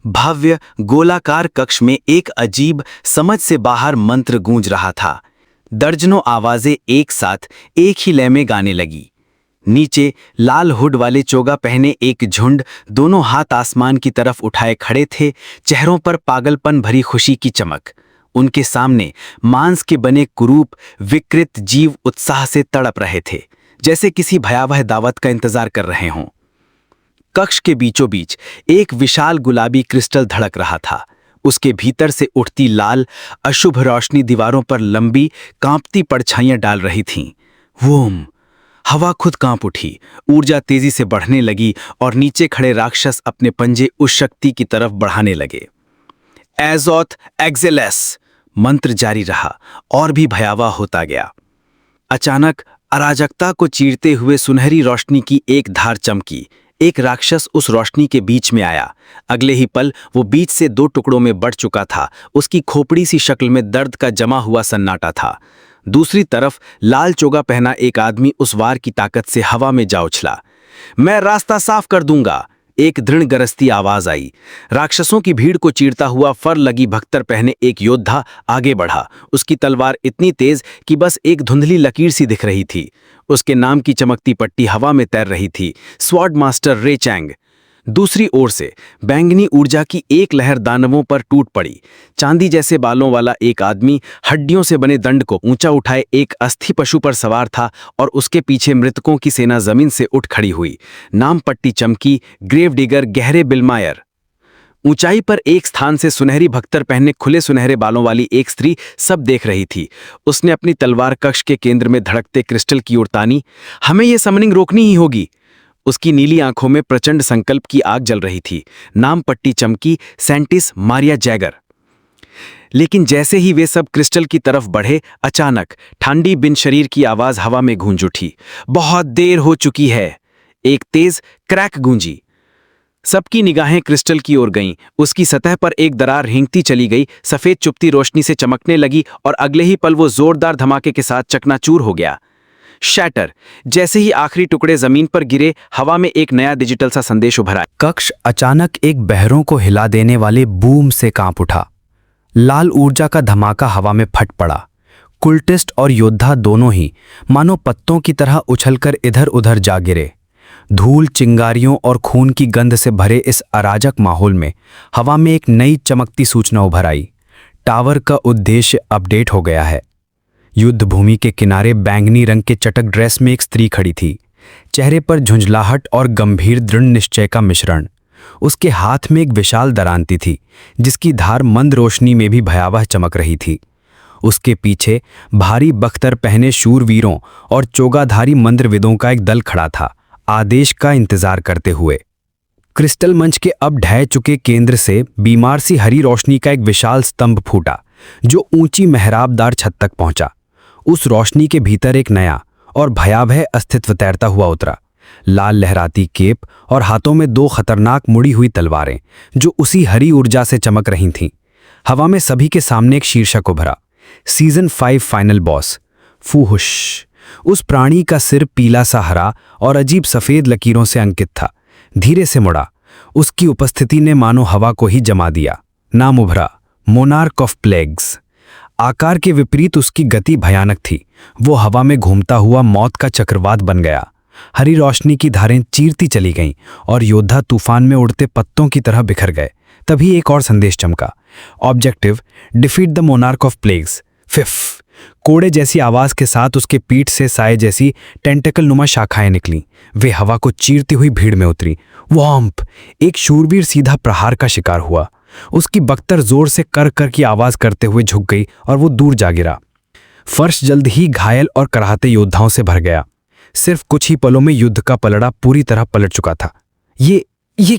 भव्य गोलाकार कक्ष में एक अजीब समझ से बाहर मंत्र गूंज रहा था। दर्जनों आवाजें एक साथ एक ही लय में गाने लगी। नीचे लाल हुड वाले चोगा पहने एक झुंड दोनों हाथ आसमान की तरफ उठाए खड़े थे, चेहरों पर पागलपन भरी खुशी की चमक। उनके सामने मांस के बने कुरूप विकृत जीव उत्साह से तड़प रहे थे, जैसे किसी भयावह दावत का इंतजार कर रहे हों। कक्ष के बीचों बीच एक विशाल गुलाबी क्रिस्टल धड़क रहा था। उसके भीतर से उठती लाल अशुभ रोशनी दीवारों पर लंबी कांपती परछाइयां डाल रही थीं। वूम! हवा खुद कांप उठी, ऊर्जा तेजी से बढ़ने लगी और नीचे खड़े राक्षस अपने पंजे उस शक्ति की तरफ बढ़ाने लगे। एज़ोथ एक्सेलेस! मंत्र जारी रहा और भी भयावह होता गया। अचानक अराजकता को चीरते हुए सुनहरी रोशनी की एक धार चमकी। एक राक्षस उस रोशनी के बीच में आया। अगले ही पल वो बीच से दो टुकड़ों में बढ़ चुका था। उसकी खोपड़ी सी शक्ल में दर्द का जमा हुआ सन्नाटा था। दूसरी तरफ लाल चोगा पहना एक आदमी उस वार की ताकत से हवा में जा उछला। मैं रास्ता साफ कर दूंगा, एक दृढ़ गरजती आवाज आई। राक्षसों की भीड़ को चीरता हुआ फर लगी भक्तर पहने एक योद्धा आगे बढ़ा। उसकी तलवार इतनी तेज कि बस एक धुंधली लकीर सी दिख रही थी। उसके नाम की चमकती पट्टी हवा में तैर रही थी, स्वॉर्ड मास्टर रे चैंग। दूसरी ओर से बैंगनी ऊर्जा की एक लहर दानवों पर टूट पड़ी। चांदी जैसे बालों वाला एक आदमी हड्डियों से बने दंड को ऊंचा उठाए एक अस्थि पशु पर सवार था और उसके पीछे मृतकों की सेना जमीन से उठ खड़ी हुई। नाम पट्टी चमकी, ग्रेव डिगर गहरे बिलमायर। ऊंचाई पर एक स्थान से सुनहरी भक्तर पहने खुले सुनहरे बालों वाली एक स्त्री सब देख रही थी। उसने अपनी तलवार कक्ष के केंद्र में धड़कते क्रिस्टल की ओर तानी। हमें यह समनिंग रोकनी ही होगी। उसकी नीली आंखों में प्रचंड संकल्प की आग जल रही थी। नाम पट्टी चमकी, सेंटिस मारिया जैगर। लेकिन जैसे ही वे सब क्रिस्टल की तरफ बढ़े, अचानक ठंडी बिन शरीर की आवाज हवा में गूंज उठी। बहुत देर हो चुकी है। एक तेज क्रैक गूंजी। सबकी निगाहें क्रिस्टल की ओर गईं। उसकी सतह पर एक दरार रेंगती चली गई, सफेद चुपती रोशनी से चमकने लगी और अगले ही पल वो जोरदार धमाके के साथ चकनाचूर हो गया। शैटर! जैसे ही आखिरी टुकड़े जमीन पर गिरे, हवा में एक नया डिजिटल सा संदेश उभर आया। कक्ष अचानक एक बहरों को हिला देने वाले बूम से कांप उठा। लाल ऊर्जा का धमाका हवा में फट पड़ा। कुल्टिस्ट और योद्धा दोनों ही मानो पत्तों की तरह उछलकर इधर उधर जा गिरे। धूल, चिंगारियों और खून की गंध से भरे इस अराजक माहौल में हवा में एक नई चमकती सूचना उभर आई। टावर का उद्देश्य अपडेट हो गया है। युद्ध भूमि के किनारे बैंगनी रंग के चटक ड्रेस में एक स्त्री खड़ी थी, चेहरे पर झुंझलाहट और गंभीर दृढ़ निश्चय का मिश्रण। उसके हाथ में एक विशाल दरांती थी, जिसकी धार मंद रोशनी में भी भयावह चमक रही थी। उसके पीछे भारी बख्तर पहने शूरवीरों और चोगाधारी मंत्रविदों का एक दल खड़ा था, आदेश का इंतजार करते हुए। क्रिस्टल मंच के अब ढह चुके केंद्र से बीमार सी हरी रोशनी का एक विशाल स्तंभ फूटा, जो ऊंची मेहराबदार छत तक पहुंचा। उस रोशनी के भीतर एक नया और भयावह अस्तित्व तैरता हुआ उतरा। लाल लहराती केप और हाथों में दो खतरनाक मुड़ी हुई तलवारें, जो उसी हरी ऊर्जा से चमक रही थीं। हवा में सभी के सामने एक शीर्षक उभरा, सीजन 5 फाइनल बॉस फूहुश। उस प्राणी का सिर पीला सा हरा और अजीब सफेद लकीरों से अंकित था। धीरे से मुड़ा। उसकी उपस्थिति ने मानो हवा को ही जमा दिया। नाम उभरा, मोनार्क ऑफ प्लेग्स। आकार के विपरीत उसकी गति भयानक थी। वो हवा में घूमता हुआ मौत का चक्रवात बन गया। हरी रोशनी की धारें चीरती चली गईं और योद्धा तूफान में उड़ते पत्तों की तरह बिखर गए। तभी एक और संदेश चमका, objective defeat the monarch of plagues. फिफ! कोड़े जैसी आवाज के साथ उसके पीठ से साए जैसी टेंटेकल नुमा शाखाएं निकलीं। वे हवा को चीरती हुई भीड़ में उतरी। वॉम्प! एक शूरवीर सीधा प्रहार का शिकार हुआ। उसकी बख्तर जोर से कर कर की आवाज करते हुए झुक गई और वो दूर जा गिरा। फर्श जल्द ही घायल और कराहते योद्धाओं से भर गया। सिर्फ कुछ ही पलों में युद्ध का पलड़ा पूरी तरह पलट चुका था। ये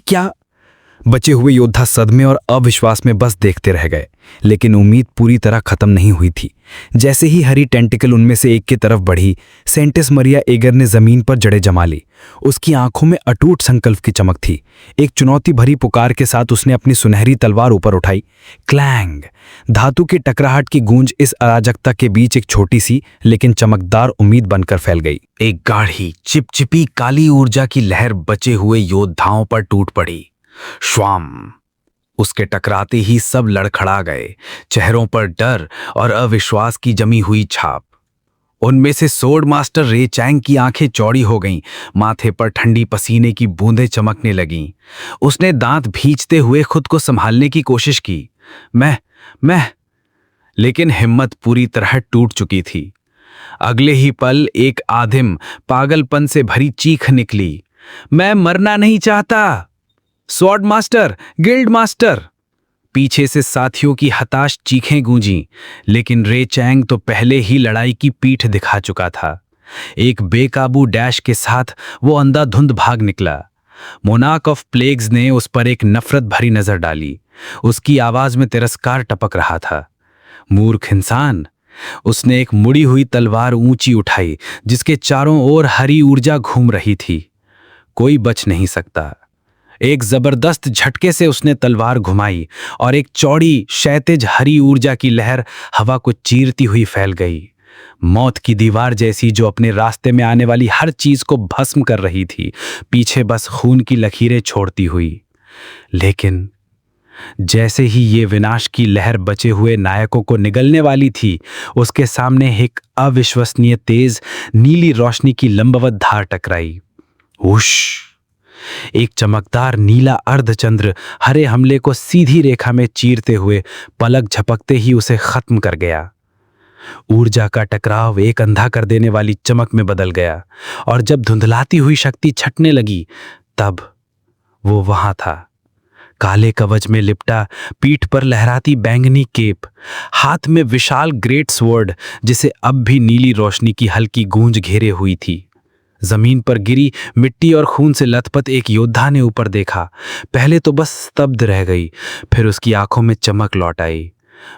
क्या? बचे हुए योद्धा सदमे और अविश्वास में बस देखते रह गए, लेकिन उम्मीद पूरी तरह खत्म नहीं हुई थी। जैसे ही हरी टेंटिकल उनमें से एक की तरफ बढ़ी, सेंटिस मारिया एगर ने जमीन पर जड़ें जमा ली। उसकी आंखों में अटूट संकल्प की चमक थी। एक चुनौती भरी पुकार के साथ उसने अपनी सुनहरी तलवार ऊपर उठाई। क्लैंग! धातु की टकराहट की गूंज इस अराजकता के बीच एक छोटी सी लेकिन चमकदार उम्मीद बनकर फैल गई। एक गाढ़ी चिपचिपी काली ऊर्जा की लहर बचे हुए योद्धाओं पर टूट पड़ी। श्वाम! उसके टकराते ही सब लड़खड़ा गए, चेहरों पर डर और अविश्वास की जमी हुई छाप। उनमें से सोर्ड मास्टर रे चैंग की आंखें चौड़ी हो गईं, माथे पर ठंडी पसीने की बूंदें चमकने लगीं। उसने दांत भींचते हुए खुद को संभालने की कोशिश की। मैं लेकिन हिम्मत पूरी तरह टूट चुकी थी। अगले ही पल एक आधिम पागलपन से भरी चीख निकली। मैं मरना नहीं चाहता। Sword master, guild master. पीछे से साथियों की हताश चीखें गूंजीं, लेकिन रे चैंग तो पहले ही लड़ाई की पीठ दिखा चुका था। एक बेकाबू डैश के साथ वो अंधाधुंध भाग निकला। मोनार्क ऑफ प्लेग्स ने उस पर एक नफरत भरी नजर डाली। उसकी आवाज में तिरस्कार टपक रहा था। मूर्ख इंसान। उसने एक मुड़ी हुई तलवार ऊंची उठाई, जिसके चारों ओर हरी ऊर्जा घूम रही थी। कोई बच नहीं सकता। एक जबरदस्त झटके से उसने तलवार घुमाई और एक चौड़ी क्षैतिज हरी ऊर्जा की लहर हवा को चीरती हुई फैल गई। मौत की दीवार जैसी, जो अपने रास्ते में आने वाली हर चीज को भस्म कर रही थी, पीछे बस खून की लकीरें छोड़ती हुई। लेकिन जैसे ही ये विनाश की लहर बचे हुए नायकों को निगलने वाली थी, उसके सामने एक अविश्वसनीय तेज नीली रोशनी की लंबवत धार टकराई। उश! एक चमकदार नीला अर्धचंद्र हरे हमले को सीधी रेखा में चीरते हुए पलक झपकते ही उसे खत्म कर गया। ऊर्जा का टकराव एक अंधा कर देने वाली चमक में बदल गया, और जब धुंधलाती हुई शक्ति छटने लगी, तब वो वहां था, काले कवच में लिपटा, पीठ पर लहराती बैंगनी केप, हाथ में विशाल ग्रेट स्वॉर्ड, जिसे अब भी नीली रोशनी की हल्की गूंज घेरे हुई थी। जमीन पर गिरी मिट्टी और खून से लथपथ एक योद्धा ने ऊपर देखा। पहले तो बस स्तब्ध रह गई, फिर उसकी आंखों में चमक लौट आई।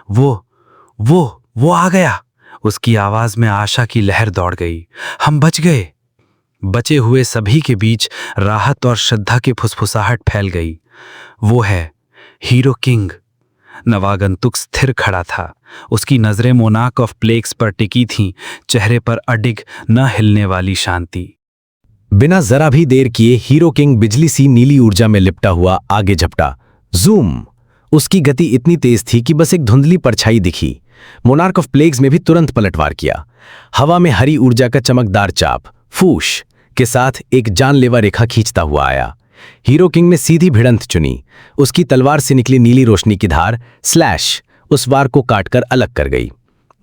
वो आ गया। उसकी आवाज में आशा की लहर दौड़ गई। हम बच गए। बचे हुए सभी के बीच राहत और श्रद्धा की फुसफुसाहट फैल गई। वो है हीरो किंग। नवागंतुक स्थिर खड़ा था। उसकी नजरें मोनार्क ऑफ प्लेग्स पर टिकी थीं, चेहरे पर अडिग न हिलने वाली शांति। बिना जरा भी देर किए हीरो किंग बिजली सी नीली ऊर्जा में लिपटा हुआ आगे झपटा। जूम! उसकी गति इतनी तेज थी कि बस एक धुंधली परछाई दिखी। मोनार्क ऑफ प्लेग्स में भी तुरंत पलटवार किया। हवा में हरी ऊर्जा का चमकदार चाप फूश के साथ एक जानलेवा रेखा खींचता हुआ आया। हीरो किंग ने सीधी भिड़ंत चुनी। उसकी तलवार से निकली नीली रोशनी की धार स्लैश उस वार को काटकर अलग कर गई।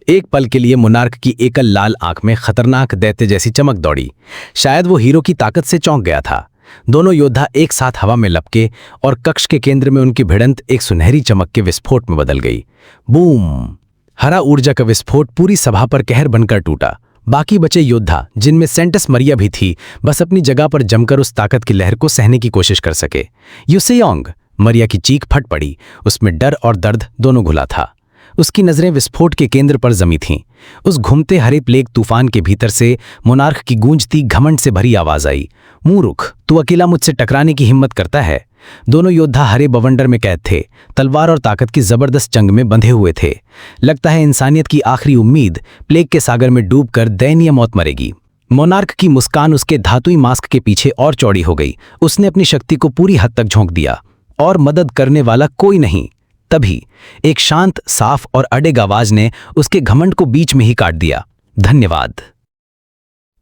एक पल के लिए मोनार्क की एकल लाल आंख में खतरनाक दैत्य जैसी चमक दौड़ी। शायद वो हीरो की ताकत से चौंक गया था। दोनों योद्धा एक साथ हवा में लपके और कक्ष के केंद्र में उनकी भिड़ंत एक सुनहरी चमक के विस्फोट में बदल गई। बूम! हरा ऊर्जा का विस्फोट पूरी सभा पर कहर बनकर टूटा। बाकी बचे योद्धा, जिनमें सेंटस मरिया भी थी, बस अपनी जगह पर जमकर उस ताकत की लहर को सहने की कोशिश कर सके। युसेयोंग! मरिया की चीख फट पड़ी। उसमें डर और दर्द दोनों घुला था। उसकी नजरें विस्फोट के केंद्र पर जमी थीं। उस घूमते हरे प्लेग तूफान के भीतर से मोनार्क की गूंजती घमंड से भरी आवाज आई। मूर्ख, तू अकेला मुझसे टकराने की हिम्मत करता है। दोनों योद्धा हरे बवंडर में कैद थे, तलवार और ताकत की जबरदस्त जंग में बंधे हुए थे। लगता है इंसानियत की आखिरी उम्मीद प्लेग के सागर में डूबकर दयनीय मौत मरेगी। मोनार्क की मुस्कान उसके धातुई मास्क के पीछे और चौड़ी हो गई। उसने अपनी शक्ति को पूरी हद तक झोंक दिया, और मदद करने वाला कोई नहीं। तभी एक शांत, साफ और अडिग आवाज ने उसके घमंड को बीच में ही काट दिया। धन्यवाद।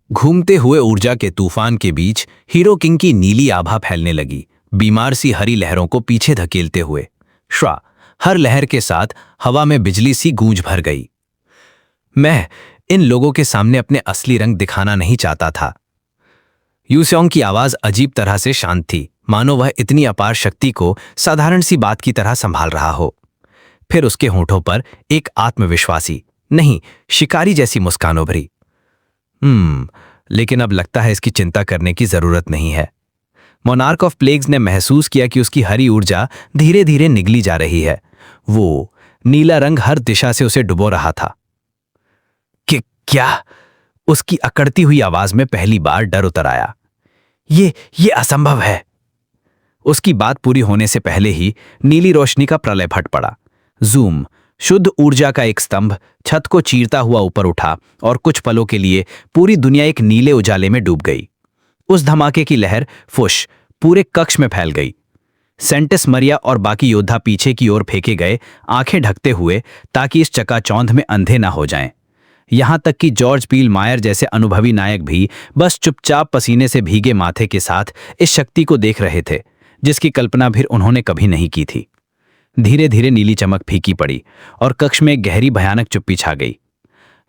घूमते हुए ऊर्जा के तूफान के बीच हीरो किंग की नीली आभा फैलने लगी, बीमार सी हरी लहरों को पीछे धकेलते हुए। श्वा! हर लहर के साथ हवा में बिजली सी गूंज भर गई। मैं इन लोगों के सामने अपने असली रंग दिखाना नहीं चाहता था। यूसेयोंग की आवाज अजीब तरह से शांत थी, मानो वह इतनी अपार शक्ति को साधारण सी बात की तरह संभाल रहा हो। फिर उसके होठों पर एक आत्मविश्वासी, नहीं शिकारी जैसी मुस्कान उभरी। लेकिन अब लगता है इसकी चिंता करने की जरूरत नहीं है। मोनार्क ऑफ प्लेग्स ने महसूस किया कि उसकी हरी ऊर्जा धीरे धीरे निगली जा रही है। वो नीला रंग हर दिशा से उसे डुबो रहा था। क्या? उसकी अकड़ती हुई आवाज में पहली बार डर उतर आया। ये असंभव है। उसकी बात पूरी होने से पहले ही नीली रोशनी का प्रलय फट पड़ा। जूम! शुद्ध ऊर्जा का एक स्तंभ छत को चीरता हुआ ऊपर उठा और कुछ पलों के लिए पूरी दुनिया एक नीले उजाले में डूब गई। उस धमाके की लहर फुश पूरे कक्ष में फैल गई। सेंटिस मरिया और बाकी योद्धा पीछे की ओर फेंके गए, आंखें ढकते हुए, ताकि इस चकाचौंध में अंधे ना हो जाएं। यहां तक कि जॉर्ज पील मायर जैसे अनुभवी नायक भी बस चुपचाप पसीने से भीगे माथे के साथ इस शक्ति को देख रहे थे, जिसकी कल्पना भी उन्होंने कभी नहीं की थी। धीरे धीरे नीली चमक फीकी पड़ी और कक्ष में एक गहरी भयानक चुप्पी छा गई।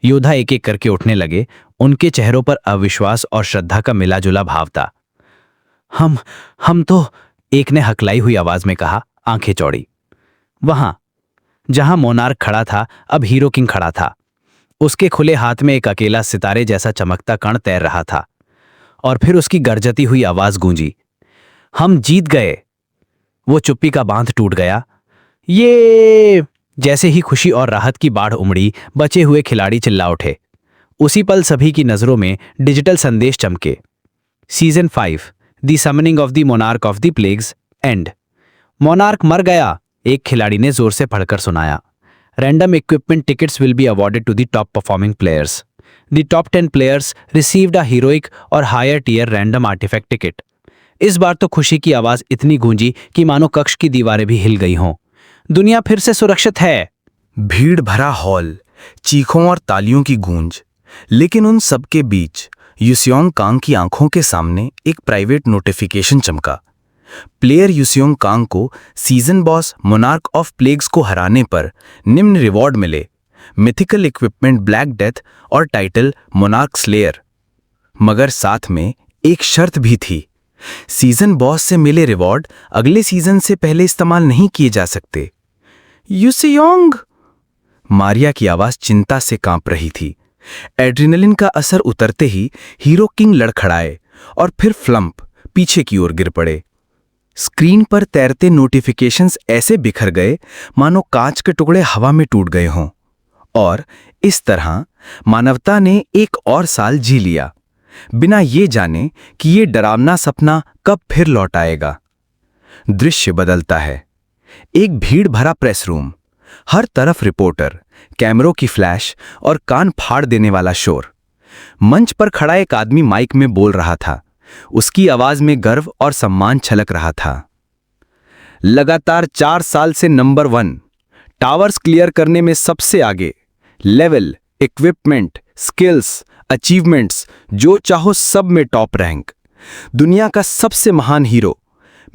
योद्धा एक एक करके उठने लगे, उनके चेहरों पर अविश्वास और श्रद्धा का मिलाजुला भाव था। हम तो, एक ने हकलाई हुई आवाज में कहा, आंखें चौड़ी। वहां जहां मोनार्क खड़ा था, अब हीरो किंग खड़ा था। उसके खुले हाथ में एक अकेला सितारे जैसा चमकता कण तैर रहा था। और फिर उसकी गरजती हुई आवाज गूंजी, हम जीत गए। वो चुप्पी का बांध टूट गया। ये जैसे ही खुशी और राहत की बाढ़ उमड़ी, बचे हुए खिलाड़ी चिल्ला उठे। उसी पल सभी की नजरों में डिजिटल संदेश चमके। Season 5, the summoning of the monarch of the plagues, end. Monarch मर गया, एक खिलाड़ी ने जोर से पढ़कर सुनाया। Random equipment tickets will be awarded to the top performing players. The top 10 players received a heroic or higher tier random artifact ticket. इस बार तो खुशी की आवाज इतनी गूंजी कि मानो कक्ष की दीवारें भी हिल गई हों। दुनिया फिर से सुरक्षित है। भीड़ भरा हॉल, चीखों और तालियों की गूंज। लेकिन उन सबके बीच युसियोंग कांग की आंखों के सामने एक प्राइवेट नोटिफिकेशन चमका। प्लेयर युसियोंग कांग को season boss monarch of plagues को हराने पर निम्न रिवॉर्ड मिले: मिथिकल इक्विपमेंट ब्लैक डेथ और टाइटल मोनार्क स्लेयर। मगर साथ में एक शर्त भी थी, सीजन बॉस से मिले रिवॉर्ड अगले सीजन से पहले इस्तेमाल नहीं किए जा सकते। युसियोंग, मारिया की आवाज चिंता से कांप रही थी। एड्रेनलिन का असर उतरते ही हीरो किंग लड़खड़ाए और फिर फ्लम्प पीछे की ओर गिर पड़े। स्क्रीन पर तैरते नोटिफिकेशंस ऐसे बिखर गए मानो कांच के टुकड़े हवा में टूट गए हों। और इस तरह मानवता ने एक और साल जी लिया, बिना ये जाने कि ये डरावना सपना कब फिर लौट आएगा। दृश्य बदलता है। एक भीड़ भरा प्रेस रूम, हर तरफ रिपोर्टर, कैमरों की फ्लैश और कान फाड़ देने वाला शोर। मंच पर खड़ा एक आदमी माइक में बोल रहा था। उसकी आवाज में गर्व और सम्मान छलक रहा था। लगातार 4 साल से नंबर 1, टावर्स क्लियर करने में सबसे आगे, लेवल, इक्विपमेंट, स्किल्स, अचीवमेंट्स, जो चाहो सब में टॉप रैंक। दुनिया का सबसे महान हीरो,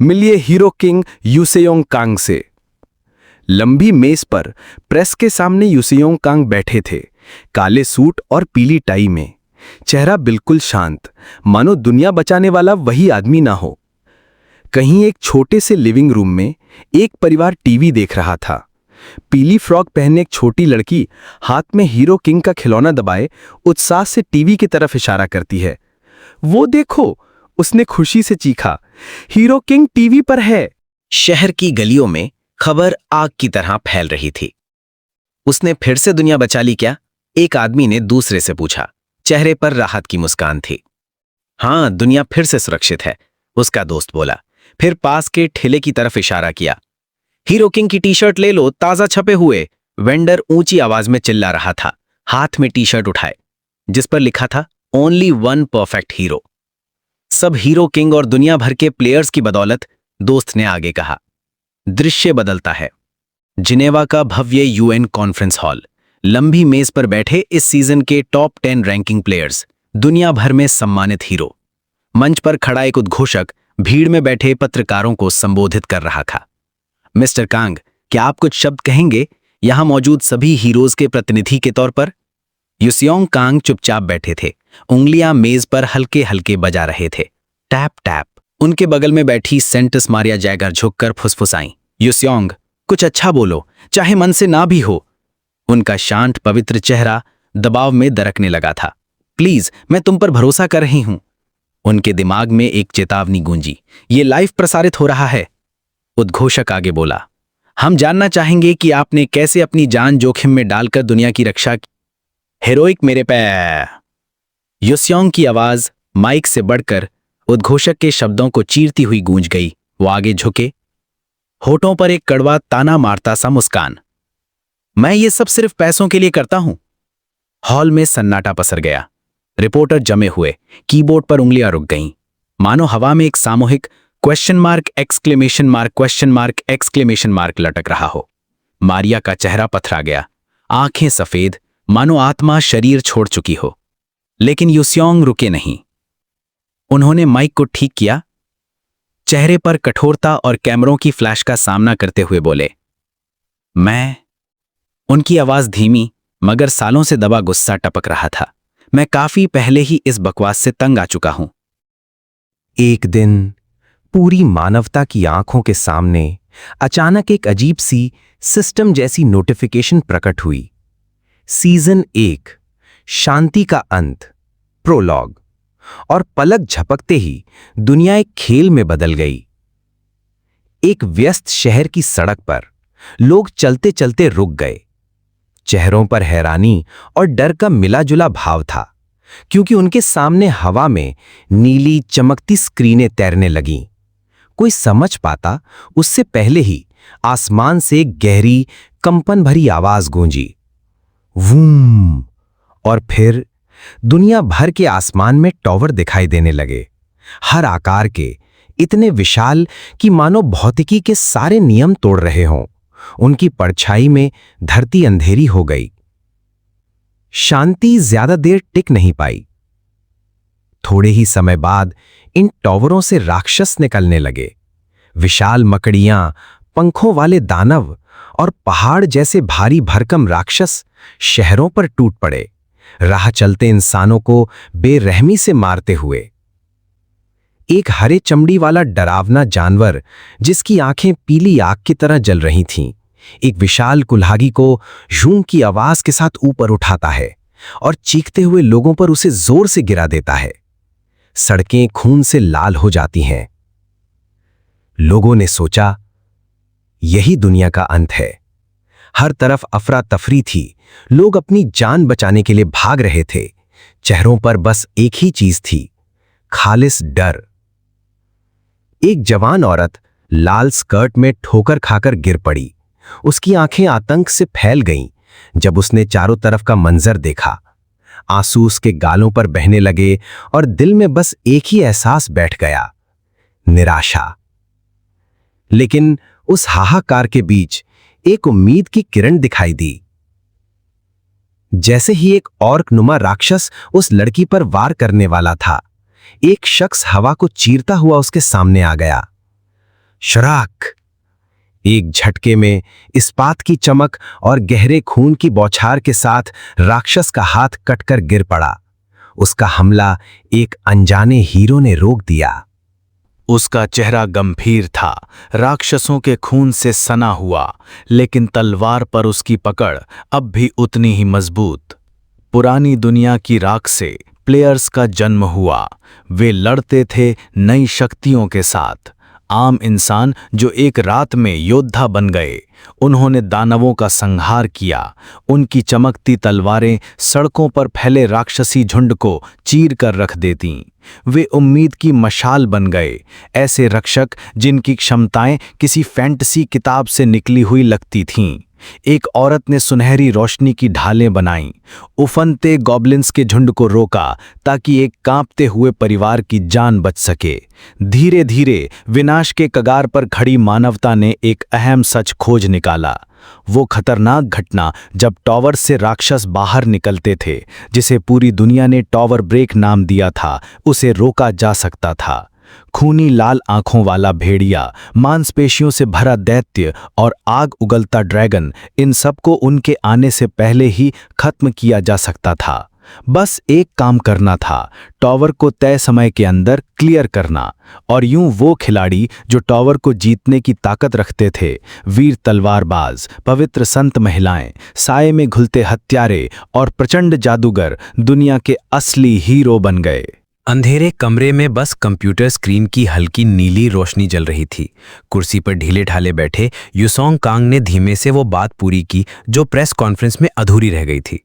मिलिए हीरो किंग युसियोंग कांग से। लंबी मेज पर प्रेस के सामने युसियोंग कांग बैठे थे, काले सूट और पीली टाई में, चेहरा बिल्कुल शांत, मानो दुनिया बचाने वाला वही आदमी ना हो। कहीं एक छोटे से लिविंग रूम में एक परिवार टीवी देख रहा था। पीली फ्रॉक पहने एक छोटी लड़की हाथ में हीरो किंग का खिलौना दबाए उत्साह से टीवी की तरफ इशारा करती है। वो देखो, उसने खुशी से चीखा, हीरो किंग टीवी पर है। शहर की गलियों में खबर आग की तरह फैल रही थी। उसने फिर से दुनिया बचा ली क्या? एक आदमी ने दूसरे से पूछा। चेहरे पर राहत की मुस्कान थी। हां, दुनिया फिर से सुरक्षित है, उसका दोस्त बोला। फिर पास के ठेले की तरफ इशारा किया। हीरो किंग की टी शर्ट ले लो, ताजा छपे हुए। वेंडर ऊंची आवाज में चिल्ला रहा था, हाथ में टी शर्ट उठाए जिस पर लिखा था ओनली 1 परफेक्ट हीरो। सब हीरो किंग और दुनिया भर के प्लेयर्स की बदौलत, दोस्त ने आगे कहा। दृश्य बदलता है। जिनेवा का भव्य यूएन कॉन्फ्रेंस हॉल, लंबी मेज पर बैठे इस सीजन के टॉप 10 रैंकिंग प्लेयर्स, दुनिया भर में सम्मानित हीरो। मंच पर खड़ा एक उद्घोषक भीड़ में बैठे पत्रकारों को संबोधित कर रहा था। मिस्टर कांग, क्या आप कुछ शब्द कहेंगे, यहां मौजूद सभी हीरोज के प्रतिनिधि के तौर पर? युसियोंग कांग चुपचाप बैठे थे, उंगलियां मेज पर हल्के हल्के बजा रहे थे। Tap tap. उनके बगल में बैठी सेंटिस मारिया जैगर झुककर फुसफुसाई, युसियोंग, कुछ अच्छा बोलो, चाहे मन से ना भी हो। उनका शांत पवित्र चेहरा दबाव में दरकने लगा था। प्लीज, मैं तुम पर भरोसा कर रही हूं। उनके दिमाग में एक चेतावनी गूंजी, ये लाइव प्रसारित हो रहा है। उद्घोषक आगे बोला, हम जानना चाहेंगे कि आपने कैसे अपनी जान जोखिम में डालकर दुनिया की रक्षा की। हीरोइक मेरे पैर। युसियोंग की आवाज माइक से बढ़कर उद्घोषक के शब्दों को चीरती हुई गूंज गई। वो आगे झुके, होठों पर एक कड़वा ताना मारता सा मुस्कान। मैं ये सब सिर्फ पैसों के लिए करता हूं। हॉल में सन्नाटा पसर गया। रिपोर्टर जमे हुए, कीबोर्ड पर उंगलियां रुक गईं, मानो हवा में एक सामूहिक question mark question mark exclamation mark लटक रहा हो। मारिया का चेहरा पथरा गया, आंखें सफेद, मानो आत्मा शरीर छोड़ चुकी हो। लेकिन युसियोंग रुके नहीं। उन्होंने माइक को ठीक किया, चेहरे पर कठोरता और कैमरों की फ्लैश का सामना करते हुए बोले, मैं। उनकी आवाज धीमी मगर सालों से दबा गुस्सा टपक रहा था। मैं काफी पहले ही इस बकवास से तंग आ चुका हूं। एक दिन पूरी मानवता की आंखों के सामने अचानक एक अजीब सी सिस्टम जैसी नोटिफिकेशन प्रकट हुई। सीजन 1, शांति का अंत, प्रोलॉग। और पलक झपकते ही दुनिया एक खेल में बदल गई। एक व्यस्त शहर की सड़क पर लोग चलते चलते रुक गए। चेहरों पर हैरानी और डर का मिला-जुला भाव था, क्योंकि उनके सामने हवा में नीली चमकती स्क्रीनें तैरने लगीं। कोई समझ पाता उससे पहले ही आसमान से एक गहरी कंपन भरी आवाज गूंजी, वूम। और फिर दुनिया भर के आसमान में टॉवर दिखाई देने लगे, हर आकार के, इतने विशाल कि मानो भौतिकी के सारे नियम तोड़ रहे हों। उनकी परछाई में धरती अंधेरी हो गई। शांति ज्यादा देर टिक नहीं पाई। थोड़े ही समय बाद इन टॉवरों से राक्षस निकलने लगे। विशाल मकड़ियां, पंखों वाले दानव और पहाड़ जैसे भारी भरकम राक्षस शहरों पर टूट पड़े, राह चलते इंसानों को बेरहमी से मारते हुए। एक हरे चमड़ी वाला डरावना जानवर, जिसकी आंखें पीली आग की तरह जल रही थीं, एक विशाल कुल्हाड़ी को यूं की आवाज के साथ ऊपर उठाता है और चीखते हुए लोगों पर उसे जोर से गिरा देता है। सड़कें खून से लाल हो जाती हैं। लोगों ने सोचा, यही दुनिया का अंत है। हर तरफ अफरा तफरी थी, लोग अपनी जान बचाने के लिए भाग रहे थे। चेहरों पर बस एक ही चीज थी, खालिस डर। एक जवान औरत लाल स्कर्ट में ठोकर खाकर गिर पड़ी। उसकी आंखें आतंक से फैल गईं जब उसने चारों तरफ का मंजर देखा। आंसू उसके गालों पर बहने लगे और दिल में बस एक ही एहसास बैठ गया, निराशा। लेकिन उस हाहाकार के बीच एक उम्मीद की किरण दिखाई दी। जैसे ही एक ऑर्क नुमा राक्षस उस लड़की पर वार करने वाला था, एक शख्स हवा को चीरता हुआ उसके सामने आ गया। शराक! एक झटके में इस्पात की चमक और गहरे खून की बौछार के साथ राक्षस का हाथ कटकर गिर पड़ा। उसका हमला एक अनजाने हीरो ने रोक दिया। उसका चेहरा गंभीर था, राक्षसों के खून से सना हुआ, लेकिन तलवार पर उसकी पकड़ अब भी उतनी ही मजबूत। पुरानी दुनिया की राख से प्लेयर्स का जन्म हुआ। वे लड़ते थे नई शक्तियों के साथ। आम इंसान जो एक रात में योद्धा बन गए। उन्होंने दानवों का संहार किया। उनकी चमकती तलवारें सड़कों पर फैले राक्षसी झुंड को चीर कर रख देतीं। वे उम्मीद की मशाल बन गए, ऐसे रक्षक जिनकी क्षमताएं किसी फैंटेसी किताब से निकली हुई लगती थीं। एक औरत ने सुनहरी रोशनी की ढालें बनाईं, उफनते गॉब्लिन्स के झुंड को रोका ताकि एक कांपते हुए परिवार की जान बच सके। धीरे धीरे विनाश के कगार पर खड़ी मानवता ने एक अहम सच खोज निकाला। वो खतरनाक घटना जब टॉवर से राक्षस बाहर निकलते थे, जिसे पूरी दुनिया ने टॉवर ब्रेक नाम दिया था, उसे रोका जा सकता था। खूनी लाल आंखों वाला भेड़िया, मांसपेशियों से भरा दैत्य और आग उगलता ड्रैगन, इन सबको उनके आने से पहले ही खत्म किया जा सकता था। बस एक काम करना था, टॉवर को तय समय के अंदर क्लियर करना। और यूं वो खिलाड़ी जो टॉवर को जीतने की ताकत रखते थे, वीर तलवारबाज, पवित्र संत महिलाएं, साये में घुलते हत्यारे और प्रचंड जादूगर दुनिया के असली हीरो बन गए। अंधेरे कमरे में बस कंप्यूटर स्क्रीन की हल्की नीली रोशनी जल रही थी। कुर्सी पर ढीले ढाले बैठे युसोंग कांग ने धीमे से वो बात पूरी की जो प्रेस कॉन्फ्रेंस में अधूरी रह गई थी।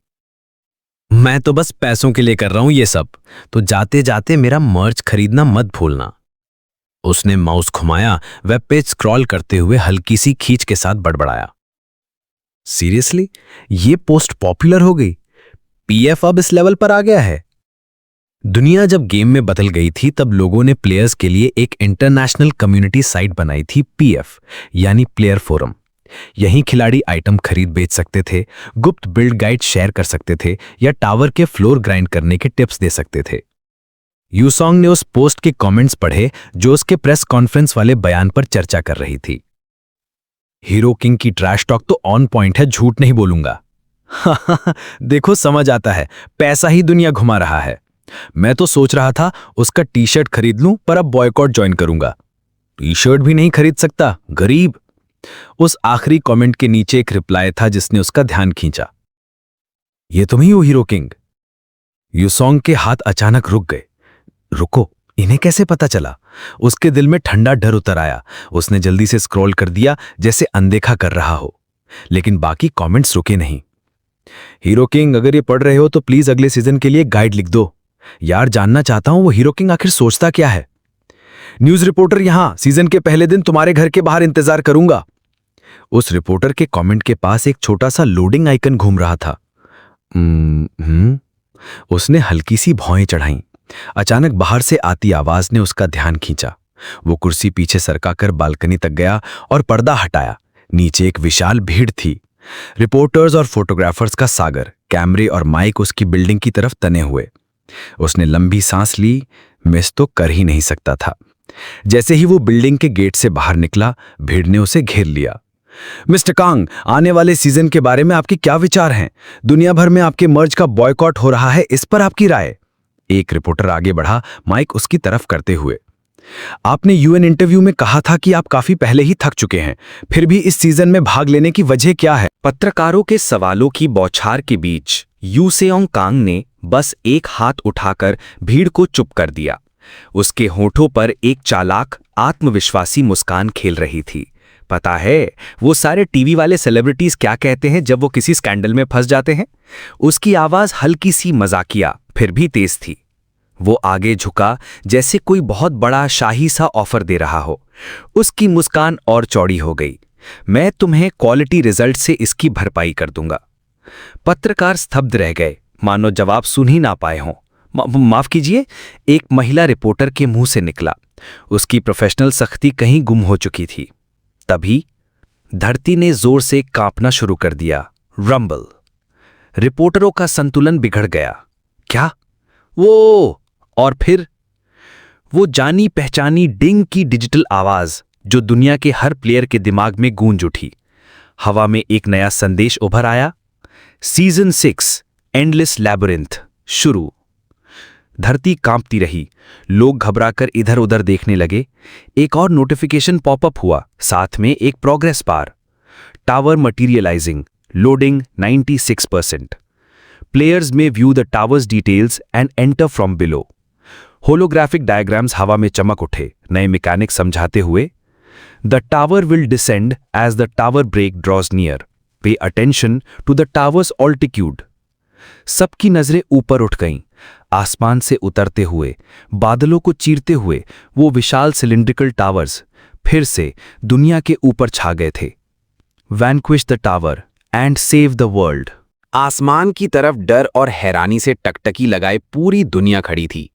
मैं तो बस पैसों के लिए कर रहा हूं ये सब, तो जाते जाते मेरा मर्च खरीदना मत भूलना। उसने माउस घुमाया, वेब पेज स्क्रॉल करते हुए हल्की सी खींच के साथ बड़बड़ाया। सीरियसली, ये पोस्ट पॉपुलर हो गई? पीएफ अब इस लेवल पर आ गया है? दुनिया जब गेम में बदल गई थी तब लोगों ने प्लेयर्स के लिए एक इंटरनेशनल कम्युनिटी साइट बनाई थी, पीएफ यानी प्लेयर फोरम। यहीं खिलाड़ी आइटम खरीद बेच सकते थे, गुप्त बिल्ड गाइड शेयर कर सकते थे या टावर के फ्लोर ग्राइंड करने के टिप्स दे सकते थे। यूसोंग ने उस पोस्ट के कमेंट्स पढ़े जो उसके प्रेस कॉन्फ्रेंस वाले बयान पर चर्चा कर रही थी। हीरो किंग की ट्रैश टॉक तो ऑन पॉइंट है, झूठ नहीं बोलूंगा। देखो समझ आता है, पैसा ही दुनिया घुमा रहा है। मैं तो सोच रहा था उसका टी शर्ट खरीद लूं, पर अब बॉयकॉट ज्वाइन करूंगा। टी शर्ट भी नहीं खरीद सकता, गरीब। उस आखिरी कमेंट के नीचे एक रिप्लाई था जिसने उसका ध्यान खींचा। ये तुम ही हो हीरो किंग? यूसोंग के हाथ अचानक रुक गए। रुको, इन्हें कैसे पता चला? उसके दिल में ठंडा डर उतर आया। उसने जल्दी से स्क्रॉल कर दिया जैसे अनदेखा कर रहा हो, लेकिन बाकी कमेंट्स रुके नहीं। हीरो किंग, अगर ये पढ़ रहे हो तो प्लीज अगले सीजन के लिए गाइड लिख दो यार। जानना चाहता हूं वो हीरो किंग आखिर सोचता क्या है। न्यूज रिपोर्टर यहां, सीजन के पहले दिन तुम्हारे घर के बाहर इंतजार करूंगा। उस रिपोर्टर के कमेंट के पास एक छोटा सा लोडिंग आइकन घूम रहा था। उसने हल्की सी भौएं चढ़ाई। अचानक बाहर से आती आवाज ने उसका ध्यान खींचा। वो कुर्सी पीछे सरकाकर बालकनी तक गया और पर्दा हटाया। नीचे एक विशाल भीड़ थी, रिपोर्टर्स और फोटोग्राफर्स का सागर। कैमरे और माइक उसकी बिल्डिंग की तरफ तने हुए। उसने लंबी सांस ली, मिस तो कर ही नहीं सकता था। जैसे ही वो बिल्डिंग के गेट से बाहर निकला, भीड़ ने उसे घेर लिया। मिस्टर कांग, आने वाले सीजन के बारे में आपके क्या विचार हैं? दुनिया भर में आपके मर्ज का बॉयकॉट हो रहा है, इस पर आपकी राय? एक रिपोर्टर आगे बढ़ा, माइक उसकी तरफ करते हुए। आपने यूएन इंटरव्यू में कहा था कि आप काफी पहले ही थक चुके हैं, फिर भी इस सीजन में भाग लेने की वजह क्या है? पत्रकारों के सवालों की बौछार के बीच यूसेओंग कांग ने बस एक हाथ उठाकर भीड़ को चुप कर दिया। उसके होठों पर एक चालाक, आत्मविश्वासी मुस्कान खेल रही थी। पता है वो सारे टीवी वाले सेलिब्रिटीज क्या कहते हैं जब वो किसी स्कैंडल में फंस जाते हैं? उसकी आवाज हल्की सी मजाकिया फिर भी तेज थी। वो आगे झुका जैसे कोई बहुत बड़ा शाही सा ऑफर दे रहा हो। उसकी मुस्कान और चौड़ी हो गई। मैं तुम्हें क्वालिटी रिजल्ट से इसकी भरपाई कर दूंगा। पत्रकार स्तब्ध रह गए, मानो जवाब सुन ही ना पाए हों। माफ कीजिए, एक महिला रिपोर्टर के मुंह से निकला। उसकी प्रोफेशनल सख्ती कहीं गुम हो चुकी थी। तभी धरती ने जोर से कांपना शुरू कर दिया। रंबल। रिपोर्टरों का संतुलन बिगड़ गया। क्या? वो और फिर वो जानी पहचानी डिंग की डिजिटल आवाज जो दुनिया के हर प्लेयर के दिमाग में गूंज उठी। हवा में एक नया संदेश उभर आया। सीजन 6 एंडलेस लैबिरिंथ शुरू। धरती कांपती रही। लोग घबराकर इधर उधर देखने लगे। एक और नोटिफिकेशन पॉपअप हुआ, साथ में एक progress bar. Tower materializing, loading 96%। Players में view the tower's details and enter from below. Holographic diagrams हवा में चमक उठे, नए मैकेनिक समझाते हुए। The tower will descend as the tower break draws near. Pay attention to the tower's altitude. सबकी नजरें ऊपर उठ गईं। आसमान से उतरते हुए, बादलों को चीरते हुए वो विशाल सिलिंड्रिकल टावर्स फिर से दुनिया के ऊपर छा गए थे। Vanquish the tower and save the world. आसमान की तरफ डर और हैरानी से टकटकी लगाए पूरी दुनिया खड़ी थी।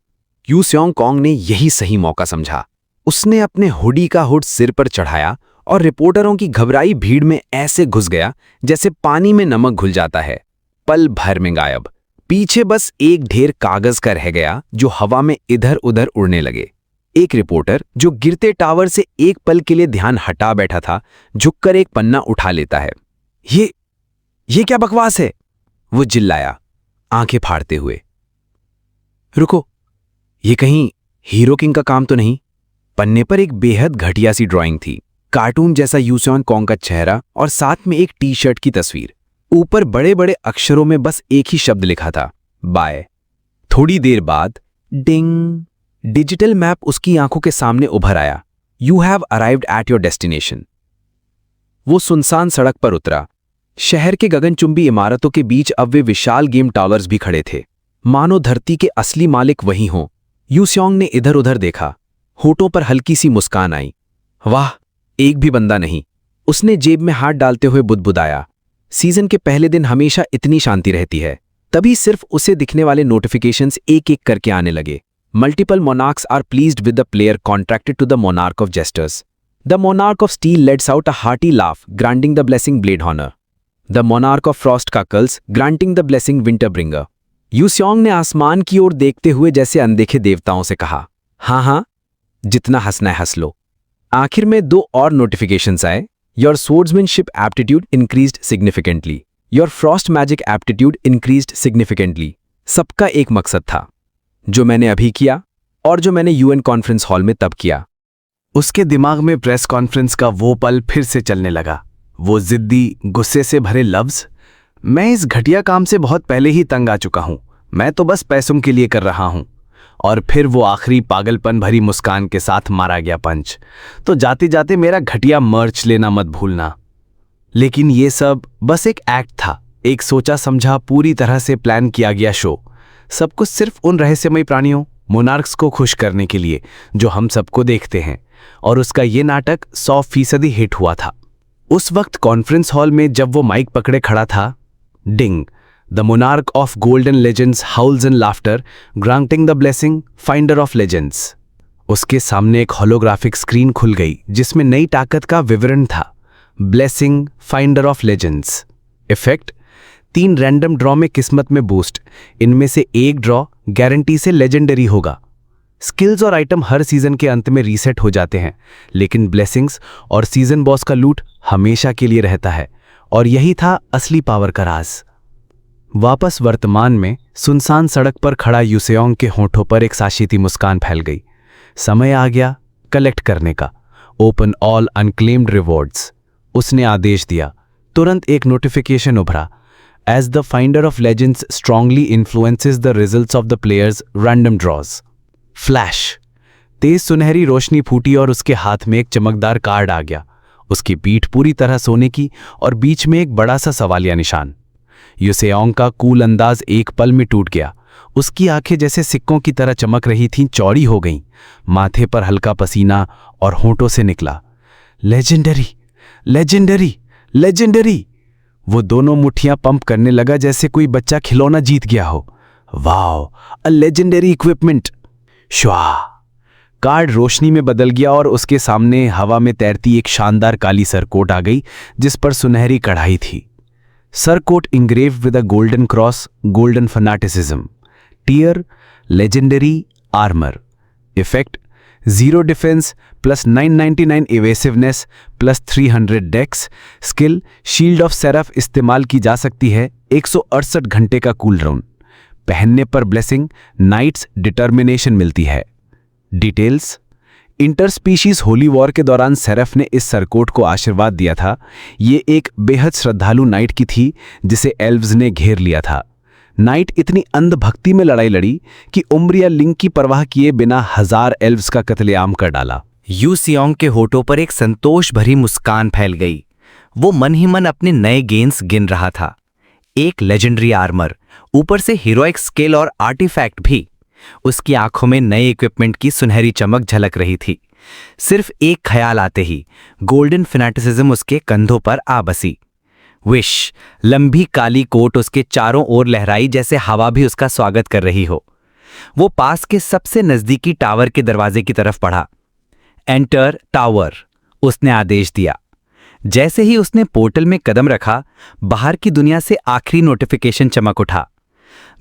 यूसेओंग कांग ने यही सही मौका समझा। उसने अपने हुडी का हुड सिर पर चढ़ाया और रिपोर्टरों की घबराई भीड़ में ऐसे घुस गया जैसे पानी में नमक घुल जाता है। पल भर में गायब। पीछे बस एक ढेर कागज का रह गया जो हवा में इधर उधर उड़ने लगे। एक रिपोर्टर जो गिरते टावर से एक पल के लिए ध्यान हटा बैठा था, झुककर एक पन्ना उठा लेता है। ये क्या बकवास है? वो चिल्लाया, आंखें फाड़ते हुए। रुको, ये कहीं हीरो किंग का काम तो नहीं? पन्ने पर एक बेहद घटिया सी ड्राइंग थी। कार्टून जैसा यूसेओंग कांग का चेहरा और साथ में एक टी शर्ट की तस्वीर। ऊपर बड़े बड़े अक्षरों में बस एक ही शब्द लिखा था, बाय। थोड़ी देर बाद डिंग, डिजिटल मैप उसकी आंखों के सामने उभर आया। You have arrived at your destination. वो सुनसान सड़क पर उतरा। शहर के गगनचुंबी इमारतों के बीच अब वे विशाल गेम टावर्स भी खड़े थे, मानो धरती के असली मालिक वही हों। यूसेओंग ने इधर उधर देखा। होठों पर हल्की सी मुस्कान आई। वाह, एक भी बंदा नहीं। उसने जेब में हाथ डालते हुए बुदबुदाया। सीजन के पहले दिन हमेशा इतनी शांति रहती है। तभी सिर्फ उसे दिखने वाले नोटिफिकेशंस एक एक करके आने लगे। Multiple monarchs are pleased with the player contracted to the monarch of jesters. The monarch of steel lets out a hearty laugh granting the blessing blade honour. The monarch of frost cackles granting the blessing winter bringer. Yuseong ने आसमान की ओर देखते हुए जैसे अनदेखे देवताओं से कहा, हाँ हाँ, जितना हंसना है हंस लो। आखिर में 2 और नोटिफिकेशंस आए। Your swordsmanship aptitude increased significantly, your Frost magic aptitude increased significantly. सबका एक मकसद था, जो मैंने अभी किया और जो मैंने यूएन कॉन्फ्रेंस हॉल में तब किया। उसके दिमाग में प्रेस कॉन्फ्रेंस का वो पल फिर से चलने लगा। वो जिद्दी, गुस्से से भरे लफ्ज, मैं इस घटिया काम से बहुत पहले ही तंग आ चुका हूं, मैं तो बस पैसों के लिए कर रहा हूं। और फिर वो आखिरी पागलपन भरी मुस्कान के साथ मारा गया पंच, तो जाते जाते मेरा घटिया मर्च लेना मत भूलना। लेकिन ये सब बस एक एक्ट था, एक सोचा समझा पूरी तरह से प्लान किया गया शो। सब कुछ सिर्फ उन रहस्यमयी प्राणियों मोनार्क्स को खुश करने के लिए जो हम सबको देखते हैं। और उसका ये नाटक 100% हिट हुआ था। उस वक्त कॉन्फ्रेंस हॉल में जब वो माइक पकड़े खड़ा था, ding, the monarch of golden legends howls in laughter granting the blessing finder of legends. उसके सामने एक होलोग्राफिक स्क्रीन खुल गई जिसमें नई ताकत का विवरण था, blessing finder of legends. Effect, 3 random draw में किस्मत में बूस्ट, इनमें से एक ड्रॉ गारंटी से लेजेंडरी होगा। स्किल्स और आइटम हर सीजन के अंत में रीसेट हो जाते हैं, लेकिन ब्लेसिंग्स और सीजन बॉस का लूट हमेशा के लिए रहता है। और यही था असली पावर का राज। वापस वर्तमान में सुनसान सड़क पर खड़ा यूसेओंग के होठों पर एक साशीती मुस्कान फैल गई। समय आ गया कलेक्ट करने का, ओपन ऑल अनक्लेम्ड रिवॉर्ड्स। उसने आदेश दिया। तुरंत एक नोटिफिकेशन उभरा, as the finder of legends strongly influences the results of the players random draws. Flash, तेज सुनहरी रोशनी फूटी और उसके हाथ में एक चमकदार कार्ड आ गया। उसकी पीठ पूरी तरह सोने की और बीच में एक बड़ा सा सवालिया निशान। यूसेओंग का कूल अंदाज एक पल में टूट गया। उसकी आंखें जैसे सिक्कों की तरह चमक रही थीं, चौड़ी हो गईं। माथे पर हल्का पसीना और होंठों से निकला, लेजेंडरी, लेजेंडरी, लेजेंडरी। वो दोनों मुट्ठियां पंप करने लगा जैसे कोई बच्चा खिलौना जीत गया हो। Wow, a legendary equipment. श्वा, कार्ड रोशनी में बदल गया और उसके सामने हवा में तैरती एक शानदार काली सरकोट आ गई जिस पर सुनहरी कढ़ाई थी। Surcoat engrave with a golden cross, golden fanaticism. Tier, legendary armour. Effect, 0 defence plus 999 evasiveness plus 300 dex. Skill, shield of seraph इस्तेमाल की जा सकती है 168 घंटे का कूल डाउन। पहनने पर ब्लेसिंग नाइट्स डिटर्मिनेशन मिलती है। डिटेल्स, इंटरस्पीशीज होली वॉर के दौरान सेराफ ने इस सरकोट को आशीर्वाद दिया था। ये एक बेहद श्रद्धालु नाइट की थी जिसे एल्व्स ने घेर लिया था। नाइट इतनी अंधभक्ति में लड़ाई लड़ी कि उम्र या लिंग की परवाह किए बिना 1000 एल्व्स का कत्लेआम कर डाला। यूसियोंग के होठों पर एक संतोष भरी मुस्कान फैल गई। वो मन ही मन अपने नए गेंस गिन रहा था। एक लेजेंडरी आर्मर, ऊपर से हीरोइक स्किल और आर्टिफैक्ट भी। उसकी आंखों में नए इक्विपमेंट की सुनहरी चमक झलक रही थी। सिर्फ एक ख्याल आते ही गोल्डन फैनेटिसिज्म उसके कंधों पर आ बसी। विश, लंबी काली कोट उसके चारों ओर लहराई जैसे हवा भी उसका स्वागत कर रही हो। वो पास के सबसे नजदीकी टावर के दरवाजे की तरफ बढ़ा। एंटर टावर, उसने आदेश दिया। जैसे ही उसने पोर्टल में कदम रखा, बाहर की दुनिया से आखिरी नोटिफिकेशन चमक उठा।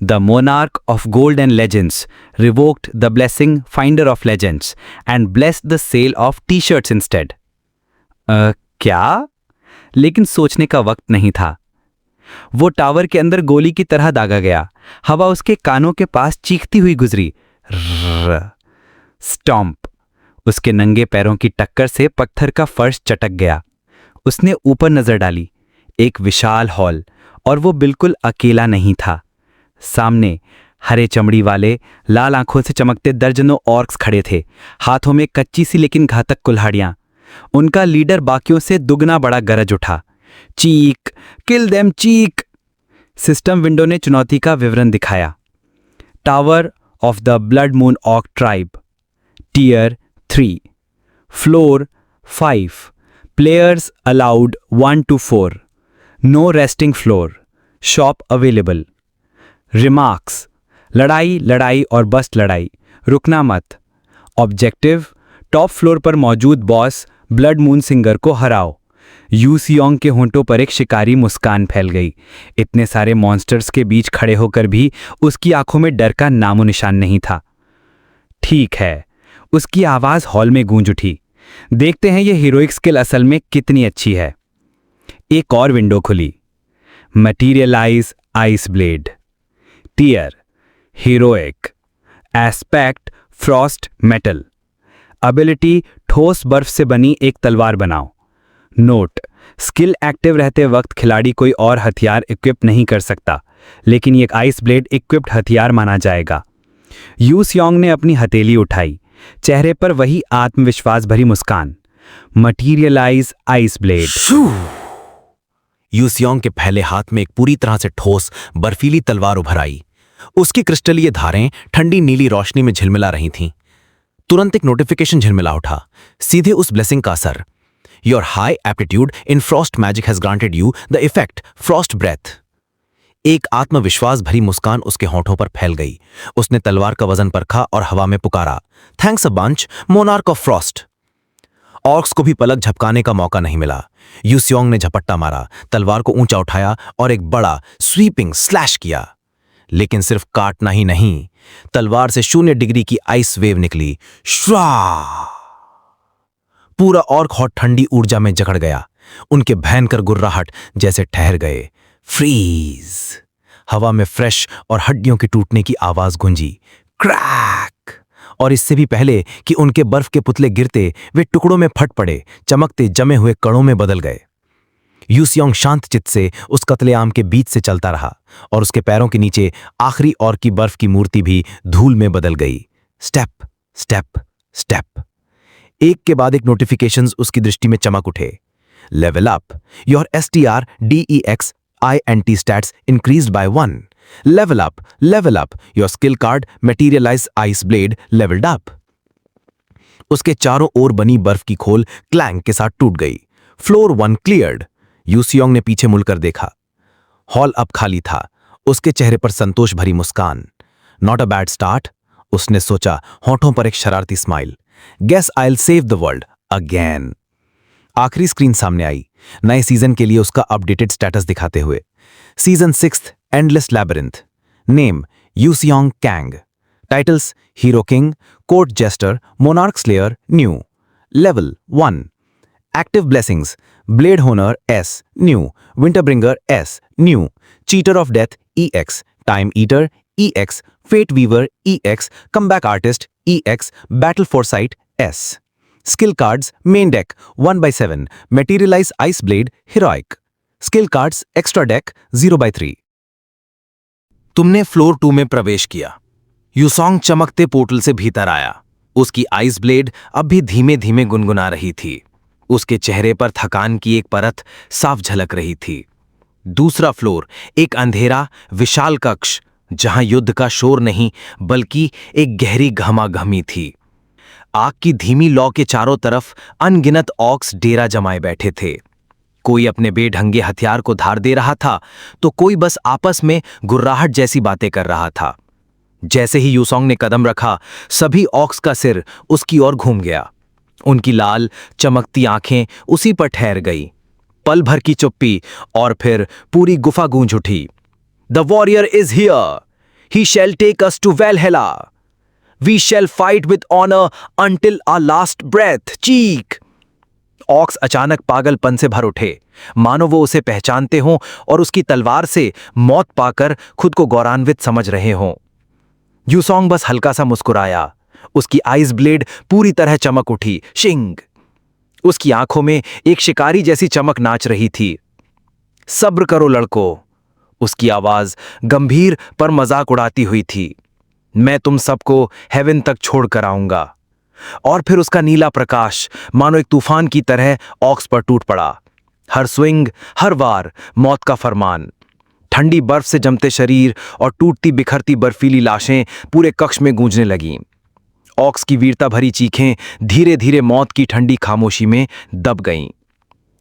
The monarch of gold and legends revoked the blessing finder of legends and blessed the sale of T shirts instead. क्या? लेकिन सोचने का वक्त नहीं था। वो टावर के अंदर गोली की तरह दागा गया। हवा उसके कानों के पास चीखती हुई गुजरी। स्टॉम्प, उसके नंगे पैरों की टक्कर से पत्थर का फर्श चटक गया। उसने ऊपर नजर डाली। एक विशाल हॉल, और वो बिल्कुल अकेला नहीं था। सामने हरे चमड़ी वाले लाल आंखों से चमकते दर्जनों ऑर्क्स खड़े थे, हाथों में कच्ची सी लेकिन घातक कुल्हाड़ियां। उनका लीडर बाकियों से दुगना बड़ा गरज उठा, cheek, kill them cheek. System window ने चुनौती का विवरण दिखाया। Tower of the blood moon orc tribe, tier 3, floor 5, players allowed 1 to 4, no resting floor, shop available. Remarks: लड़ाई लड़ाई और बस लड़ाई, रुकना मत। ऑब्जेक्टिव: टॉप फ्लोर पर मौजूद बॉस ब्लड मून सिंगर को हराओ। यू सियोंग के होंठों पर एक शिकारी मुस्कान फैल गई। इतने सारे मॉन्स्टर्स के बीच खड़े होकर भी उसकी आंखों में डर का नामो निशान नहीं था। ठीक है, उसकी आवाज हॉल में गूंज उठी। देखते हैं ये हीरोइक स्किल असल में कितनी अच्छी है। एक और विंडो खुली। Materialise ice blade. Tier: heroic. Aspect: frost metal. Ability: ठोस बर्फ से बनी एक तलवार बनाओ। नोट: स्किल एक्टिव रहते वक्त खिलाड़ी कोई और हथियार इक्विप नहीं कर सकता, लेकिन ये आइस ब्लेड इक्विप्ड हथियार माना जाएगा। यू सियोंग ने अपनी हथेली उठाई, चेहरे पर वही आत्मविश्वास भरी मुस्कान। Materialize ice blade. Yu Seong के पहले हाथ में एक पूरी तरह से ठोस बर्फीली तलवार उभर आई। उसकी क्रिस्टलीय धारें ठंडी नीली रोशनी में झिलमिला रही थीं। तुरंत एक नोटिफिकेशन झिलमिला उठा, सीधे उस ब्लेसिंग का असर। Your high aptitude in frost magic has granted you the effect frost breath. एक आत्मविश्वास भरी मुस्कान उसके होंठों पर फैल गई। उसने तलवार का वजन परखा और हवा में पुकारा, thanks a bunch, monarch of Frost. Orcs को भी पलक झपकाने का मौका नहीं मिला। यू सियोंग ने झपट्टा मारा, तलवार को ऊंचा उठाया और एक बड़ा स्वीपिंग स्लैश किया। लेकिन सिर्फ काटना ही नहीं, तलवार से 0 डिग्री की आइस वेव निकली। श्वा! पूरा ऑर्क हॉट ठंडी ऊर्जा में जकड़ गया। उनके भयंकर गुर्राहट जैसे ठहर गए। फ्रीज! हवा में फ्रेश और हड्डियों के टूटने की आवाज गूंजी। क्रैक! और इससे भी पहले कि उनके बर्फ के पुतले गिरते, वे टुकड़ों में फट पड़े, चमकते जमे हुए कणों में बदल गए। यू सियोंग शांत चित्त से उस कत्लेआम के बीच से चलता रहा और उसके पैरों के नीचे आखिरी ऑर्क की बर्फ की मूर्ति भी धूल में बदल गई। Step step step. एक के बाद एक नोटिफिकेशंस उसकी दृष्टि में चमक उठे। Level up, your STR DEX INT stats increased by 1। Level up, your skill card materialise ice blade levelled up. उसके चारों ओर बनी बर्फ की खोल क्लैंग के साथ टूट गई। Floor 1 cleared. यू सियोंग ने पीछे मुड़कर देखा। हॉल अब खाली था। उसके चेहरे पर संतोष भरी मुस्कान। नॉट अ बैड स्टार्ट, उसने सोचा, होंठों पर एक शरारती smile. Guess I will save the world again. आखिरी स्क्रीन सामने आई, नए सीजन के लिए उसका अपडेटेड स्टेटस दिखाते हुए। Season 6 endless labyrinth. Name Yu Seong Kang. Titles hero king, court jester, monarch slayer, new. Level 1। Active blessings blade honour S new, winterbringer S new, cheater of death EX, time eater EX, fate weaver EX, comeback artist EX, battle foresight S। Skill cards main deck 1/7, materialize ice blade heroic. Skill cards extra deck 0/3। तुमने floor 2 में प्रवेश किया। यूसोंग चमकते portal से भीतर आया। उसकी ice blade अब भी धीमे धीमे गुनगुना रही थी। उसके चेहरे पर थकान की एक परत साफ झलक रही थी। दूसरा फ्लोर एक अंधेरा विशाल कक्ष, जहां युद्ध का शोर नहीं बल्कि एक गहरी घमाघमी थी। आग की धीमी लौ के चारों तरफ अनगिनत ऑक्स डेरा जमाए बैठे थे। कोई अपने बेढंगे हथियार को धार दे रहा था तो कोई बस आपस में गुर्राहट जैसी बातें कर रहा था। जैसे ही यूसोंग ने कदम रखा, सभी ऑक्स का सिर उसकी ओर घूम गया। उनकी लाल चमकती आंखें उसी पर ठहर गई। पल भर की चुप्पी और फिर पूरी गुफा गूंज उठी। The warrior is here, he shall take us to Valhalla, we shall fight with honour until our last breath. चीख! ऑक्स अचानक पागलपन से भर उठे, मानो वो उसे पहचानते हों और उसकी तलवार से मौत पाकर खुद को गौरवान्वित समझ रहे हों। यूसोंग बस हल्का सा मुस्कुराया। उसकी आइस ब्लेड पूरी तरह चमक उठी। शिंग! उसकी आंखों में एक शिकारी जैसी चमक नाच रही थी। सब्र करो लड़कों, उसकी आवाज गंभीर पर मजाक उड़ाती हुई थी। मैं तुम सबको हेवन तक छोड़ कर आऊंगा। और फिर उसका नीला प्रकाश मानो एक तूफान की तरह ऑक्स पर टूट पड़ा। हर स्विंग, हर वार मौत का फरमान। ठंडी बर्फ से जमते शरीर और टूटती बिखरती बर्फीली लाशें पूरे कक्ष में गूंजने लगीं। ऑक्स की वीरता भरी चीखें धीरे धीरे मौत की ठंडी खामोशी में दब गईं।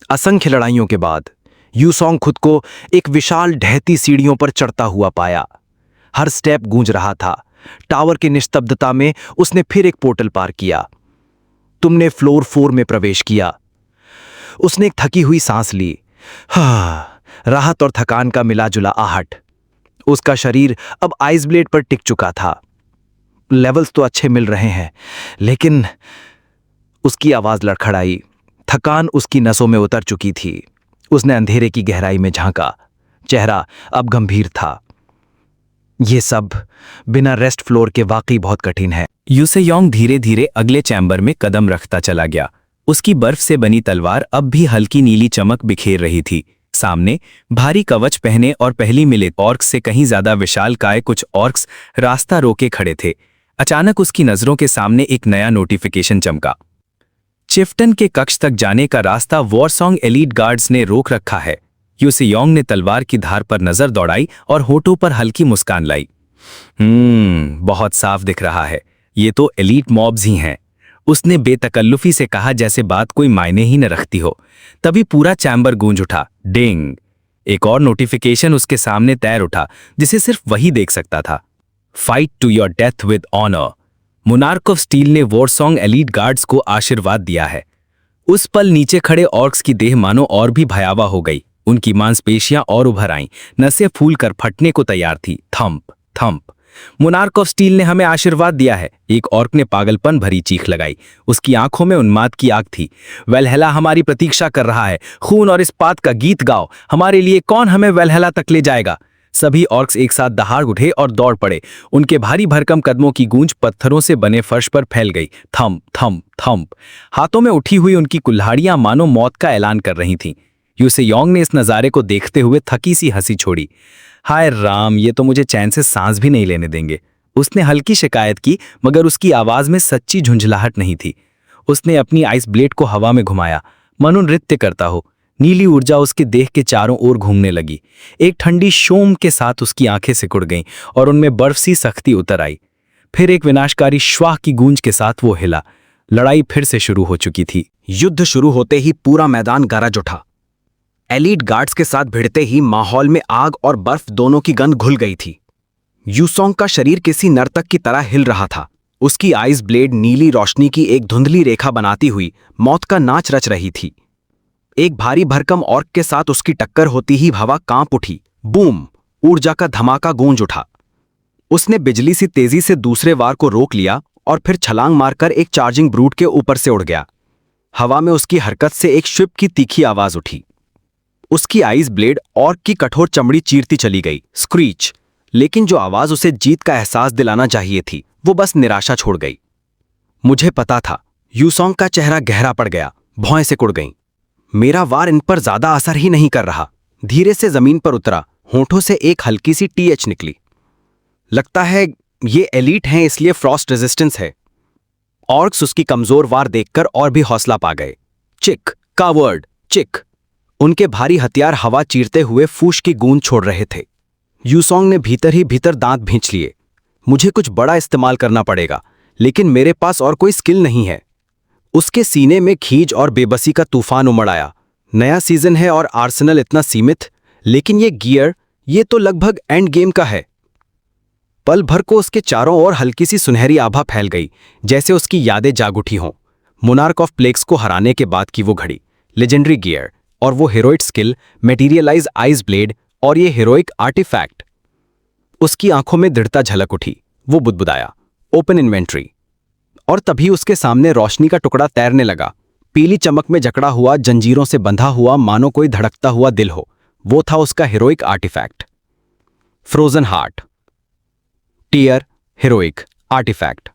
असंख्य लड़ाइयों के बाद यूसोंग खुद को एक विशाल ढहती सीढ़ियों पर चढ़ता हुआ पाया। हर स्टेप गूंज रहा था। टावर की निस्तब्धता में उसने फिर एक पोर्टल पार किया। तुमने फ्लोर 4 में प्रवेश किया। उसने एक थकी हुई सांस ली। राहत और थकान का मिला जुला आहट। उसका शरीर अब आइस ब्लेड पर टिक चुका था। लेवल्स तो अच्छे मिल रहे हैं, लेकिन उसकी आवाज लड़खड़ाई। थकान उसकी नसों में उतर चुकी थी। उसने अंधेरे की गहराई में झांका। चेहरा अब गंभीर था। यह सब बिना रेस्ट फ्लोर के वाकई बहुत कठिन है। यूसेयोंग धीरे धीरे अगले चैम्बर में कदम रखता चला गया। उसकी बर्फ से बनी तलवार अब भी हल्की नीली चमक बिखेर रही थी। सामने भारी कवच पहने और पहली मिले ऑर्क्स से कहीं ज्यादा विशालकाय कुछ ऑर्क्स रास्ता रोके खड़े थे। अचानक उसकी नजरों के सामने एक नया नोटिफिकेशन चमका। चिफ्टन के कक्ष तक जाने का रास्ता वॉरसॉन्ग एलीट गार्ड्स ने रोक रखा है। यूसेयोंग ने तलवार की धार पर नजर दौड़ाई और होठों पर हल्की मुस्कान लाई। बहुत साफ दिख रहा है, ये तो एलीट मॉब्स ही हैं। उसने बेतकल्लुफी से कहा, जैसे बात कोई मायने ही न रखती हो। तभी पूरा चैम्बर गूंज उठा। डिंग! एक और नोटिफिकेशन उसके सामने तैर उठा, जिसे सिर्फ वही देख सकता था। Fight to your death with honour. Monarch of steel ने वॉरसॉन्ग एलीट गार्ड्स को आशीर्वाद दिया है। उस पल नीचे खड़े ऑर्क्स की देह मानो और भी भयावह हो गई। उनकी मांसपेशियां और उभर आईं, नसें फूल कर फटने को तैयार थी। Thump thump. Monarch of steel ने हमें आशीर्वाद दिया है। एक ऑर्क ने पागलपन भरी चीख लगाई। उसकी आंखों में उन्माद की आग थी। वेलहेला हमारी प्रतीक्षा कर रहा है। खून और इस्पात का गीत गाओ। हमारे लिए कौन हमें वेलहेला तक ले जाएगा? सभी ऑर्क्स एक साथ दहाड़ उठे और दौड़ पड़े। उनके भारी भरकम कदमों की गूंज पत्थरों से बने फर्श पर फैल गई। Thump thump thump. हाथों में उठी हुई उनकी कुल्हाड़ियां मानो मौत का ऐलान कर रही थीं। यूसेयोंग ने इस नज़ारे को देखते हुए थकी सी हंसी छोड़ी। हाय राम, ये तो मुझे चैन से सांस भी नहीं लेने देंगे। उसने हल्की शिकायत की, मगर उसकी आवाज में सच्ची झुंझलाहट नहीं थी। उसने अपनी आइस ब्लेड को हवा में घुमाया, मानो नृत्य करता हो। नीली ऊर्जा उसके देह के चारों ओर घूमने लगी। एक ठंडी शोम के साथ उसकी आंखें सिकुड़ गईं और उनमें बर्फ सी सख्ती उतर आई। फिर एक विनाशकारी श्वाह की गूंज के साथ वो हिला। लड़ाई फिर से शुरू हो चुकी थी। युद्ध शुरू होते ही पूरा मैदान गरज उठा। एलीट गार्ड्स के साथ भिड़ते ही माहौल में आग और बर्फ दोनों की गंध घुल गई थी। यूसोंग का शरीर किसी नर्तक की तरह हिल रहा था। उसकी आइस ब्लेड नीली रोशनी की एक धुंधली रेखा बनाती हुई मौत का नाच रच रही थी। एक भारी भरकम ऑर्क के साथ उसकी टक्कर होती ही हवा कांप उठी। बूम! ऊर्जा का धमाका गूंज उठा। उसने बिजली सी तेजी से दूसरे वार को रोक लिया और फिर छलांग मारकर एक चार्जिंग ब्रूट के ऊपर से उड़ गया। हवा में उसकी हरकत से एक शिप की तीखी आवाज उठी। उसकी आइस ब्लेड ऑर्क की कठोर चमड़ी चीरती चली गई। स्क्रीच! लेकिन जो आवाज उसे जीत का एहसास दिलाना चाहिए थी, वो बस निराशा छोड़ गई। मुझे पता था। यूसोंग का चेहरा गहरा पड़ गया। भौएं सिकुड़ गईं। मेरा वार इन पर ज्यादा असर ही नहीं कर रहा। धीरे से जमीन पर उतरा। होंठों से एक हल्की सी टीएच निकली। लगता है ये एलीट हैं, इसलिए फ्रॉस्ट रेजिस्टेंस है। ऑर्क्स उसकी कमजोर वार देखकर और भी हौसला पा गए। चिक! कावर्ड! चिक! उनके भारी हथियार हवा चीरते हुए फूश की गूंज छोड़ रहे थे। यूसोंग ने भीतर ही भीतर दांत भींच लिए। मुझे कुछ बड़ा इस्तेमाल करना पड़ेगा, लेकिन मेरे पास और कोई स्किल नहीं है। उसके सीने में खींच और बेबसी का तूफान उमड़ आया। नया सीजन है और आर्सेनल इतना सीमित, लेकिन ये गियर, ये तो लगभग एंड गेम का है। पल भर को उसके चारों ओर हल्की सी सुनहरी आभा फैल गई, जैसे उसकी यादें जाग उठी हों। मोनार्क ऑफ प्लेग्स को हराने के बाद की वो घड़ी, लेजेंडरी गियर और वो heroic skill, materialise ice blade और ये हीरोइक आर्टिफैक्ट। उसकी आंखों में दृढ़ता झलक उठी। वो बुदबुदाया, ओपन इन्वेंट्री। और तभी उसके सामने रोशनी का टुकड़ा तैरने लगा। पीली चमक में जकड़ा हुआ, जंजीरों से बंधा हुआ, मानो कोई धड़कता हुआ दिल हो। वो था उसका heroic artefact. Frozen heart. Tier heroic artefact.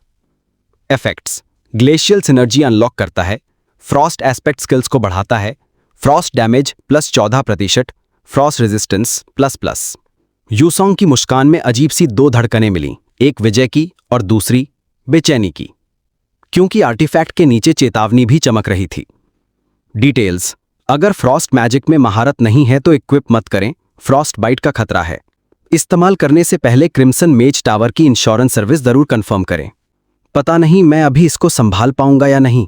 Effects: glacial synergy unlock करता है। फ्रॉस्ट एस्पेक्ट स्किल्स को बढ़ाता है। Frost damage +14%। Frost resistance ++। Yusong की मुस्कान में अजीब सी दो धड़कनें मिलीं, एक विजय की और दूसरी बेचैनी की, क्योंकि आर्टिफैक्ट के नीचे चेतावनी भी चमक रही थी। डिटेल्स: अगर फ्रॉस्ट मैजिक में महारत नहीं है तो इक्विप मत करें। फ्रॉस्ट बाइट का खतरा है। इस्तेमाल करने से पहले क्रिम्सन मेज टावर की इंश्योरेंस सर्विस जरूर कंफर्म करें। पता नहीं मैं अभी इसको संभाल पाऊंगा या नहीं,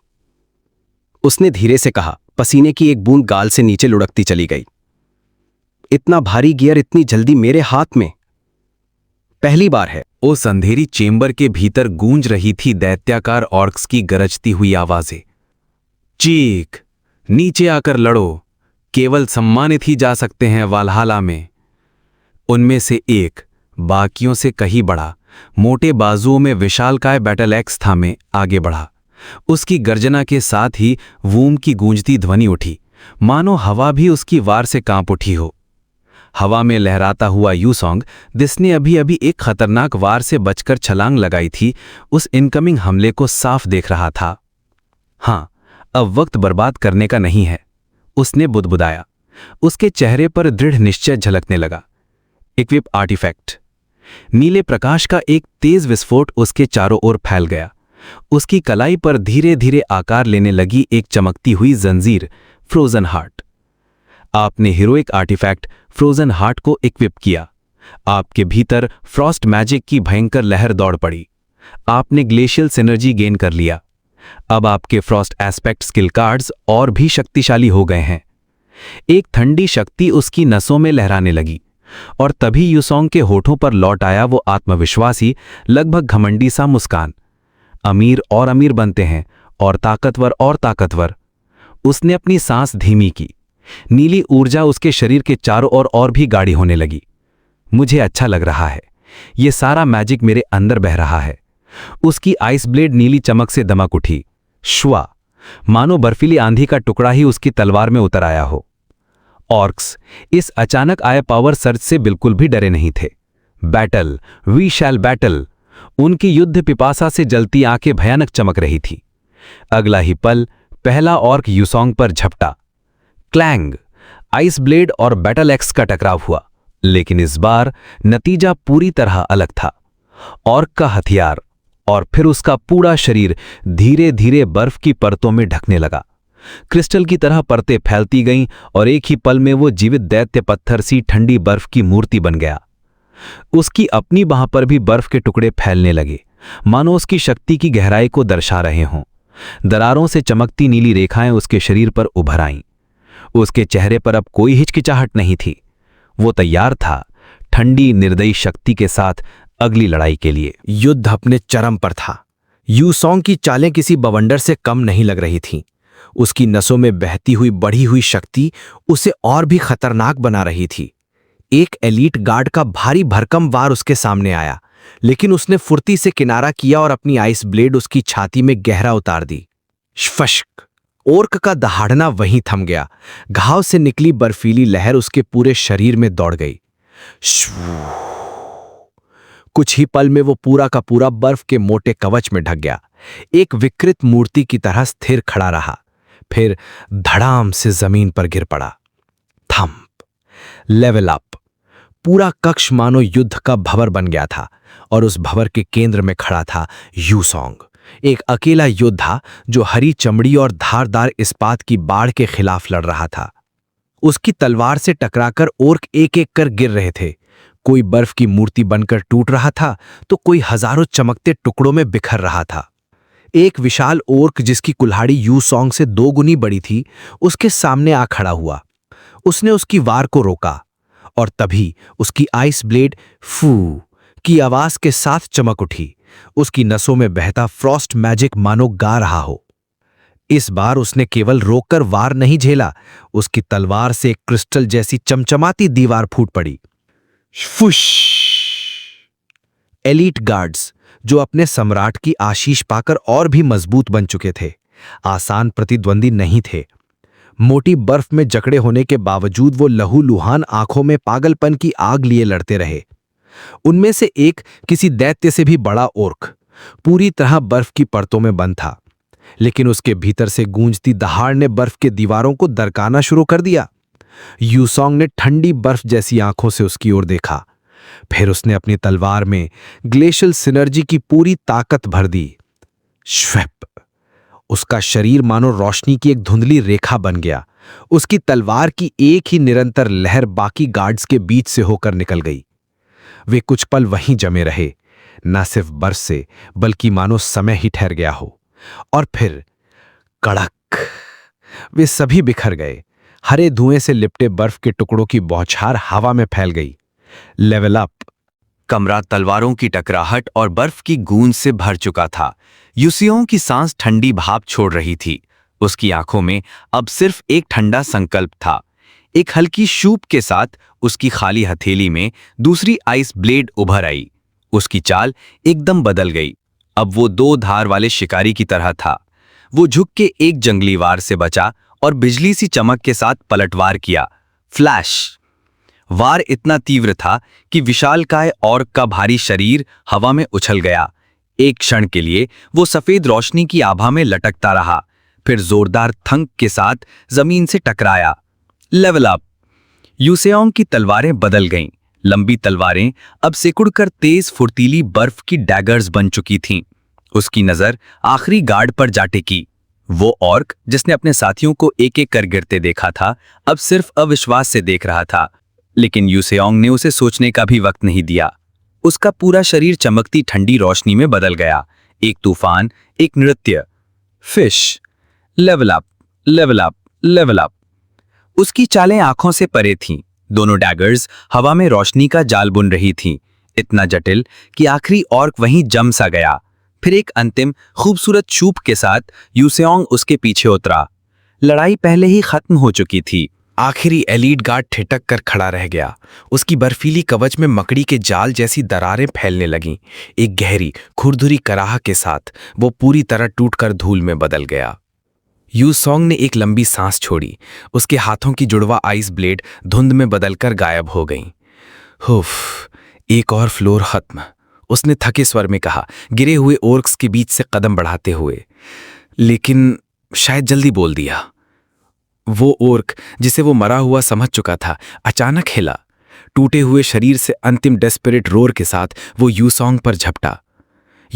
उसने धीरे से कहा। पसीने की एक बूंद गाल से नीचे लुढ़कती चली गई। इतना भारी गियर इतनी जल्दी मेरे हाथ में? पहली बार है। उस अंधेरी चेंबर के भीतर गूंज रही थी दैत्याकार ऑर्क्स की गरजती हुई आवाजें। चीख, नीचे आकर लड़ो, केवल सम्मानित ही जा सकते हैं वालहाला में। उनमें से एक, बाकियों से कहीं बड़ा, मोटे बाजुओं में विशालकाय बैटल एक्स थामे आगे बढ़ा। उसकी गर्जना के साथ ही वूम की गूंजती ध्वनि उठी, मानो हवा भी उसकी वार से कांप उठी हो। हवा में लहराता हुआ यूसोंग, जिसने अभी अभी एक खतरनाक वार से बचकर छलांग लगाई थी, उस इनकमिंग हमले को साफ देख रहा था। हाँ, अब वक्त बर्बाद करने का नहीं है, उसने बुदबुदाया। उसके चेहरे पर दृढ़ निश्चय झलकने लगा। Equip artefact. नीले प्रकाश का एक तेज विस्फोट उसके चारों ओर फैल गया। उसकी कलाई पर धीरे धीरे आकार लेने लगी एक चमकती हुई जंजीर, फ्रोजन हार्ट। आपने हीरोइक आर्टिफैक्ट फ्रोजन हार्ट को इक्विप किया। आपके भीतर फ्रॉस्ट मैजिक की भयंकर लहर दौड़ पड़ी। आपने ग्लेशियल सिनर्जी गेन कर लिया। अब आपके फ्रॉस्ट एस्पेक्ट स्किल कार्ड्स और भी शक्तिशाली हो गए हैं। एक ठंडी शक्ति उसकी नसों में लहराने लगी, और तभी यूसोंग के होठों पर लौट आया वो आत्मविश्वासी, लगभग घमंडी सा मुस्कान। अमीर और अमीर बनते हैं, और ताकतवर। उसने अपनी सांस धीमी की। नीली ऊर्जा उसके शरीर के चारों ओर और भी गाढ़ी होने लगी। मुझे अच्छा लग रहा है, ये सारा मैजिक मेरे अंदर बह रहा है। उसकी आइस ब्लेड नीली चमक से दमक उठी। श्वा, मानो बर्फीली आंधी का टुकड़ा ही उसकी तलवार में उतर आया हो। ऑर्क्स इस अचानक आए पावर सर्ज से बिल्कुल भी डरे नहीं थे। Battle, we shall battle. उनकी युद्ध पिपासा से जलती आंखें भयानक चमक रही थी। अगला ही पल पहला ऑर्क यूसोंग पर झपटा। क्लैंग, आइस ब्लेड और बैटल एक्स का टकराव हुआ, लेकिन इस बार नतीजा पूरी तरह अलग था। ऑर्क का हथियार और फिर उसका पूरा शरीर धीरे धीरे बर्फ की परतों में ढकने लगा। क्रिस्टल की तरह परतें फैलती गईं और एक ही पल में वो जीवित दैत्य पत्थर सी ठंडी बर्फ की मूर्ति बन गया। उसकी अपनी बाह पर भी बर्फ के टुकड़े फैलने लगे, मानो उसकी शक्ति की गहराई को दर्शा रहे हों। दरारों से चमकती नीली रेखाएं उसके शरीर पर उभर आईं। उसके चेहरे पर अब कोई हिचकिचाहट नहीं थी। वो तैयार था, ठंडी निर्दयी शक्ति के साथ अगली लड़ाई के लिए। युद्ध अपने चरम पर था। यूसोंग की चालें किसी बवंडर से कम नहीं लग रही थीं। उसकी नसों में बहती हुई बढ़ी हुई शक्ति उसे और भी खतरनाक बना रही थी। एक एलीट गार्ड का भारी भरकम वार उसके सामने आया, लेकिन उसने फुर्ती से किनारा किया और अपनी आइस ब्लेड उसकी छाती में गहरा उतार दी। फश्क! ओर्क का दहाड़ना वहीं थम गया। घाव से निकली बर्फीली लहर उसके पूरे शरीर में दौड़ गई। कुछ ही पल में वो पूरा का पूरा बर्फ के मोटे कवच में ढक गया। एक विकृत मूर्ति की तरह स्थिर खड़ा रहा, फिर धड़ाम से जमीन पर गिर पड़ा। थंप! Level up! पूरा कक्ष मानो युद्ध का भंवर बन गया था, और उस भंवर के केंद्र में खड़ा था यूसोंग, एक अकेला योद्धा जो हरी चमड़ी और धारदार इस्पात की बाढ़ के खिलाफ लड़ रहा था। उसकी तलवार से टकराकर ओर्क एक एक कर गिर रहे थे। कोई बर्फ की मूर्ति बनकर टूट रहा था, तो कोई हजारों चमकते टुकड़ों में बिखर रहा था। एक विशाल ओर्क जिसकी कुल्हाड़ी यूसोंग से 2 गुनी बड़ी थी, उसके सामने आ खड़ा हुआ। उसने उसकी वार को रोका, और तभी उसकी आइस ब्लेड फू की आवाज के साथ चमक उठी। उसकी नसों में बहता फ्रॉस्ट मैजिक मानो गा रहा हो। इस बार उसने केवल रोककर वार नहीं झेला, उसकी तलवार से एक क्रिस्टल जैसी चमचमाती दीवार फूट पड़ी। फुश! एलीट गार्ड्स, जो अपने सम्राट की आशीष पाकर और भी मजबूत बन चुके थे, आसान प्रतिद्वंदी नहीं थे। मोटी बर्फ में जकड़े होने के बावजूद वो लहूलुहान आंखों में पागलपन की आग लिए लड़ते रहे। उनमें से एक किसी दैत्य से भी बड़ा ओर्क पूरी तरह बर्फ की परतों में बंद था, लेकिन उसके भीतर से गूंजती दहाड़ ने बर्फ के दीवारों को दरकाना शुरू कर दिया। यूसोंग ने ठंडी बर्फ जैसी आंखों से उसकी ओर देखा, फिर उसने अपनी तलवार में ग्लेशियल सिनर्जी की पूरी ताकत भर दी। श्वेप! उसका शरीर मानो रोशनी की एक धुंधली रेखा बन गया। उसकी तलवार की एक ही निरंतर लहर बाकी गार्ड्स के बीच से होकर निकल गई। वे कुछ पल वहीं जमे रहे, न सिर्फ बर्फ से बल्कि मानो समय ही ठहर गया हो। और फिर कड़क! वे सभी बिखर गए। हरे धुएं से लिपटे बर्फ के टुकड़ों की बौछार हवा में फैल गई। Level up! कमरा तलवारों की टकराहट और बर्फ की गूंज से भर चुका था। यूसियोंग की सांस ठंडी भाप छोड़ रही थी। उसकी आंखों में अब सिर्फ एक ठंडा संकल्प था। एक हल्की शूप के साथ उसकी खाली हथेली में दूसरी आइस ब्लेड उभर आई। उसकी चाल एकदम बदल गई। अब वो दो धार वाले शिकारी की तरह था। वो झुक के एक जंगली वार से बचा और बिजली सी चमक के साथ पलटवार किया। फ्लैश! वार इतना तीव्र था कि विशालकाय ऑर्क का भारी शरीर हवा में उछल गया। एक क्षण के लिए वो सफेद रोशनी की आभा में लटकता रहा, फिर जोरदार थंक के साथ जमीन से टकराया। Level up! यूसेओंग की तलवारें बदल गईं। लंबी तलवारें अब सिकुड़कर तेज फुर्तीली बर्फ की डैगर्स बन चुकी थीं। उसकी नजर आखिरी गार्ड पर जा टिकी। वो ऑर्क जिसने अपने साथियों को एक एक कर गिरते देखा था, अब सिर्फ अविश्वास से देख रहा था। लेकिन यूसेओंग ने उसे सोचने का भी वक्त नहीं दिया। उसका पूरा शरीर चमकती ठंडी रोशनी में बदल गया। एक तूफान, एक नृत्य। Fish! Level up, level up, level up. उसकी चालें आंखों से परे थीं। दोनों डैगर्स हवा में रोशनी का जाल बुन रही थीं, इतना जटिल कि आखिरी ऑर्क वहीं जम सा गया। फिर एक अंतिम खूबसूरत छूप के साथ यूसेओंग उसके पीछे उतरा। लड़ाई पहले ही खत्म हो चुकी थी। आखिरी एलीट गार्ड ठिठक कर खड़ा रह गया। उसकी बर्फीली कवच में मकड़ी के जाल जैसी दरारें फैलने लगीं। एक गहरी खुरदुरी कराह के साथ वो पूरी तरह टूटकर धूल में बदल गया। यूसोंग ने एक लंबी सांस छोड़ी। उसके हाथों की जुड़वा आइस ब्लेड धुंध में बदलकर गायब हो गईं। हुफ, एक और फ्लोर खत्म, उसने थके स्वर में कहा, गिरे हुए ओर्क्स के बीच से कदम बढ़ाते हुए। लेकिन शायद जल्दी बोल दिया। वो ओर्क जिसे वो मरा हुआ समझ चुका था अचानक हिला। टूटे हुए शरीर से अंतिम डेस्परेट रोर के साथ वो यूसोंग पर झपटा।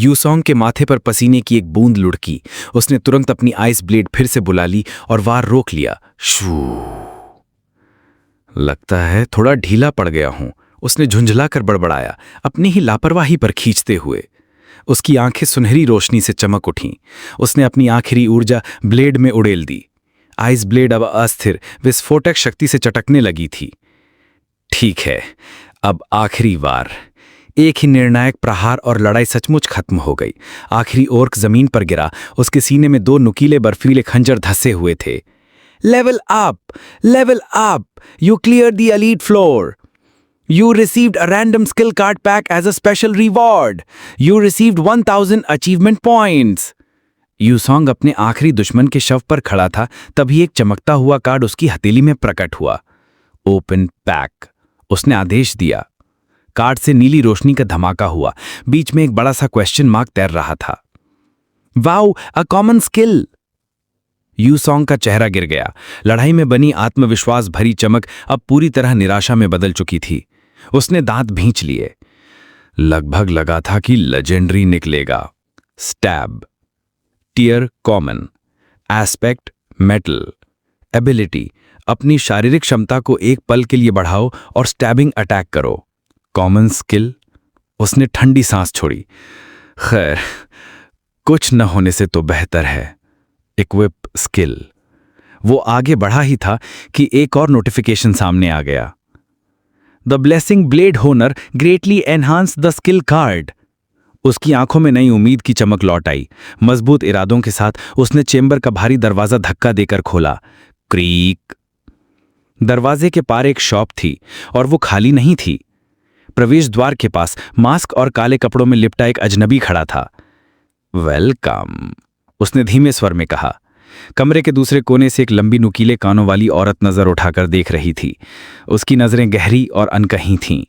यूसोंग के माथे पर पसीने की एक बूंद लुढ़की। उसने तुरंत अपनी आइस ब्लेड फिर से बुला ली और वार रोक लिया। शू! लगता है थोड़ा ढीला पड़ गया हूं, उसने झुंझलाकर बड़बड़ाया, अपनी ही लापरवाही पर खींचते हुए। उसकी आंखें सुनहरी रोशनी से चमक उठीं। उसने अपनी आखिरी ऊर्जा ब्लेड में उड़ेल दी। आइस ब्लेड अब अस्थिर विस्फोटक शक्ति से चटकने लगी थी। ठीक है, अब आखिरी वार। एक ही निर्णायक प्रहार और लड़ाई सचमुच खत्म हो गई। आखिरी ओर्क जमीन पर गिरा। उसके सीने में दो नुकीले बर्फीले खंजर धंसे हुए थे। Level up! Level up! You clear the elite floor! You received a random skill card pack as a special reward. You received 1000 achievement points. यूसोंग अपने आखिरी दुश्मन के शव पर खड़ा था, तभी एक चमकता हुआ कार्ड उसकी हथेली में प्रकट हुआ। ओपन पैक, उसने आदेश दिया। कार्ड से नीली रोशनी का धमाका हुआ। बीच में एक बड़ा सा क्वेश्चन मार्क तैर रहा था। Wow, a common skill! Yuseong का चेहरा गिर गया। लड़ाई में बनी आत्मविश्वास भरी चमक अब पूरी तरह निराशा में बदल चुकी थी। उसने दांत भींच लिए। लगभग लगा था कि लेजेंडरी निकलेगा। Stab, tier common, aspect metal, ability, अपनी शारीरिक क्षमता को एक पल के लिए बढ़ाओ और स्टैबिंग अटैक करो। कॉमन स्किल, उसने ठंडी सांस छोड़ी। खैर, कुछ न होने से तो बेहतर है। Equip skill. वो आगे बढ़ा ही था कि एक और नोटिफिकेशन सामने आ गया। The blessing blade honour greatly enhance the skill card. उसकी आंखों में नई उम्मीद की चमक लौट आई। मजबूत इरादों के साथ उसने चेंबर का भारी दरवाजा धक्का देकर खोला। क्रीक। दरवाजे के पार एक शॉप थी और वो खाली नहीं थी। प्रवेश द्वार के पास मास्क और काले कपड़ों में लिपटा एक अजनबी खड़ा था। वेलकम, उसने धीमे स्वर में कहा। कमरे के दूसरे कोने से एक लंबी नुकीले कानों वाली औरत नजर उठाकर देख रही थी। उसकी नजरें गहरी और अनकही थीं।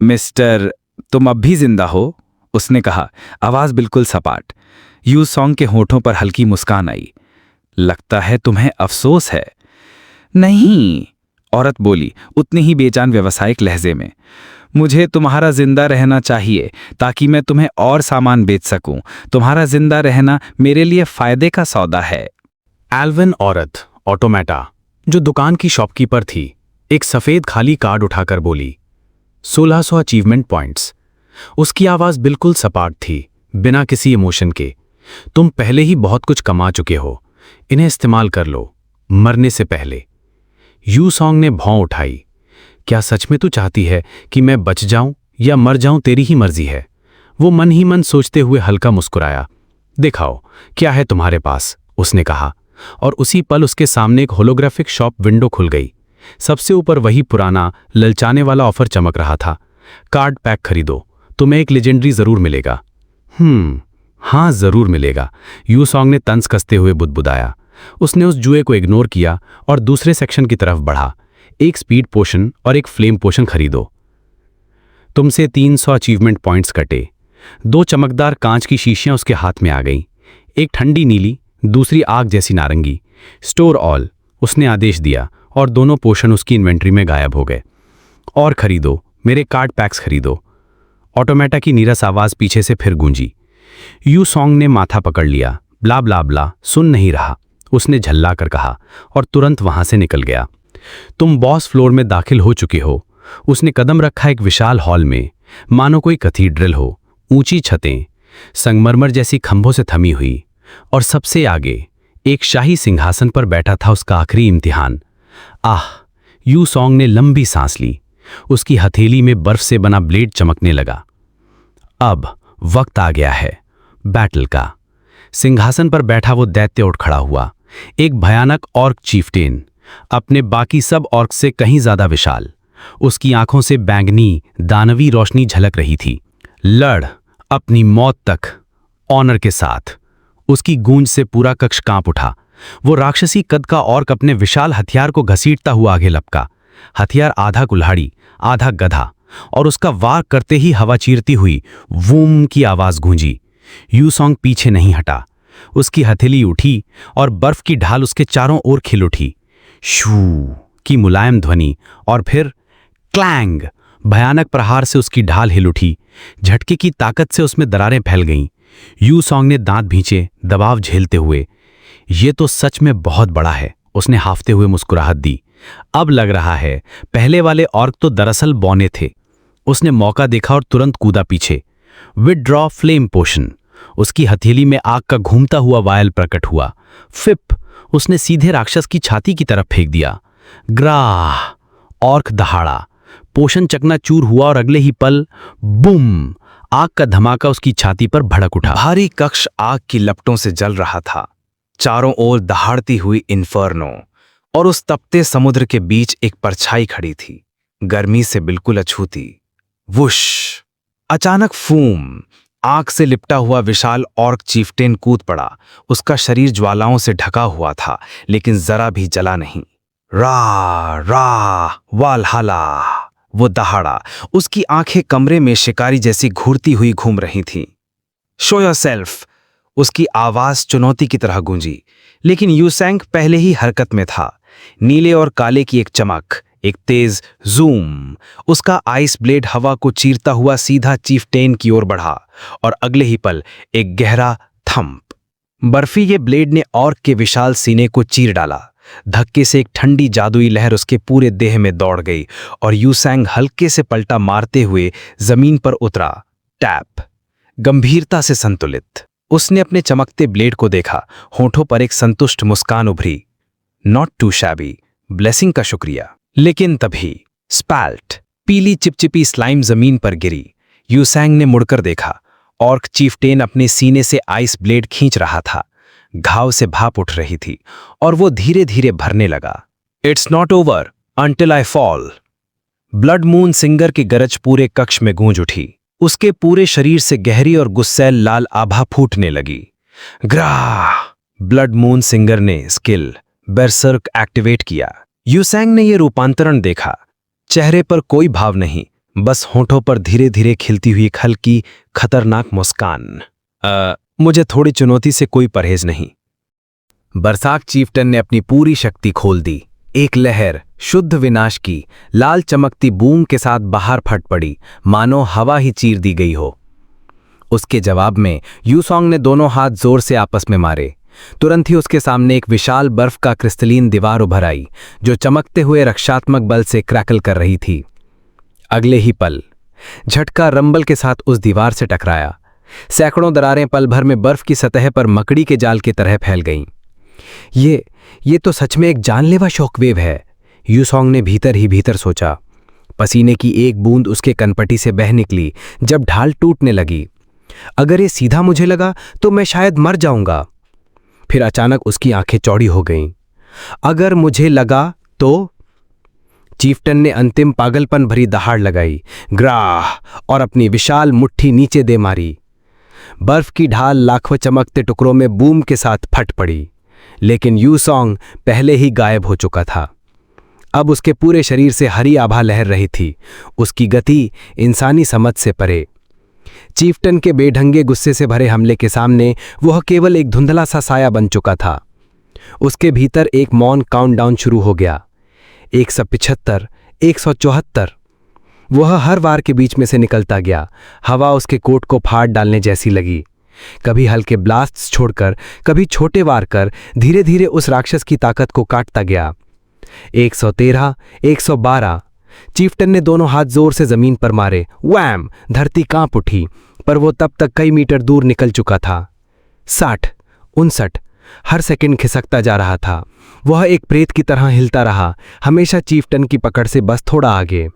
मिस्टर, तुम अब भी जिंदा हो? उसने कहा, आवाज बिल्कुल सपाट। यूसोंग के होठों पर हल्की मुस्कान आई। लगता है तुम्हें अफसोस है। नहीं, औरत बोली उतनी ही बेजान व्यावसायिक लहजे में। मुझे तुम्हारा जिंदा रहना चाहिए ताकि मैं तुम्हें और सामान बेच सकूं। तुम्हारा जिंदा रहना मेरे लिए फायदे का सौदा है। एल्विन औरत, ऑटोमेटा, जो दुकान की शॉपकीपर थी, एक सफेद खाली कार्ड उठाकर बोली, 1600 अचीवमेंट पॉइंट्स। उसकी आवाज बिल्कुल सपाट थी, बिना किसी इमोशन के। तुम पहले ही बहुत कुछ कमा चुके हो, इन्हें इस्तेमाल कर लो, मरने से पहले। यूसोंग ने भौं उठाई। क्या सच में तू चाहती है कि मैं बच जाऊं या मर जाऊं तेरी ही मर्जी है। वो मन ही मन सोचते हुए हल्का मुस्कुराया। दिखाओ क्या है तुम्हारे पास, उसने कहा, और उसी पल उसके सामने एक होलोग्राफिक शॉप विंडो खुल गई। सबसे ऊपर वही पुराना ललचाने वाला ऑफर चमक रहा था। कार्ड पैक खरीदो, तुम्हें एक लेजेंडरी जरूर मिलेगा। हाँ जरूर मिलेगा, यूसोंग ने तंज कसते हुए बुदबुदाया। उसने उस जुए को इग्नोर किया और दूसरे सेक्शन की तरफ बढ़ा। एक स्पीड पोशन और एक फ्लेम पोशन खरीदो। तुमसे 300 अचीवमेंट पॉइंट्स कटे। 2 चमकदार कांच की शीशियां उसके हाथ में आ गईं, एक ठंडी नीली, दूसरी आग जैसी नारंगी। स्टोर ऑल, उसने आदेश दिया और दोनों पोशन उसकी इन्वेंट्री में गायब हो गए। और खरीदो, मेरे कार्ड पैक्स खरीदो। ऑटोमेटा की नीरस आवाज पीछे से फिर गूंजी। यूसोंग ने माथा पकड़ लिया। ब्ला ब्ला ब्ला सुन नहीं रहा, उसने झल्ला कर कहा और तुरंत वहां से निकल गया। तुम बॉस फ्लोर में दाखिल हो चुके हो। उसने कदम रखा एक विशाल हॉल में, मानो कोई कैथेड्रल हो। ऊंची छतें, संगमरमर जैसी खंभों से थमी हुई, और सबसे आगे एक शाही सिंहासन पर बैठा था उसका आखिरी इम्तिहान। आह! यूसोंग ने लंबी सांस ली। उसकी हथेली में बर्फ से बना ब्लेड चमकने लगा। अब वक्त आ गया है बैटल का। सिंहासन पर बैठा वो दैत्य उठ खड़ा हुआ, एक भयानक ऑर्क चीफ्टेन, अपने बाकी सब ऑर्क से कहीं ज्यादा विशाल। उसकी आंखों से बैंगनी दानवी रोशनी झलक रही थी। लड़ अपनी मौत तक, ऑनर के साथ। उसकी गूंज से पूरा कक्ष कांप उठा। वो राक्षसी कद का ऑर्क अपने विशाल हथियार को घसीटता हुआ आगे लपका। हथियार आधा कुल्हाड़ी आधा गधा, और उसका वार करते ही हवा चीरती हुई वूम की आवाज गूंजी। यूसोंग पीछे नहीं हटा। उसकी हथेली उठी और बर्फ की ढाल उसके चारों ओर खिल उठी। शू की मुलायम ध्वनि, और फिर क्लैंग! भयानक प्रहार से उसकी ढाल हिल उठी। झटके की ताकत से उसमें दरारें फैल गईं। यूसोंग ने दांत भींचे, दबाव झेलते हुए। ये तो सच में बहुत बड़ा है, उसने हाफते हुए मुस्कुराहट दी। अब लग रहा है पहले वाले ऑर्क तो दरअसल बौने थे। उसने मौका देखा और तुरंत कूदा पीछे। विदड्रॉ फ्लेम पोशन। उसकी हथेली में आग का घूमता हुआ वायल प्रकट हुआ। फिप! उसने सीधे राक्षस की छाती की तरफ फेंक दिया। ग्राह! ऑर्क दहाड़ा। पोशन चकनाचूर हुआ और अगले ही पल बूम! आग का धमाका उसकी छाती पर भड़क उठा। भारी कक्ष आग की लपटों से जल रहा था। चारों ओर दहाड़ती हुई इन्फर्नो, और उस तपते समुद्र के बीच एक परछाई खड़ी थी, गर्मी से बिल्कुल अछूती। वुश! अचानक फूम! आग से लिपटा हुआ विशाल ऑर्क चीफ्टेन कूद पड़ा। उसका शरीर ज्वालाओं से ढका हुआ था, लेकिन जरा भी जला नहीं। रा रा वालहला! वो दहाड़ा। उसकी आंखें कमरे में शिकारी जैसी घूरती हुई घूम रही थीं। Show yourself! उसकी आवाज चुनौती की तरह गूंजी, लेकिन यूसोंग पहले ही हरकत में था। नीले और काले की एक चमक, एक तेज जूम। उसका आइस ब्लेड हवा को चीरता हुआ सीधा चीफ्टेन की ओर बढ़ा, और अगले ही पल एक गहरा थंप। बर्फी ये ब्लेड ने ऑर्क के विशाल सीने को चीर डाला। धक्के से एक ठंडी जादुई लहर उसके पूरे देह में दौड़ गई, और यूसोंग हल्के से पलटा मारते हुए जमीन पर उतरा। टैप! गंभीरता से संतुलित। उसने अपने चमकते ब्लेड को देखा। होठों पर एक संतुष्ट मुस्कान उभरी। नॉट टू शैबी, ब्लेसिंग का शुक्रिया। लेकिन तभी स्पैल्ट! पीली चिपचिपी स्लाइम जमीन पर गिरी। यूसोंग ने मुड़कर देखा। ऑर्क चीफ्टेन अपने सीने से आइस ब्लेड खींच रहा था। घाव से भाप उठ रही थी, और वो धीरे धीरे भरने लगा। It's not over until I fall! Blood moon singer की गरज पूरे कक्ष में गूंज उठी। उसके पूरे शरीर से गहरी और गुस्सैल लाल आभा फूटने लगी। ग्राह! ब्लड मून सिंगर ने स्किल बेरसर्क एक्टिवेट किया। यूसोंग ने यह रूपांतरण देखा। चेहरे पर कोई भाव नहीं, बस होठों पर धीरे धीरे खिलती हुई एक हल्की खतरनाक मुस्कान। मुझे थोड़ी चुनौती से कोई परहेज नहीं। बरसाक चीफ्टन ने अपनी पूरी शक्ति खोल दी। एक लहर शुद्ध विनाश की लाल चमकती बूम के साथ बाहर फट पड़ी, मानो हवा ही चीर दी गई हो। उसके जवाब में यूसोंग ने दोनों हाथ जोर से आपस में मारे। तुरंत ही उसके सामने एक विशाल बर्फ का क्रिस्टलीन दीवार उभर आई, जो चमकते हुए रक्षात्मक बल से क्रैकल कर रही थी। अगले ही पल झटका रंबल के साथ उस दीवार से टकराया। सैकड़ों दरारें पल भर में बर्फ की सतह पर मकड़ी के जाल की तरह फैल गईं। ये तो सच में एक जानलेवा शॉकवेव है, यूसोंग ने भीतर ही भीतर सोचा। पसीने की एक बूंद उसके कनपटी से बह निकली जब ढाल टूटने लगी। अगर ये सीधा मुझे लगा तो मैं शायद मर जाऊंगा। फिर अचानक उसकी आंखें चौड़ी हो गईं। अगर मुझे लगा तो? चीफ्टन ने अंतिम पागलपन भरी दहाड़ लगाई, ग्राह, और अपनी विशाल मुट्ठी नीचे दे मारी। बर्फ की ढाल लाखों चमकते टुकड़ों में बूम के साथ फट पड़ी, लेकिन यू सॉन्ग पहले ही गायब हो चुका था। अब उसके पूरे शरीर से हरी आभा लहर रही थी, उसकी गति इंसानी समझ से परे। चीफ्टन के बेढंगे गुस्से से भरे हमले के सामने वह केवल एक धुंधला सा साया बन चुका था। उसके भीतर एक मौन काउंटडाउन शुरू हो गया। 175, 174। वह हर वार के बीच में से निकलता गया। हवा उसके कोट को फाड़ डालने जैसी लगी। कभी हल्के ब्लास्ट्स छोड़कर, कभी छोटे वार कर धीरे धीरे उस राक्षस की ताकत को काटता गया। 113, 112। चीफ्टन ने दोनों हाथ जोर से जमीन पर मारे। वैम! धरती कांप उठी, पर वो तब तक कई मीटर दूर निकल चुका था। 60, 59। हर सेकंड खिसकता जा रहा था। वह एक प्रेत की तरह हिलता रहा, हमेशा चीफ्टन की पकड़ से बस थोड़ा आगे।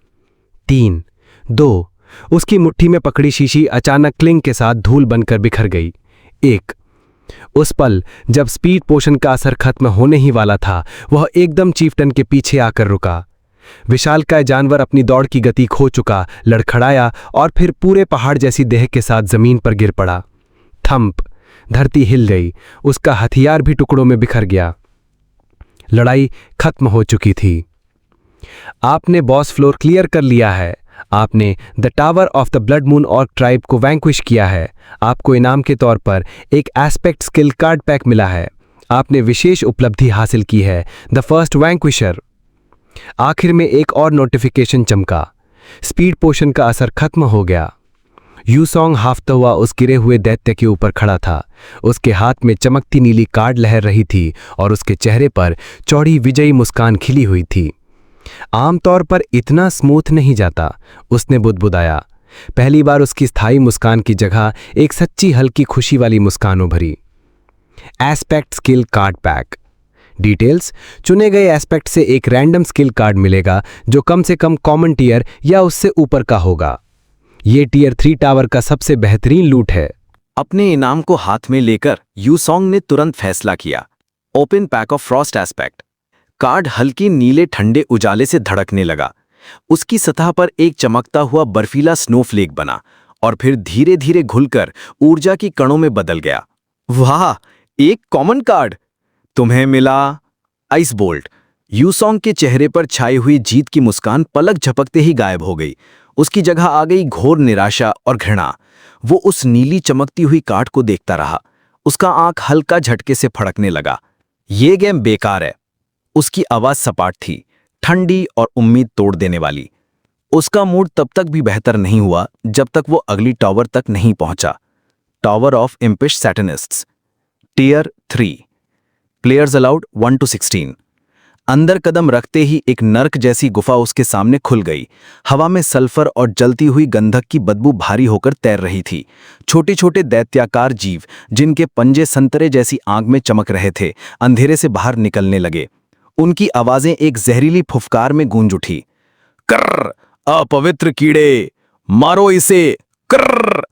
3, 2। उसकी मुट्ठी में पकड़ी शीशी अचानक क्लिंग के साथ धूल बनकर बिखर गई। 1। उस पल जब स्पीड पोशन का असर खत्म होने ही वाला था, वह एकदम चीफ्टन के पीछे आकर रुका। विशालकाय जानवर अपनी दौड़ की गति खो चुका, लड़खड़ाया और फिर पूरे पहाड़ जैसी देह के साथ जमीन पर गिर पड़ा। थंप! धरती हिल गई, उसका हथियार भी टुकड़ों में बिखर गया। लड़ाई खत्म हो चुकी थी। आपने बॉस फ्लोर क्लियर कर लिया है। आपने the tower of the blood moon orc tribe को वैंक्विश किया है। आपको इनाम के तौर पर एक एस्पेक्ट स्किल कार्ड पैक मिला है। आपने विशेष उपलब्धि हासिल की है, द फर्स्ट वैंक्विशर। आखिर में एक और नोटिफिकेशन चमका। स्पीड पोशन का असर खत्म हो गया। यू सॉन्ग हाफता हुआ उस गिरे हुए दैत्य के ऊपर खड़ा था। उसके हाथ में चमकती नीली कार्ड लहर रही थी और उसके चेहरे पर चौड़ी विजयी मुस्कान खिली हुई थी। आमतौर पर इतना स्मूथ नहीं जाता, उसने बुदबुदाया। पहली बार उसकी स्थायी मुस्कान की जगह एक सच्ची हल्की खुशी वाली मुस्कान उभरी। Aspect skill card pack. Details: चुने गए एस्पेक्ट से एक रैंडम स्किल कार्ड मिलेगा जो कम से कम कॉमन टीयर या उससे ऊपर का होगा। ये टीयर 3 टावर का सबसे बेहतरीन लूट है। अपने इनाम को हाथ में लेकर यू सॉन्ग ने तुरंत फैसला किया। Open pack of Frost aspect. Card हल्के नीले ठंडे उजाले से धड़कने लगा। उसकी सतह पर एक चमकता हुआ बर्फीला स्नोफ्लेक बना और फिर धीरे धीरे घुलकर ऊर्जा की कणों में बदल गया। वाह, एक कॉमन कार्ड! तुम्हें मिला आइस बोल्ट। यू सॉन्ग के चेहरे पर छाई हुई जीत की मुस्कान पलक झपकते ही गायब हो गई। उसकी जगह आ गई घोर निराशा और घृणा। वो उस नीली चमकती हुई कार्ड को देखता रहा। उसका आंख हल्का झटके से फड़कने लगा। ये गेम बेकार है। उसकी आवाज सपाट थी, ठंडी और उम्मीद तोड़ देने वाली। उसका मूड तब तक भी बेहतर नहीं हुआ जब तक वो अगली टावर तक नहीं पहुंचा। Tower of impish satanists. Tier 3। Players allowed 1 to 16। अंदर कदम रखते ही एक नर्क जैसी गुफा उसके सामने खुल गई। हवा में सल्फर और जलती हुई गंधक की बदबू भारी होकर तैर रही थी। छोटे छोटे दैत्याकार जीव, जिनके पंजे संतरे जैसी आग में चमक रहे थे, अंधेरे से बाहर निकलने लगे। उनकी आवाजें एक जहरीली फुफकार में गूंज उठी। कर्र! अपवित्र कीड़े, मारो इसे! कर्र!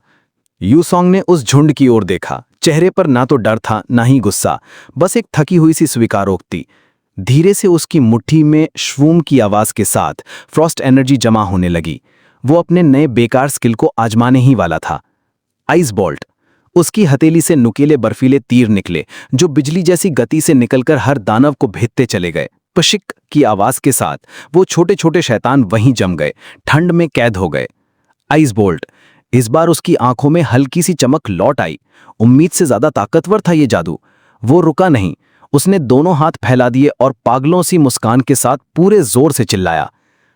यू सॉन्ग ने उस झुंड की ओर देखा। चेहरे पर ना तो डर था, ना ही गुस्सा, बस एक थकी हुई सी स्वीकारोक्ति। धीरे से उसकी मुट्ठी में श्वूम की आवाज के साथ फ्रॉस्ट एनर्जी जमा होने लगी। वो अपने नए बेकार स्किल को आजमाने ही वाला था। Ice bolt. उसकी हथेली से नुकीले बर्फीले तीर निकले, जो बिजली जैसी गति से निकलकर हर दानव को भेदते चले गए। पशिक की आवाज के साथ वो छोटे छोटे शैतान वहीं जम गए, ठंड में कैद हो गए। Ice bolt. इस बार उसकी आंखों में हल्की सी चमक लौट आई। उम्मीद से ज्यादा ताकतवर था ये जादू। वो रुका नहीं, उसने दोनों हाथ फैला दिए और पागलों सी मुस्कान के साथ पूरे जोर से चिल्लाया,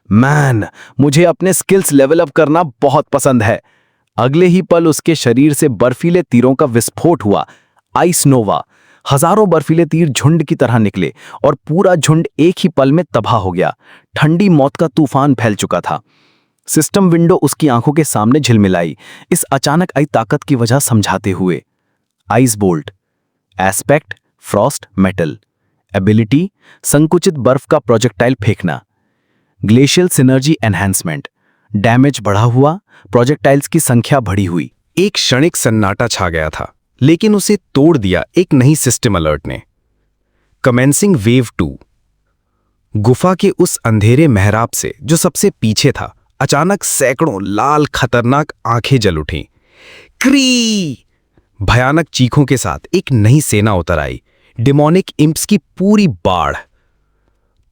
मैन, मुझे अपने स्किल्स लेवल अप करना बहुत पसंद है। अगले ही पल उसके शरीर से बर्फीले तीरों का विस्फोट हुआ। आइस नोवा। हजारों बर्फीले तीर झुंड की तरह निकले और पूरा झुंड एक ही पल में तबाह हो गया। ठंडी मौत का तूफान फैल चुका था। सिस्टम विंडो उसकी आंखों के सामने झिलमिलाई, इस अचानक आई ताकत की वजह समझाते हुए। Ice bolt. Aspect frost metal. Ability संकुचित बर्फ का प्रोजेक्टाइल फेंकना। Glacial synergy enhancement. डैमेज बढ़ा हुआ, प्रोजेक्टाइल्स की संख्या बढ़ी हुई। एक क्षणिक सन्नाटा छा गया था, लेकिन उसे तोड़ दिया एक नई सिस्टम अलर्ट ने। Commencing wave 2। गुफा के उस अंधेरे मेहराब से जो सबसे पीछे था, अचानक सैकड़ों लाल खतरनाक आंखें जल उठीं। क्री! भयानक चीखों के साथ एक नई सेना उतर आई, डिमोनिक इंप्स की पूरी बाढ़,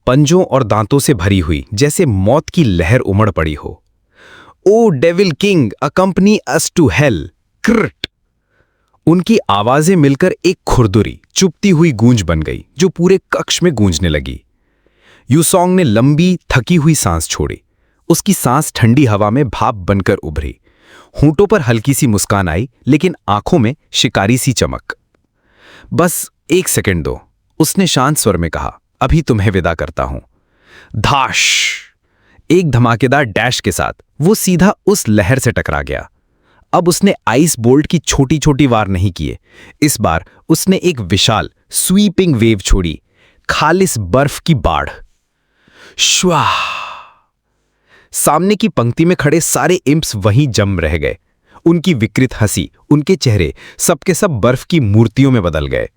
पंजों और दांतों से भरी हुई, जैसे मौत की लहर उमड़ पड़ी हो। O devil king, accompany us to hell! कृट! उनकी आवाजें मिलकर एक खुरदुरी, चुपती हुई गूंज बन गई, जो पूरे कक्ष में गूंजने लगी। यूसोंग ने लंबी, थकी हुई सांस छोड़ी। उसकी सांस ठंडी हवा में भाप बनकर उभरी। होंठों पर हल्की सी मुस्कान आई, लेकिन आंखों में शिकारी सी चमक। बस 1 सेकंड दो, उसने शांत स्वर में कहा। अभी तुम्हें विदा करता हूं। धाश! एक धमाकेदार डैश के साथ वो सीधा उस लहर से टकरा गया। अब उसने आइस बोल्ट की छोटी छोटी वार नहीं किए। इस बार उसने एक विशाल स्वीपिंग वेव छोड़ी, खालिस बर्फ की बाढ़। श्वा! सामने की पंक्ति में खड़े सारे इंप्स वहीं जम रह गए। उनकी विकृत हंसी, उनके चेहरे सबके सब बर्फ की मूर्तियों में बदल गए।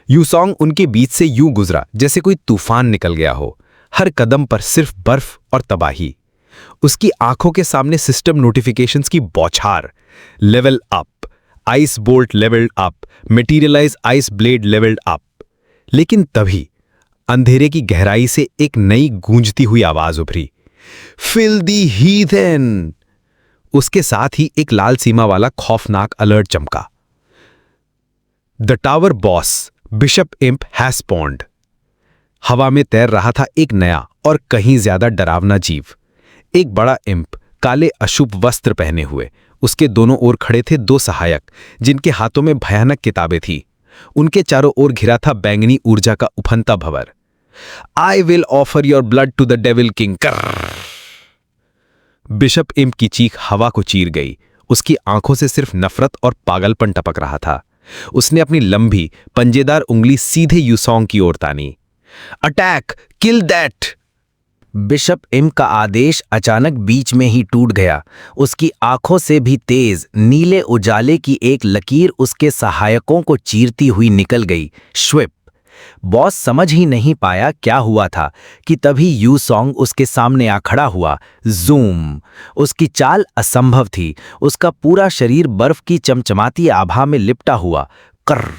यूसोंग उनके बीच से यूं गुजरा जैसे कोई तूफान निकल गया हो। हर कदम पर सिर्फ बर्फ और तबाही। उसकी आंखों के सामने सिस्टम नोटिफिकेशंस की बौछार। Level up, ice bolt levelled up, materialise ice blade levelled up. लेकिन तभी अंधेरे की गहराई से एक नई गूंजती हुई आवाज उभरी। Fill the heathen! उसके साथ ही एक लाल सीमा वाला खौफनाक अलर्ट चमका। The tower boss bishop imp has spawned. हवा में तैर रहा था एक नया और कहीं ज्यादा डरावना जीव। एक बड़ा इंप, काले अशुभ वस्त्र पहने हुए। उसके दोनों ओर खड़े थे 2 सहायक, जिनके हाथों में भयानक किताबें थीं। उनके चारों ओर घिरा था बैंगनी ऊर्जा का उफनता भंवर। I will offer your blood to the devil king. Bishop imp की चीख हवा को चीर गई। उसकी आंखों से सिर्फ नफरत और पागलपन टपक रहा था। उसने अपनी लंबी, पंजेदार उंगली सीधे यूसोंग की ओर तानी। अटैक! Kill that! बिशप इंप का आदेश अचानक बीच में ही टूट गया। उसकी आंखों से भी तेज नीले उजाले की एक लकीर उसके सहायकों को चीरती हुई निकल गई। श्विप! बॉस समझ ही नहीं पाया क्या हुआ था कि तभी यूसोंग उसके सामने आ खड़ा हुआ। जूम! उसकी चाल असंभव थी। उसका पूरा शरीर बर्फ की चमचमाती आभा में लिपटा हुआ। कर्र!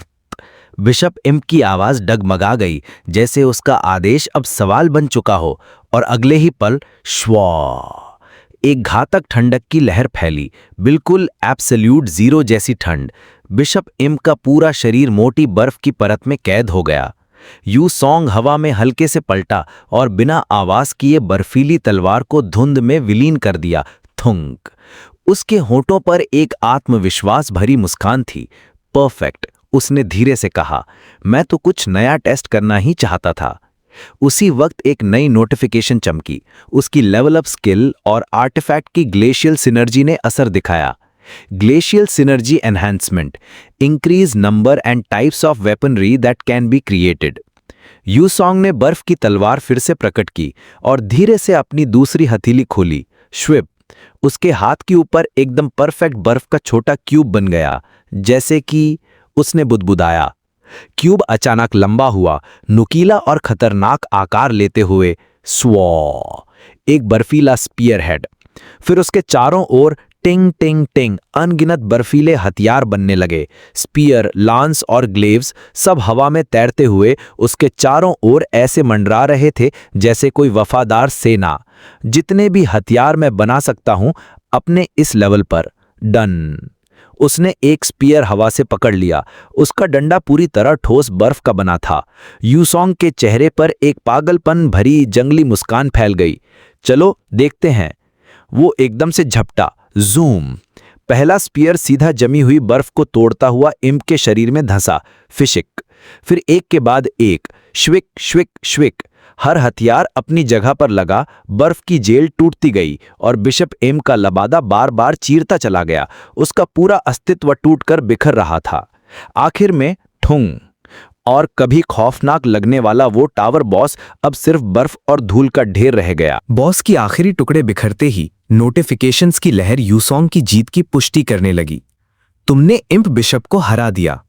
बिशप इंप की आवाज डगमगा गई, जैसे उसका आदेश अब सवाल बन चुका हो। और अगले ही पल श्वा! एक घातक ठंडक की लहर फैली, बिल्कुल एब्सोल्यूट जीरो जैसी ठंड। बिशप इंप का पूरा शरीर मोटी बर्फ की परत में कैद हो गया। यूसोंग हवा में हल्के से पलटा और बिना आवाज किए बर्फीली तलवार को धुंध में विलीन कर दिया। थुंक! उसके होठों पर एक आत्मविश्वास भरी मुस्कान थी। परफेक्ट! उसने धीरे से कहा। मैं तो कुछ नया टेस्ट करना ही चाहता था। उसी वक्त एक नई नोटिफिकेशन चमकी। उसकी लेवल अप स्किल और आर्टिफैक्ट की ग्लेशियल सिनर्जी ने असर दिखाया। Glacial synergy enhancement, increase number and types of weaponry that can be created. Yuseong ने बर्फ की तलवार फिर से प्रकट की और धीरे से अपनी दूसरी हथेली खोली। श्विप! उसके हाथ के ऊपर एकदम परफेक्ट बर्फ का छोटा क्यूब बन गया, जैसे कि उसने बुदबुदाया। क्यूब अचानक लंबा हुआ, नुकीला और खतरनाक आकार लेते हुए स्वॉ! एक बर्फीला स्पीयर हेड। फिर उसके चारों ओर टिंग टिंग टिंग अनगिनत बर्फीले हथियार बनने लगे। स्पीयर, लांस और ग्लेव्स सब हवा में तैरते हुए उसके चारों ओर ऐसे मंडरा रहे थे जैसे कोई वफादार सेना। जितने भी हथियार मैं बना सकता हूं अपने इस लेवल पर। डन! उसने एक स्पीयर हवा से पकड़ लिया। उसका डंडा पूरी तरह ठोस बर्फ का बना था। यूसोंग के चेहरे पर एक पागलपन भरी जंगली मुस्कान फैल गई। चलो देखते हैं। वो एकदम से झपटा। जूम! पहला स्पीयर सीधा जमी हुई बर्फ को तोड़ता हुआ इंप के शरीर में धंसा। फिशिक! फिर एक के बाद एक। श्विक श्विक श्विक! हर हथियार अपनी जगह पर लगा। बर्फ की जेल टूटती गई और बिशप इंप का लबादा बार बार चीरता चला गया। उसका पूरा अस्तित्व टूटकर बिखर रहा था। आखिर में ठुंग! और कभी खौफनाक लगने वाला वो टावर बॉस अब सिर्फ बर्फ और धूल का ढेर रह गया। बॉस की आखिरी टुकड़े बिखरते ही नोटिफिकेशंस की लहर यूसोंग की जीत की पुष्टि करने लगी। तुमने इम्प बिशप को हरा दिया।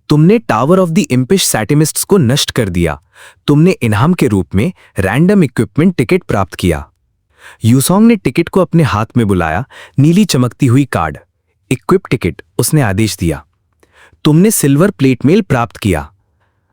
तुमने टावर ऑफ द इम्पिश सैटिमिस्ट्स को नष्ट कर दिया। तुमने इनाम के रूप में रैंडम इक्विपमेंट टिकट प्राप्त किया। यूसोंग ने टिकट को अपने हाथ में बुलाया, नीली चमकती हुई कार्ड, इक्विप टिकट, उसने आदेश दिया। तुमने सिल्वर प्लेट मेल प्राप्त किया।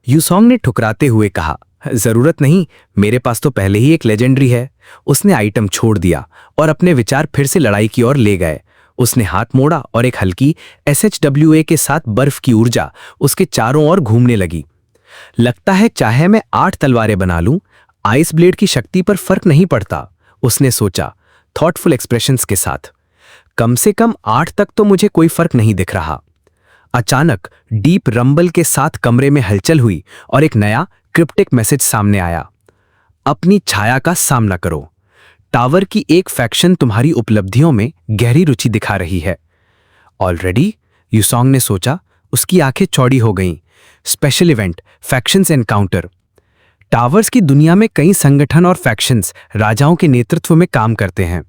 यूसोंग ने ठुकराते हुए कहा, जरूरत नहीं, मेरे पास तो पहले ही एक लेजेंडरी है। उसने आइटम छोड़ दिया और अपने विचार फिर से लड़ाई की ओर ले गए। उसने हाथ मोड़ा और एक हल्की SHWA के साथ बर्फ की ऊर्जा उसके चारों ओर घूमने लगी। लगता है चाहे मैं 8 तलवारें बना लूं, आइस ब्लेड की शक्ति पर फर्क नहीं पड़ता, उसने सोचा थॉटफुल एक्सप्रेशंस के साथ। कम से कम 8 तक तो मुझे कोई फर्क नहीं दिख रहा। अचानक डीप रंबल के साथ कमरे में हलचल हुई और एक नया क्रिप्टिक मैसेज सामने आया। अपनी छाया का सामना करो। टावर की एक फैक्शन तुम्हारी उपलब्धियों में गहरी रुचि दिखा रही है। ऑलरेडी, यूसोंग ने सोचा। उसकी आंखें चौड़ी हो गईं। Special event, factions encounter. Towers की दुनिया में कई संगठन और फैक्शंस राजाओं के नेतृत्व में काम करते हैं।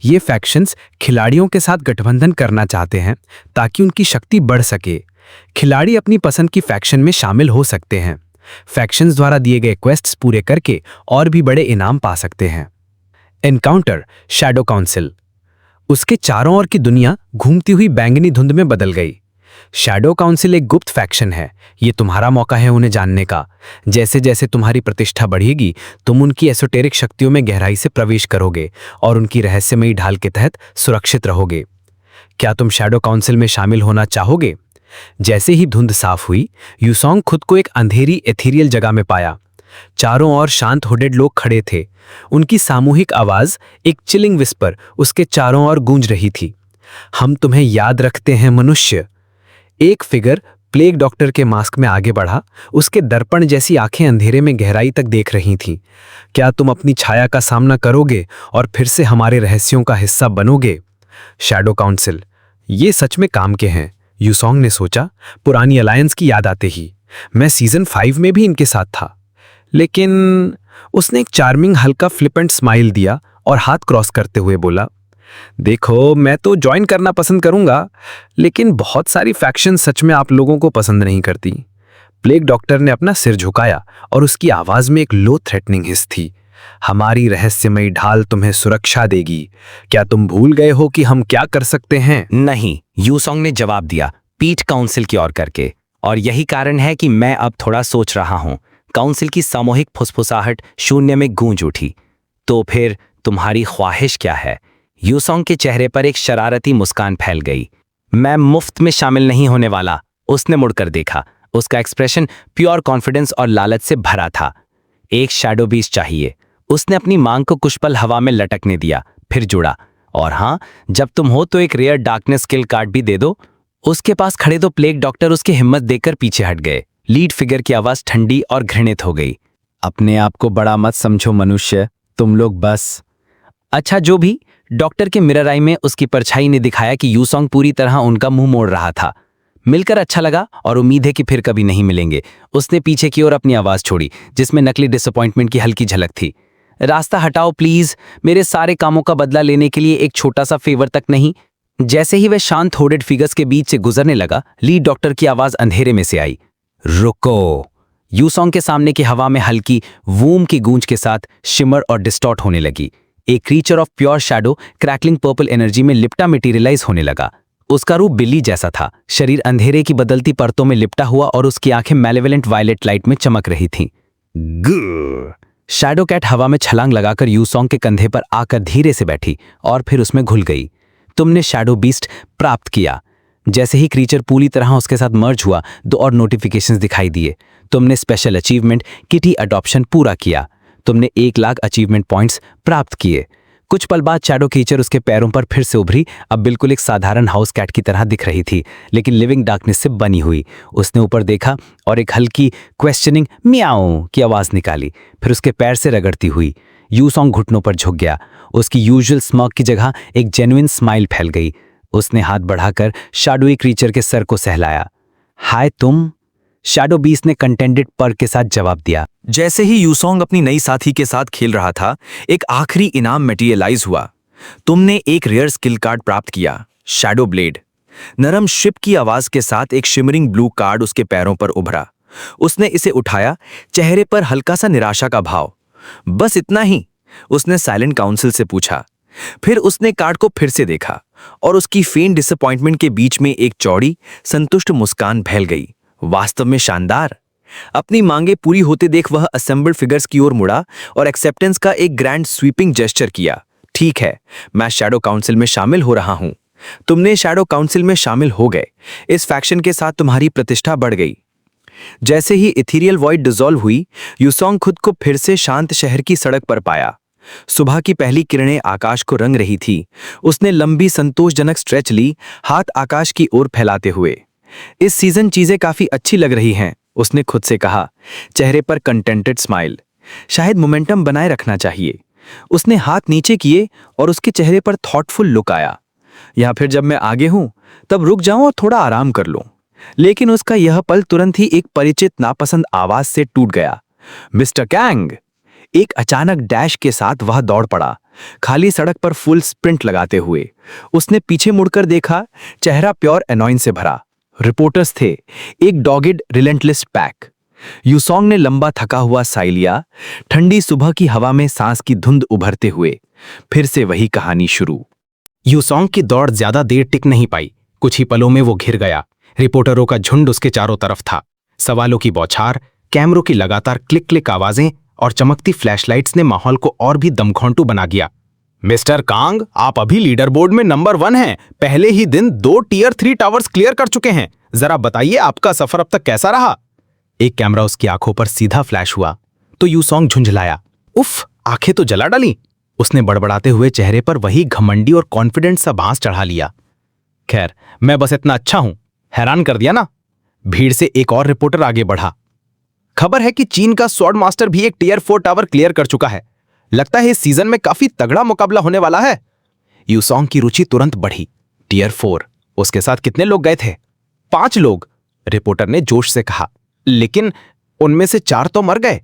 ये फैक्शंस खिलाड़ियों के साथ गठबंधन करना चाहते हैं ताकि उनकी शक्ति बढ़ सके। खिलाड़ी अपनी पसंद की फैक्शन में शामिल हो सकते हैं। फैक्शंस द्वारा दिए गए क्वेस्ट्स पूरे करके और भी बड़े इनाम पा सकते हैं। Encounter, shadow council. उसके चारों ओर की दुनिया घूमती हुई बैंगनी धुंध में बदल गई। शैडो काउंसिल एक गुप्त फैक्शन है। ये तुम्हारा मौका है उन्हें जानने का। जैसे जैसे तुम्हारी प्रतिष्ठा बढ़ेगी, तुम उनकी एसोटेरिक शक्तियों में गहराई से प्रवेश करोगे और उनकी रहस्यमयी ढाल के तहत सुरक्षित रहोगे। क्या तुम शैडो काउंसिल में शामिल होना चाहोगे? जैसे ही धुंध साफ हुई, यूसोंग खुद को एक अंधेरी एथीरियल जगह में पाया। चारों ओर शांत हुडेड लोग खड़े थे। उनकी सामूहिक आवाज, एक चिलिंग विस्पर, उसके चारों ओर गूंज रही थी। हम तुम्हें याद रखते हैं मनुष्य। एक फिगर प्लेग डॉक्टर के मास्क में आगे बढ़ा। उसके दर्पण जैसी आंखें अंधेरे में गहराई तक देख रही थीं। क्या तुम अपनी छाया का सामना करोगे और फिर से हमारे रहस्यों का हिस्सा बनोगे? शैडो काउंसिल, ये सच में काम के हैं, यूसोंग ने सोचा, पुरानी अलायंस की याद आते ही। मैं सीजन 5 में भी इनके साथ था। लेकिन उसने एक चार्मिंग हल्का फ्लिपेंट स्माइल दिया और हाथ क्रॉस करते हुए बोला, देखो, मैं तो ज्वाइन करना पसंद करूंगा, लेकिन बहुत सारी फैक्शन सच में आप लोगों को पसंद नहीं करती। प्लेग डॉक्टर ने अपना सिर झुकाया और उसकी आवाज में एक लो थ्रेटनिंग हिस्स थी। हमारी रहस्यमयी ढाल तुम्हें सुरक्षा देगी। क्या तुम भूल गए हो कि हम क्या कर सकते हैं? नहीं, यूसोंग ने जवाब दिया, पीठ काउंसिल की ओर करके। और यही कारण है कि मैं अब थोड़ा सोच रहा हूं। काउंसिल की सामूहिक फुसफुसाहट शून्य में गूंज उठी। तो फिर तुम्हारी ख्वाहिश क्या है? यूसोंग के चेहरे पर एक शरारती मुस्कान फैल गई। मैं मुफ्त में शामिल नहीं होने वाला। उसने मुड़कर देखा। उसका एक्सप्रेशन प्योर कॉन्फिडेंस और लालच से भरा था। एक शैडो बीस्ट चाहिए। उसने अपनी मांग को कुछ पल हवा में लटकने दिया, फिर जुड़ा, और हाँ, जब तुम हो तो एक रेयर डार्कनेस स्किल कार्ड भी दे दो। उसके पास खड़े तो प्लेग डॉक्टर उसकी हिम्मत देकर पीछे हट गए। लीड फिगर की आवाज ठंडी और घृणित हो गई। अपने आप को बड़ा मत समझो मनुष्य, तुम लोग बस। अच्छा, जो भी। डॉक्टर के मिरर आई में उसकी परछाई ने दिखाया कि यूसोंग पूरी तरह उनका मुंह मोड़ रहा था। मिलकर अच्छा लगा और उम्मीद है कि फिर कभी नहीं मिलेंगे। उसने पीछे की ओर अपनी आवाज छोड़ी, जिसमें नकली डिसअपॉइंटमेंट की हल्की झलक थी। रास्ता हटाओ प्लीज, मेरे सारे कामों का बदला लेने के लिए एक छोटा सा फेवर तक नहीं। जैसे ही वह शांत होडेड फिगर्स के बीच से गुजरने लगा, लीड डॉक्टर की आवाज अंधेरे में से आई, रुको। यूसोंग के सामने की हवा में हल्की वूम की गूंज के साथ शिमर और डिस्टॉर्ट होने लगी। एक creature of pure shadow crackling purple energy में लिपटा मटेरियलाइज होने लगा। उसका रूप बिल्ली जैसा था, शरीर अंधेरे की बदलती परतों में लिपटा हुआ और उसकी आंखें मैलेवलेंट वायलेट लाइट में चमक रही थीं। शैडो कैट हवा में छलांग लगाकर यूसोंग के कंधे पर आकर धीरे से बैठी और फिर उसमें घुल गई। तुमने शैडो बीस्ट प्राप्त किया। जैसे ही क्रीचर पूरी तरह उसके साथ मर्ज हुआ, 2 और नोटिफिकेशंस दिखाई दिए। तुमने स्पेशल अचीवमेंट किटी अडॉप्शन पूरा किया। तुमने 1 लाख अचीवमेंट पॉइंट्स प्राप्त किए। कुछ पल बाद शैडो क्रीचर उसके पैरों पर फिर से उभरी। अब बिल्कुल एक साधारण हाउस कैट की तरह दिख रही थी, लेकिन लिविंग डार्कनेस से बनी हुई। उसने ऊपर देखा और एक हल्की क्वेश्चनिंग म्याऊ की आवाज निकाली, फिर उसके पैर से रगड़ती हुई। यूसोंग घुटनों पर झुक गया। उसकी यूजुअल स्मॉग की जगह एक जेन्युइन स्माइल फैल गई। उसने हाथ बढ़ाकर शैडोई क्रीचर के सर को सहलाया। हाय तुम। शैडो बीस्ट ने कंटेंटेड पर के साथ जवाब दिया। जैसे ही यूसोंग अपनी नई साथी के साथ खेल रहा था, एक आखिरी इनाम मटेरियलाइज हुआ। तुमने एक रेयर स्किल कार्ड प्राप्त किया, शैडो ब्लेड। नरम शिप की आवाज के साथ एक शिमरिंग ब्लू कार्ड उसके पैरों पर उभरा। उसने इसे उठाया, चेहरे पर हल्का सा निराशा का भाव। बस इतना ही? उसने साइलेंट काउंसिल से पूछा। फिर उसने कार्ड को फिर से देखा और उसकी फेंट डिसअपॉइंटमेंट के बीच में एक चौड़ी, संतुष्ट मुस्कान फैल गई। वास्तव में शानदार। अपनी मांगे पूरी होते देख वह असेंबल्ड फिगर्स की ओर मुड़ा और एक्सेप्टेंस का एक ग्रैंड स्वीपिंग जेस्चर किया। ठीक है, मैं शैडो काउंसिल में शामिल हो रहा हूं। तुमने शैडो काउंसिल में शामिल हो गए। इस फैक्शन के साथ तुम्हारी प्रतिष्ठा बढ़ गई। जैसे ही इथीरियल वॉइड डिसॉल्व हुई, यूसोंग खुद को फिर से शांत शहर की सड़क पर पाया। सुबह की पहली किरणें आकाश को रंग रही थी। उसने लंबी संतोषजनक स्ट्रेच ली, हाथ आकाश की ओर फैलाते हुए। इस सीजन चीजें काफी अच्छी लग रही हैं, उसने खुद से कहा, चेहरे पर कंटेंटेड स्माइल। शायद मोमेंटम बनाए रखना चाहिए। उसने हाथ नीचे किए और उसके चेहरे पर थॉटफुल लुक आया। या फिर जब मैं आगे हूं तब रुक जाऊं और थोड़ा आराम कर लूं। लेकिन उसका यह पल तुरंत ही एक परिचित नापसंद आवाज से टूट गया। Mister Kang! एक अचानक डैश के साथ वह दौड़ पड़ा, खाली सड़क पर फुल स्प्रिंट लगाते हुए। उसने पीछे मुड़कर देखा, चेहरा प्योर एनॉयंस से भरा। रिपोर्टर्स थे, एक डॉगिड रिलेंटलेस पैक। यूसोंग ने लंबा थका हुआ साई लिया, ठंडी सुबह की हवा में सांस की धुंध उभरते हुए। फिर से वही कहानी शुरू। यूसोंग की दौड़ ज्यादा देर टिक नहीं पाई। कुछ ही पलों में वो घिर गया। रिपोर्टरों का झुंड उसके चारों तरफ था। सवालों की बौछार, कैमरों की लगातार क्लिक क्लिक आवाजें और चमकती फ्लैशलाइट्स ने माहौल को और भी दमखौंटू बना दिया। मिस्टर कांग, आप अभी लीडर बोर्ड में नंबर 1 हैं। पहले ही दिन 2 टियर 3 टावर्स क्लियर कर चुके हैं। जरा बताइए आपका सफर अब तक कैसा रहा? एक कैमरा उसकी आंखों पर सीधा फ्लैश हुआ तो यूसोंग झुंझलाया। उफ, आंखें तो जला डाली। उसने बड़बड़ाते हुए चेहरे पर वही घमंडी और कॉन्फिडेंट सा भांस चढ़ा लिया। खैर, मैं बस इतना अच्छा हूं। हैरान कर दिया ना? भीड़ से एक और रिपोर्टर आगे बढ़ा। खबर है कि चीन का स्वॉर्ड मास्टर भी एक टियर 4 टावर क्लियर कर चुका है। लगता है इस सीजन में काफी तगड़ा मुकाबला होने वाला है। यूसोंग की रुचि तुरंत बढ़ी। टियर 4? उसके साथ कितने लोग गए थे? 5 लोग, रिपोर्टर ने जोश से कहा। लेकिन उनमें से 4 तो मर गए।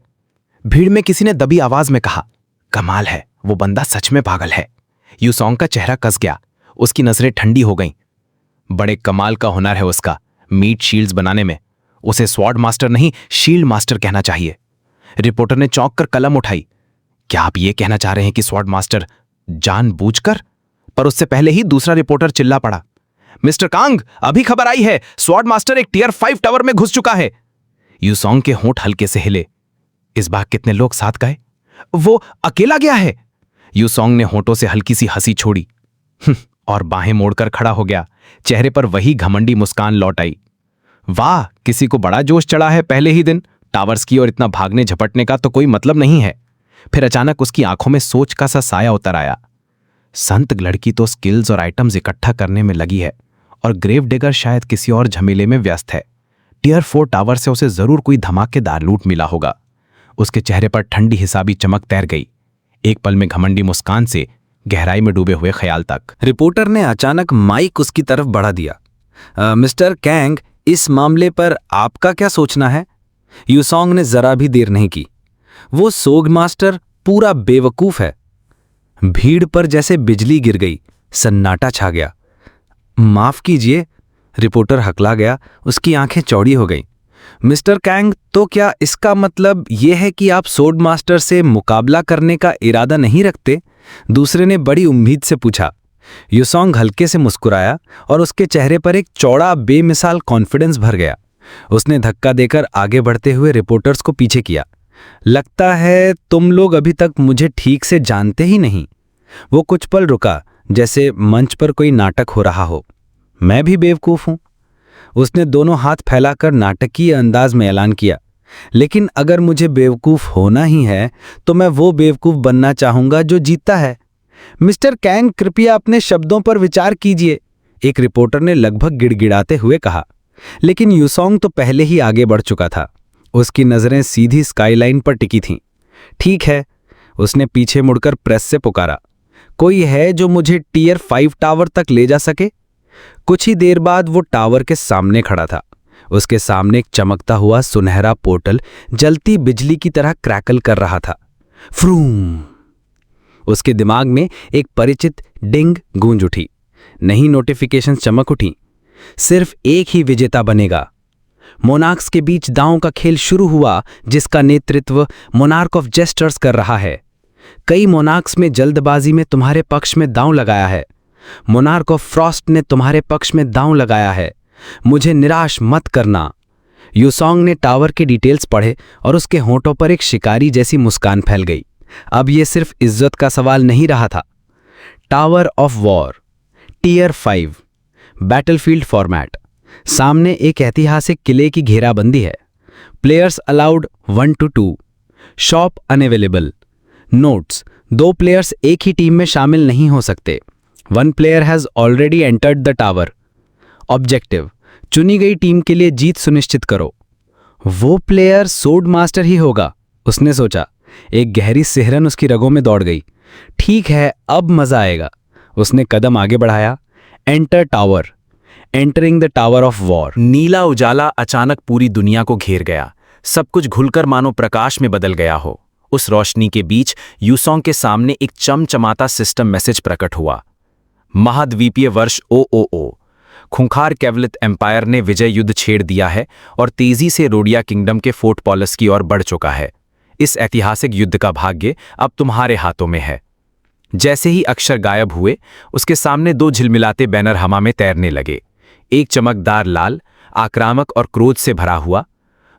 भीड़ में किसी ने दबी आवाज में कहा। कमाल है, वो बंदा सच में पागल है। यूसोंग का चेहरा कस गया। उसकी नजरें ठंडी हो गईं। बड़े कमाल का हुनर है उसका, मीट शील्ड्स बनाने में। उसे स्वॉर्ड मास्टर नहीं, शील्ड मास्टर कहना चाहिए। रिपोर्टर ने चौंक कर कलम उठाई। क्या आप ये कहना चाह रहे हैं कि स्वॉर्ड मास्टर जानबूझकर? पर उससे पहले ही दूसरा रिपोर्टर चिल्ला पड़ा। मिस्टर कांग, अभी खबर आई है, स्वॉर्ड मास्टर एक टियर 5 टावर में घुस चुका है। यूसोंग के होंठ हल्के से हिले। इस बार कितने लोग साथ गए? वो अकेला गया है। यूसोंग ने होंठों से हल्की सी हंसी छोड़ी और बाहें मोड़कर खड़ा हो गया। चेहरे पर वही घमंडी मुस्कान लौट आई। वाह, किसी को बड़ा जोश चढ़ा है पहले ही दिन। टावर्स की और इतना भागने झपटने का तो कोई मतलब नहीं है। फिर अचानक उसकी आंखों में सोच का सा साया उतर आया। संत लड़की तो स्किल्स और आइटम्स इकट्ठा करने में लगी है और ग्रेव डिगर शायद किसी और झमेले में व्यस्त है। टियर 4 टावर से उसे जरूर कोई धमाकेदार लूट मिला होगा। उसके चेहरे पर ठंडी हिसाबी चमक तैर गई। एक पल में घमंडी मुस्कान से गहराई में डूबे हुए ख्याल तक। रिपोर्टर ने अचानक माइक उसकी तरफ बढ़ा दिया। मिस्टर कैंग, इस मामले पर आपका क्या सोचना है? यूसोंग ने जरा भी देर नहीं की। वो सोग मास्टर पूरा बेवकूफ है। भीड़ पर जैसे बिजली गिर गई, सन्नाटा छा गया। माफ कीजिए, रिपोर्टर हकला गया। उसकी आंखें चौड़ी हो गईं। मिस्टर कैंग, तो क्या इसका मतलब यह है कि आप सोर्ड मास्टर से मुकाबला करने का इरादा नहीं रखते? दूसरे ने बड़ी उम्मीद से पूछा। यूसोंग हल्के से मुस्कुराया और उसके चेहरे पर एक चौड़ा बेमिसाल कॉन्फिडेंस भर गया। उसने धक्का देकर आगे बढ़ते हुए रिपोर्टर्स को पीछे किया। लगता है तुम लोग अभी तक मुझे ठीक से जानते ही नहीं। वो कुछ पल रुका, जैसे मंच पर कोई नाटक हो रहा हो। मैं भी बेवकूफ हूं, उसने दोनों हाथ फैलाकर नाटकीय अंदाज में ऐलान किया। लेकिन अगर मुझे बेवकूफ होना ही है तो मैं वो बेवकूफ बनना चाहूंगा जो जीतता है। मिस्टर कैंग, कृपया अपने शब्दों पर विचार कीजिए, एक रिपोर्टर ने लगभग गिड़गिड़ाते हुए कहा। लेकिन यूसोंग तो पहले ही आगे बढ़ चुका था। उसकी नजरें सीधी स्काईलाइन पर टिकी थीं। ठीक है, उसने पीछे मुड़कर प्रेस से पुकारा। कोई है जो मुझे टियर 5 टावर तक ले जा सके? कुछ ही देर बाद वो टावर के सामने खड़ा था। उसके सामने एक चमकता हुआ सुनहरा पोर्टल जलती बिजली की तरह क्रैकल कर रहा था। फ्रूम! उसके दिमाग में एक परिचित डिंग गूंज उठी। नई नोटिफिकेशंस चमक उठी। सिर्फ एक ही विजेता बनेगा। मोनार्क्स के बीच दांव का खेल शुरू हुआ, जिसका नेतृत्व मोनार्क ऑफ जेस्टर्स कर रहा है। कई मोनार्क्स में जल्दबाजी में तुम्हारे पक्ष में दांव लगाया है। मोनार्क ऑफ फ्रॉस्ट ने तुम्हारे पक्ष में दांव लगाया है। मुझे निराश मत करना। यूसोंग ने टावर के डिटेल्स पढ़े और उसके होंठों पर एक शिकारी जैसी मुस्कान फैल गई। अब यह सिर्फ इज्जत का सवाल नहीं रहा था। Tower of war, tier 5, battlefield format. सामने एक ऐतिहासिक किले की घेराबंदी है। Players allowed 1 to 2। Shop unavailable. Notes: 2 players एक ही टीम में शामिल नहीं हो सकते। 1 player has already entered the tower. Objective: चुनी गई टीम के लिए जीत सुनिश्चित करो। वो प्लेयर सोर्ड मास्टर ही होगा, उसने सोचा। एक गहरी सिहरन उसकी रगों में दौड़ गई। ठीक है, अब मजा आएगा। उसने कदम आगे बढ़ाया। Enter tower. Entering the tower of war. नीला उजाला अचानक पूरी दुनिया को घेर गया। सब कुछ घुलकर मानो प्रकाश में बदल गया हो। उस रोशनी के बीच यूसोंग के सामने एक चमचमाता सिस्टम मैसेज प्रकट हुआ। महाद्वीपीय वर्ष OOO। खूंखार कैवलित एम्पायर ने विजय युद्ध छेड़ दिया है और तेजी से रोडिया किंगडम के फोर्ट पॉलस की ओर बढ़ चुका है। इस ऐतिहासिक युद्ध का भाग्य अब तुम्हारे हाथों में है। जैसे ही अक्षर गायब हुए, उसके सामने 2 झिलमिलाते बैनर हवा में तैरने लगे। एक चमकदार लाल, आक्रामक और क्रोध से भरा हुआ।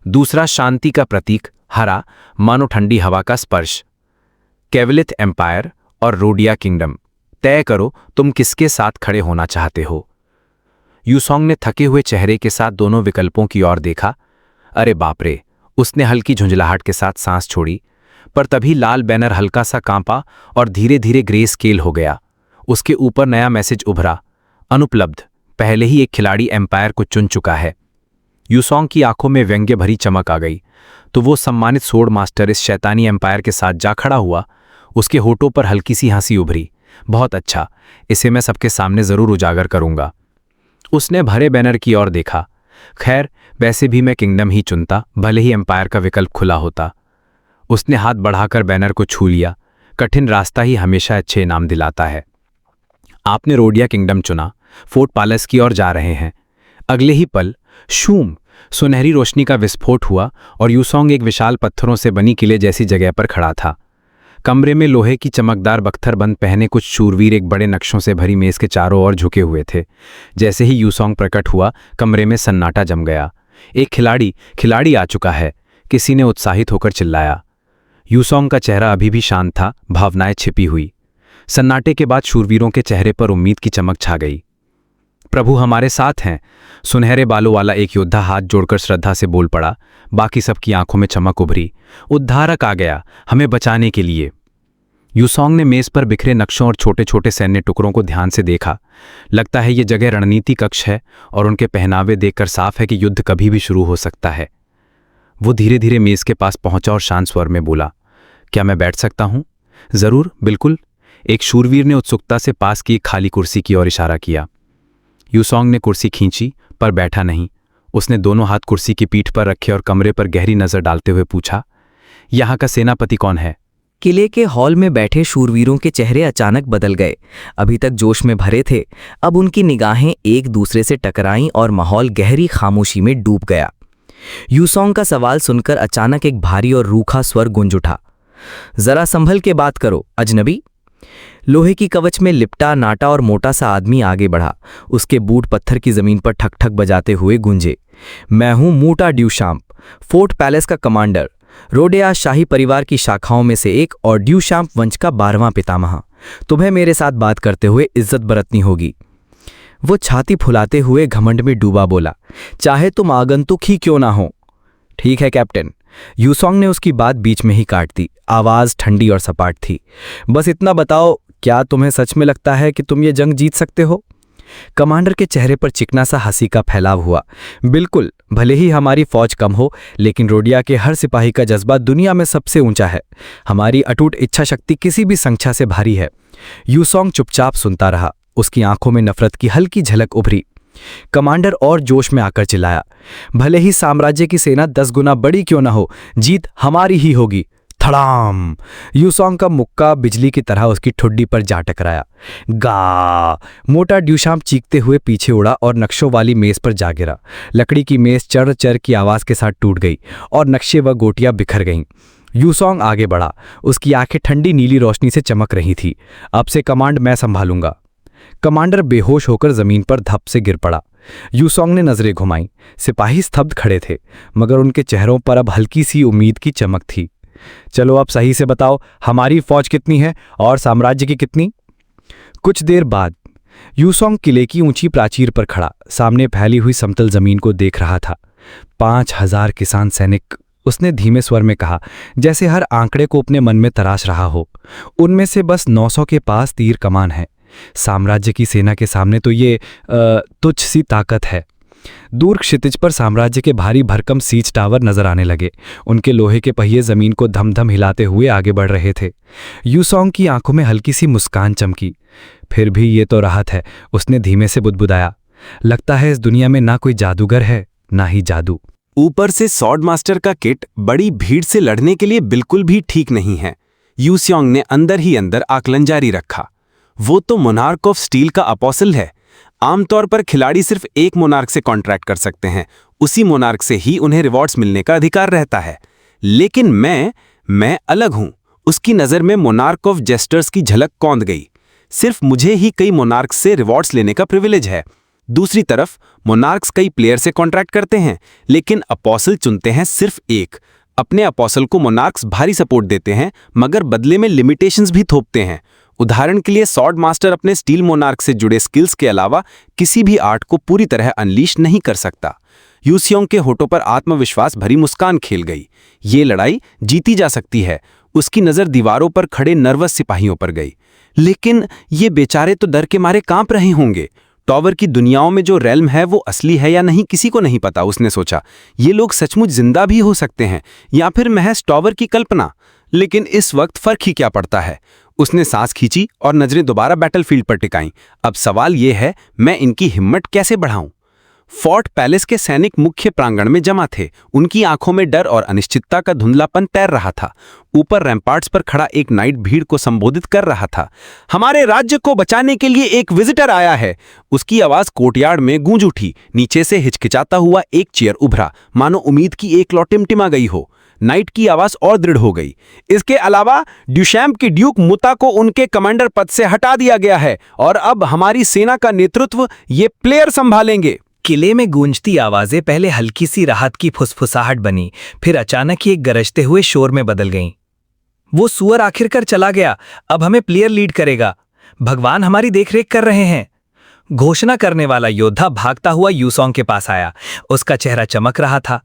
दूसरा शांति का प्रतीक, हरा, मानो ठंडी हवा का स्पर्श। कैवलित एम्पायर और रोडिया किंगडम, तय करो तुम किसके साथ खड़े होना चाहते हो। यूसोंग ने थके हुए चेहरे के साथ दोनों विकल्पों की ओर देखा। अरे बाप रे! उसने हल्की झुंझलाहट के साथ सांस छोड़ी। पर तभी लाल बैनर हल्का सा कांपा और धीरे धीरे ग्रे स्केल हो गया। उसके ऊपर नया मैसेज उभरा। अनुपलब्ध, पहले ही एक खिलाड़ी एम्पायर को चुन चुका है। यूसोंग की आंखों में व्यंग्य भरी चमक आ गई। तो वो सम्मानित सोर्ड मास्टर इस शैतानी एम्पायर के साथ जा खड़ा हुआ। उसके होठों पर हल्की सी हंसी उभरी। बहुत अच्छा, इसे मैं सबके सामने जरूर उजागर करूंगा। उसने भरे बैनर की ओर देखा। खैर, वैसे भी मैं किंगडम ही चुनता, भले ही एम्पायर का विकल्प खुला होता। उसने हाथ बढ़ाकर बैनर को छू लिया। कठिन रास्ता ही हमेशा अच्छे इनाम दिलाता है। आपने रोडिया किंगडम चुना। फोर्ट पॉलस की ओर जा रहे हैं। अगले ही पल शूम, सुनहरी रोशनी का विस्फोट हुआ और यूसोंग एक विशाल पत्थरों से बनी किले जैसी जगह पर खड़ा था। कमरे में लोहे की चमकदार बख्तरबंद पहने कुछ शूरवीर एक बड़े नक्शों से भरी मेज के चारों ओर झुके हुए थे। जैसे ही यूसोंग प्रकट हुआ, कमरे में सन्नाटा जम गया। एक खिलाड़ी आ चुका है, किसी ने उत्साहित होकर चिल्लाया। यूसोंग का चेहरा अभी भी शांत था, भावनाएं छिपी हुई। सन्नाटे के बाद शूरवीरों के चेहरे पर उम्मीद की चमक छा गई। प्रभु हमारे साथ हैं, सुनहरे बालों वाला एक योद्धा हाथ जोड़कर श्रद्धा से बोल पड़ा। बाकी सबकी आंखों में चमक उभरी। उद्धारक आ गया, हमें बचाने के लिए। यूसोंग ने मेज पर बिखरे नक्शों और छोटे छोटे सैन्य टुकड़ों को ध्यान से देखा। लगता है ये जगह रणनीति कक्ष है और उनके पहनावे देखकर साफ है कि युद्ध कभी भी शुरू हो सकता है। वो धीरे धीरे मेज के पास पहुंचा और शांत स्वर में बोला, क्या मैं बैठ सकता हूं? जरूर, बिल्कुल। एक शूरवीर ने उत्सुकता से पास की एक खाली कुर्सी की ओर इशारा किया। यूसोंग ने कुर्सी खींची, पर बैठा नहीं। उसने दोनों हाथ कुर्सी की पीठ पर रखे और कमरे पर गहरी नजर डालते हुए पूछा, यहाँ का सेनापति कौन है? किले के हॉल में बैठे शूरवीरों के चेहरे अचानक बदल गए। अभी तक जोश में भरे थे, अब उनकी निगाहें एक दूसरे से टकराईं और माहौल गहरी खामोशी में डूब गया। यूसोंग का सवाल सुनकर अचानक एक भारी और रूखा स्वर गूंज उठा। जरा संभल के बात करो, अजनबी। लोहे की कवच में लिपटा नाटा और मोटा सा आदमी आगे बढ़ा। उसके बूट पत्थर की जमीन पर ठक ठक बजाते हुए गूंजे। मैं हूं मूटा ड्यूशाम्प, फोर्ट पैलेस का कमांडर, रोडिया शाही परिवार की शाखाओं में से एक और ड्यूशाम्प वंश का 12वां पितामह। तुम्हें मेरे साथ बात करते हुए इज्जत बरतनी होगी। वो छाती फुलाते हुए घमंड में डूबा बोला, चाहे तुम आगंतुक ही क्यों ना हो। ठीक है कैप्टन। यूसोंग ने उसकी बात बीच में ही काट दी। आवाज ठंडी और सपाट थी। बस इतना बताओ, क्या तुम्हें सच में लगता है कि तुम ये जंग जीत सकते हो? कमांडर के चेहरे पर चिकना सा हंसी का फैलाव हुआ। बिल्कुल, भले ही हमारी फौज कम हो, लेकिन रोडिया के हर सिपाही का जज्बा दुनिया में सबसे ऊंचा है। हमारी अटूट इच्छा शक्ति किसी भी संख्या से भारी है। यूसोंग चुपचाप सुनता रहा। उसकी आंखों में नफरत की हल्की झलक उभरी। कमांडर और जोश में आकर चिल्लाया, भले ही साम्राज्य की सेना 10 गुना बड़ी क्यों ना हो, जीत हमारी ही होगी। थड़ाम! यूसोंग का मुक्का बिजली की तरह उसकी ठुड्डी पर जा टकराया। गा! मोटा ड्यूशाम चीखते हुए पीछे उड़ा और नक्शों वाली मेज पर जा गिरा। लकड़ी की मेज चर चर की आवाज के साथ टूट गई और नक्शे व गोटियां बिखर गईं। यूसोंग आगे बढ़ा, उसकी आंखें ठंडी नीली रोशनी से चमक रही थी। अब से कमांड मैं संभालूंगा। कमांडर बेहोश होकर जमीन पर धप से गिर पड़ा। यूसोंग ने नजरें घुमाई। सिपाही स्तब्ध खड़े थे, मगर उनके चेहरों पर अब हल्की सी उम्मीद की चमक थी। चलो अब सही से बताओ, हमारी फौज कितनी है और साम्राज्य की कितनी? कुछ देर बाद यूसोंग किले की ऊंची प्राचीर पर खड़ा सामने फैली हुई समतल जमीन को देख रहा था। 5000 किसान सैनिक, उसने धीमे स्वर में कहा, जैसे हर आंकड़े को अपने मन में तराश रहा हो। उनमें से बस 900 के पास तीर कमान है। साम्राज्य की सेना के सामने तो ये तुच्छ सी ताकत है। दूर क्षितिज पर साम्राज्य के भारी भरकम सीच टावर नजर आने लगे। उनके लोहे के पहिए जमीन को धम धम हिलाते हुए आगे बढ़ रहे थे। यूसोंग की आंखों में हल्की सी मुस्कान चमकी। फिर भी ये तो राहत है, उसने धीमे से बुदबुदाया। लगता है इस दुनिया में ना कोई जादूगर है, ना ही जादू। ऊपर से स्वॉर्ड मास्टर का किट बड़ी भीड़ से लड़ने के लिए बिल्कुल भी ठीक नहीं है। यूसोंग ने अंदर ही अंदर आकलन जारी रखा। वो तो मोनार्क ऑफ स्टील का अपोस्टल है। आमतौर पर खिलाड़ी सिर्फ एक मोनार्क से कॉन्ट्रैक्ट कर सकते हैं, उसी मोनार्क से ही उन्हें रिवॉर्ड्स मिलने का अधिकार रहता है। लेकिन मैं अलग हूं। उसकी नज़र में मोनार्क ऑफ जेस्टर्स की झलक कौंध गई। सिर्फ मुझे ही कई मोनार्क्स से रिवॉर्ड्स लेने का प्रिविलेज है। दूसरी तरफ मोनार्क्स कई प्लेयर से कॉन्ट्रैक्ट करते हैं, लेकिन अपोस्टल चुनते हैं सिर्फ एक। अपने अपोस्टल को मोनार्क्स भारी सपोर्ट देते हैं, मगर बदले में लिमिटेशंस भी थोपते हैं। उदाहरण के लिए स्वॉर्ड मास्टर अपने स्टील मोनार्क से जुड़े स्किल्स के अलावा किसी भी आर्ट को पूरी तरह अनलीश नहीं कर सकता। यूसोंग के होठों पर आत्मविश्वास भरी मुस्कान खेल गई। ये लड़ाई जीती जा सकती है। उसकी नज़र दीवारों पर खड़े नर्वस सिपाहियों पर गई। लेकिन ये बेचारे तो डर के मारे कांप रहे होंगे। टॉवर की दुनियाओं में जो रेल्म है वो असली है या नहीं किसी को नहीं पता। उसने सोचा, ये लोग सचमुच जिंदा भी हो सकते हैं या फिर महज टॉवर की कल्पना। लेकिन इस वक्त फर्क ही क्या पड़ता है। उसने सांस खींची और नजरें दोबारा बैटलफील्ड पर टिकाईं। अब सवाल यह है, मैं इनकी हिम्मत कैसे बढ़ाऊं? फोर्ट पैलेस के सैनिक मुख्य प्रांगण में जमा थे। उनकी आंखों में डर और अनिश्चितता का धुंधलापन तैर रहा था। ऊपर रैम्पार्ट्स पर खड़ा एक नाइट भीड़ को संबोधित कर रहा था। हमारे राज्य को बचाने के लिए एक विजिटर आया है। उसकी आवाज कोर्टयार्ड में गूंज उठी। नीचे से हिचकिचाता हुआ एक चेयर उभरा, मानो उम्मीद की एक लौ टिमटिमा गई हो। नाइट की आवाज और दृढ़ हो गई। इसके अलावा ड्यूशैम्प की ड्यूक मुता को उनके कमांडर पद से हटा दिया गया है और अब हमारी सेना का नेतृत्व ये प्लेयर संभालेंगे। किले में गूंजती आवाजें पहले हल्की सी राहत की फुसफुसाहट बनी, फिर अचानक ही एक गरजते हुए शोर में बदल गईं। वो सुअर आखिरकार चला गया, अब हमें प्लेयर लीड करेगा। भगवान हमारी देखरेख कर रहे हैं। घोषणा करने वाला योद्धा भागता हुआ यूसोंग के पास आया। उसका चेहरा चमक रहा था।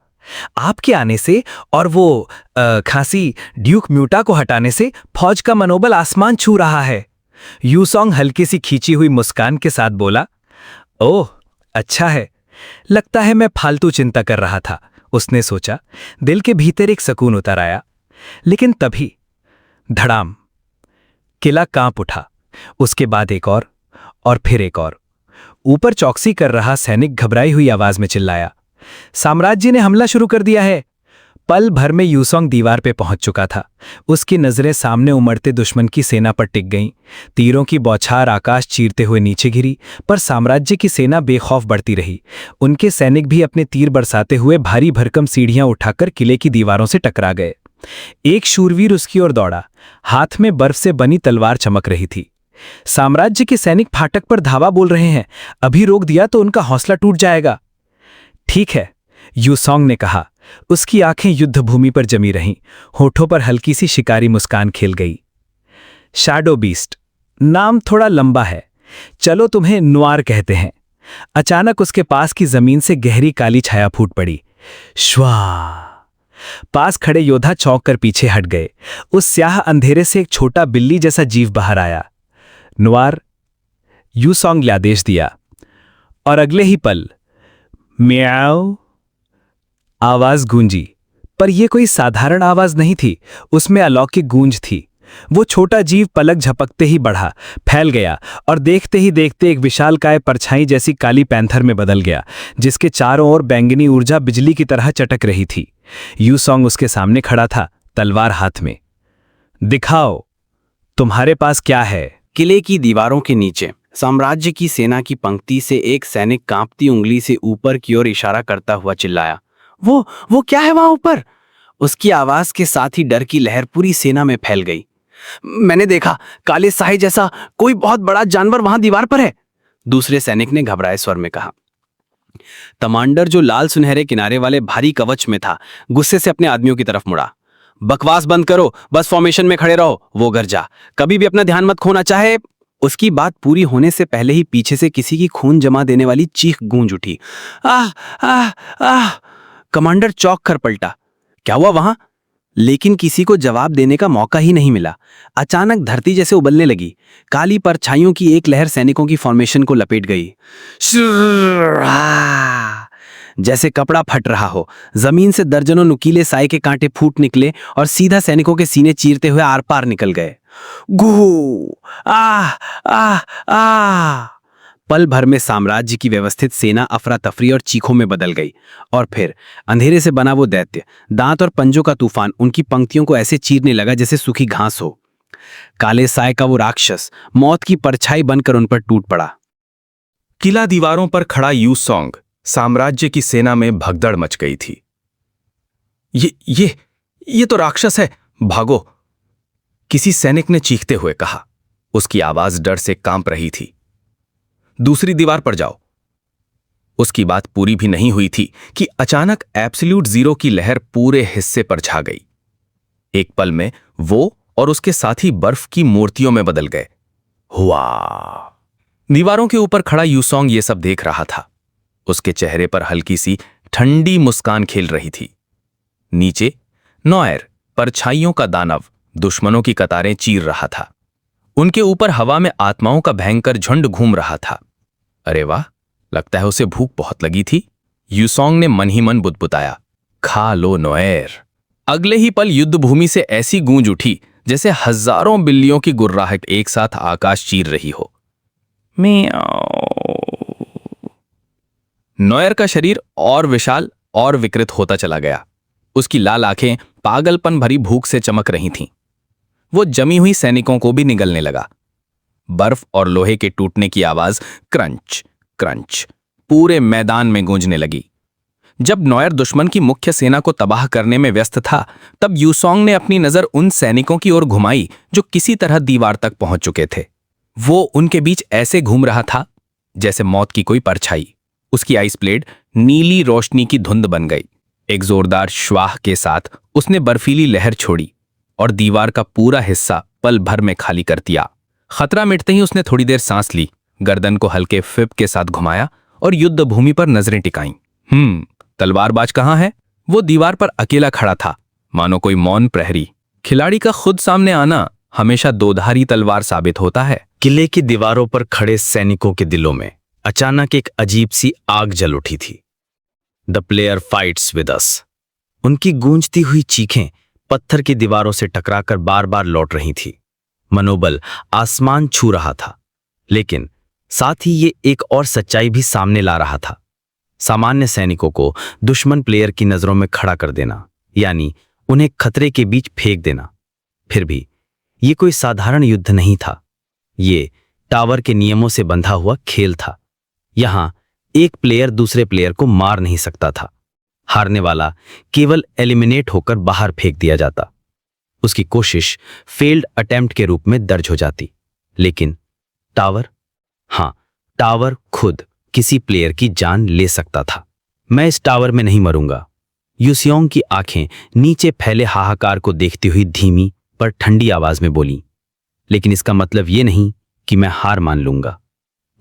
आपके आने से और वो खांसी ड्यूक म्यूटा को हटाने से फौज का मनोबल आसमान छू रहा है। यूसोंग हल्की सी खींची हुई मुस्कान के साथ बोला, ओह अच्छा है, लगता है मैं फालतू चिंता कर रहा था। उसने सोचा। दिल के भीतर एक सुकून उतर आया। लेकिन तभी धड़ाम, किला कांप उठा। उसके बाद एक और फिर एक और। ऊपर चौकसी कर रहा सैनिक घबराई हुई आवाज में चिल्लाया, साम्राज्य ने हमला शुरू कर दिया है। पल भर में यूसोंग दीवार पे पहुंच चुका था। उसकी नजरें सामने उमड़ते दुश्मन की सेना पर टिक गईं। तीरों की बौछार आकाश चीरते हुए नीचे गिरी, पर साम्राज्य की सेना बेखौफ बढ़ती रही। उनके सैनिक भी अपने तीर बरसाते हुए भारी भरकम सीढ़ियां उठाकर किले की दीवारों से टकरा गए। एक शूरवीर उसकी ओर दौड़ा। हाथ में बर्फ से बनी तलवार चमक रही थी। साम्राज्य के सैनिक फाटक पर धावा बोल रहे हैं। अभी रोक दिया तो उनका हौसला टूट जाएगा। ठीक है, यूसोंग ने कहा। उसकी आंखें युद्ध भूमि पर जमी रहीं। होठों पर हल्की सी शिकारी मुस्कान खेल गई। शैडो बीस्ट, नाम थोड़ा लंबा है, चलो तुम्हें नुआर कहते हैं। अचानक उसके पास की जमीन से गहरी काली छाया फूट पड़ी। श्वा! पास खड़े योद्धा चौंक कर पीछे हट गए। उस स्याह अंधेरे से एक छोटा बिल्ली जैसा जीव बाहर आया। नुआर, यूसोंग ने आदेश दिया, और अगले ही पल म्याऊ आवाज गूंजी। पर यह कोई साधारण आवाज नहीं थी, उसमें अलौकिक गूंज थी। वो छोटा जीव पलक झपकते ही बढ़ा, फैल गया और देखते ही देखते एक विशालकाय परछाई जैसी काली पैंथर में बदल गया, जिसके चारों ओर बैंगनी ऊर्जा बिजली की तरह चटक रही थी। यूसोंग उसके सामने खड़ा था, तलवार हाथ में। दिखाओ, तुम्हारे पास क्या है? किले की दीवारों के नीचे साम्राज्य की सेना की पंक्ति से एक सैनिक कांपती उंगली से ऊपर की ओर इशारा करता हुआ चिल्लाया, वो क्या है वहां ऊपर? उसकी आवाज के साथ ही डर की लहर पूरी सेना में फैल गई। मैंने देखा, काले साही जैसा कोई बहुत बड़ा जानवर वहां दीवार पर है, दूसरे सैनिक ने घबराए स्वर में कहा। कमांडर, जो लाल सुनहरे किनारे वाले भारी कवच में था, गुस्से से अपने आदमियों की तरफ मुड़ा। बकवास बंद करो, बस फॉर्मेशन में खड़े रहो, वो गरजा। कभी भी अपना ध्यान मत खोना। चाहे उसकी बात पूरी होने से पहले ही पीछे से किसी की खून जमा देने वाली चीख गूंज उठी। आह आह आह! कमांडर चौंक कर पलटा। क्या हुआ वहां? लेकिन किसी को जवाब देने का मौका ही नहीं मिला। अचानक धरती जैसे उबलने लगी। काली परछाइयों की एक लहर सैनिकों की फॉर्मेशन को लपेट गई। जैसे कपड़ा फट रहा हो, जमीन से दर्जनों नुकीले साए के कांटे फूट निकले और सीधा सैनिकों के सीने चीरते हुए आर पार निकल गए। गू आह आह आह! पल भर में साम्राज्य की व्यवस्थित सेना अफरा तफरी और चीखों में बदल गई। और फिर अंधेरे से बना वो दैत्य, दांत और पंजों का तूफान उनकी पंक्तियों को ऐसे चीरने लगा जैसे सूखी घास हो। काले साए का वो राक्षस मौत की परछाई बनकर उन पर टूट पड़ा। किला दीवारों पर खड़ा यूसोंग साम्राज्य की सेना में भगदड़ मच गई थी। ये तो राक्षस है, भागो, किसी सैनिक ने चीखते हुए कहा। उसकी आवाज डर से कांप रही थी। दूसरी दीवार पर जाओ। उसकी बात पूरी भी नहीं हुई थी कि अचानक एब्सोल्यूट जीरो की लहर पूरे हिस्से पर छा गई। एक पल में वो और उसके साथी बर्फ की मूर्तियों में बदल गए। हुआ। दीवारों के ऊपर खड़ा यूसोंग ये सब देख रहा था। उसके चेहरे पर हल्की सी ठंडी मुस्कान खेल रही थी। नीचे नॉयर परछाइयों का दानव दुश्मनों की कतारें चीर रहा था। उनके ऊपर हवा में आत्माओं का भयंकर झुंड घूम रहा था। अरे वाह, लगता है उसे भूख बहुत लगी थी। यूसोंग ने मन ही मन बुदबुदाया, खा लो नॉयर। अगले ही पल युद्ध भूमि से ऐसी गूंज उठी जैसे हजारों बिल्लियों की गुर्राहट एक साथ आकाश चीर रही हो। नॉयर का शरीर और विशाल और विकृत होता चला गया। उसकी लाल आंखें पागलपन भरी भूख से चमक रही थीं। वो जमी हुई सैनिकों को भी निगलने लगा। बर्फ और लोहे के टूटने की आवाज क्रंच क्रंच पूरे मैदान में गूंजने लगी। जब नॉयर दुश्मन की मुख्य सेना को तबाह करने में व्यस्त था, तब यूसोंग ने अपनी नजर उन सैनिकों की ओर घुमाई जो किसी तरह दीवार तक पहुंच चुके थे। वो उनके बीच ऐसे घूम रहा था जैसे मौत की कोई परछाई। उसकी आइस प्लेट नीली रोशनी की धुंध बन गई। एक जोरदार श्वास के साथ उसने बर्फीली लहर छोड़ी और दीवार का पूरा हिस्सा पल भर में खाली कर दिया। खतरा मिटते ही उसने थोड़ी देर सांस ली, गर्दन को हल्के फिप के साथ घुमाया और युद्ध भूमि पर नजरें टिकाईं। तलवारबाज कहाँ है? वो दीवार पर अकेला खड़ा था, मानो कोई मौन प्रहरी। खिलाड़ी का खुद सामने आना हमेशा दोधारी तलवार साबित होता है। किले की दीवारों पर खड़े सैनिकों के दिलों में अचानक एक अजीब सी आग जल उठी थी। The player fights with us. उनकी गूंजती हुई चीखें पत्थर की दीवारों से टकराकर बार बार लौट रही थी। मनोबल आसमान छू रहा था, लेकिन साथ ही ये एक और सच्चाई भी सामने ला रहा था। सामान्य सैनिकों को दुश्मन प्लेयर की नजरों में खड़ा कर देना, यानी उन्हें खतरे के बीच फेंक देना। फिर भी ये कोई साधारण युद्ध नहीं था। ये टावर के नियमों से बंधा हुआ खेल था। यहां एक प्लेयर दूसरे प्लेयर को मार नहीं सकता था। हारने वाला केवल एलिमिनेट होकर बाहर फेंक दिया जाता। उसकी कोशिश फेल्ड अटेम्प्ट के रूप में दर्ज हो जाती। लेकिन टावर, हाँ, टावर खुद किसी प्लेयर की जान ले सकता था। मैं इस टावर में नहीं मरूंगा। यूसोंग की आंखें नीचे फैले हाहाकार को देखती हुई धीमी पर ठंडी आवाज में बोली, लेकिन इसका मतलब यह नहीं कि मैं हार मान लूंगा।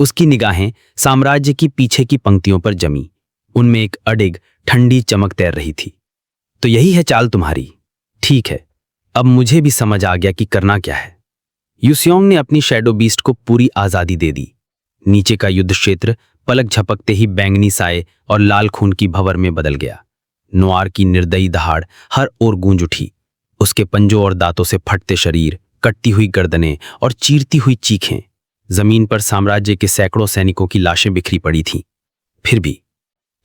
उसकी निगाहें साम्राज्य की पीछे की पंक्तियों पर जमी। उनमें एक अडिग ठंडी चमक तैर रही थी। तो यही है चाल तुम्हारी? ठीक है, अब मुझे भी समझ आ गया कि करना क्या है। यूसोंग ने अपनी शैडो बीस्ट को पूरी आजादी दे दी। नीचे का युद्ध क्षेत्र पलक झपकते ही बैंगनी साए और लाल खून की भंवर में बदल गया। नोआर की निर्दयी दहाड़ हर ओर गूंज उठी। उसके पंजों और दांतों से फटते शरीर, कटती हुई गर्दनें और चीरती हुई चीखें। जमीन पर साम्राज्य के सैकड़ों सैनिकों की लाशें बिखरी पड़ी थीं। फिर भी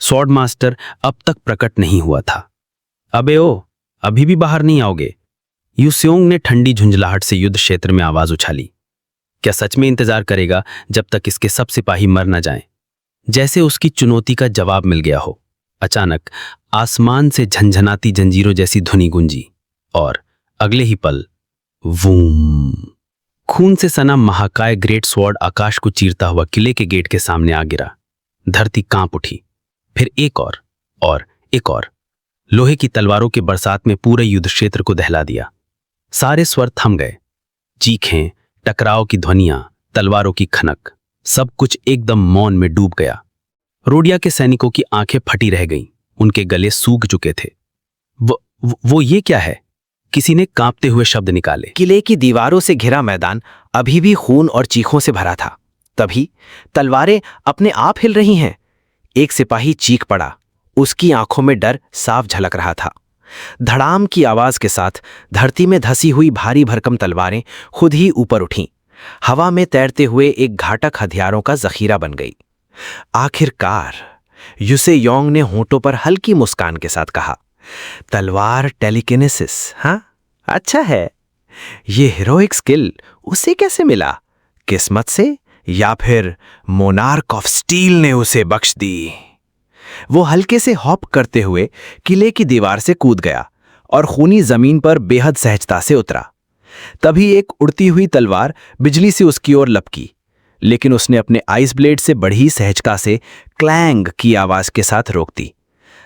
स्वॉर्ड मास्टर अब तक प्रकट नहीं हुआ था। अबे ओ, अभी भी बाहर नहीं आओगे? यूसेओंग ने ठंडी झुंझलाहट से युद्ध क्षेत्र में आवाज उछाली। क्या सच में इंतजार करेगा जब तक इसके सब सिपाही मर न जाएं? जैसे उसकी चुनौती का जवाब मिल गया हो। अचानक आसमान से झंझनाती जंजीरों जैसी धुनी गूंजी और अगले ही पल वूम, खून से सना महाकाय ग्रेट स्वॉर्ड आकाश को चीरता हुआ किले के गेट के सामने आ गिरा। धरती कांप उठी। फिर एक और एक और। लोहे की तलवारों के बरसात में पूरे युद्ध क्षेत्र को दहला दिया। सारे स्वर थम गए। चीखें, टकराव की ध्वनियां, तलवारों की खनक, सब कुछ एकदम मौन में डूब गया। रोडिया के सैनिकों की आंखें फटी रह गईं। उनके गले सूख चुके थे। वो ये क्या है? किसी ने कांपते हुए शब्द निकाले। किले की दीवारों से घिरा मैदान अभी भी खून और चीखों से भरा था। तभी तलवारें अपने आप हिल रही हैं। एक सिपाही चीख पड़ा। उसकी आंखों में डर साफ झलक रहा था। धड़ाम की आवाज के साथ धरती में धसी हुई भारी भरकम तलवारें खुद ही ऊपर उठीं। हवा में तैरते हुए एक घातक हथियारों का जखीरा बन गई। आखिरकार, यूसेयोंग ने होंठों पर हल्की मुस्कान के साथ कहा, तलवार टेलीकिनेसिस, हाँ अच्छा है। ये हीरोइक स्किल उसे कैसे मिला? किस्मत से या फिर मोनार्क ऑफ स्टील ने उसे बख्श दी? वो हल्के से हॉप करते हुए किले की दीवार से कूद गया और खूनी जमीन पर बेहद सहजता से उतरा। तभी एक उड़ती हुई तलवार बिजली से उसकी ओर लपकी, लेकिन उसने अपने आइस ब्लेड से बड़ी सहजता से क्लैंग की आवाज के साथ रोक दी।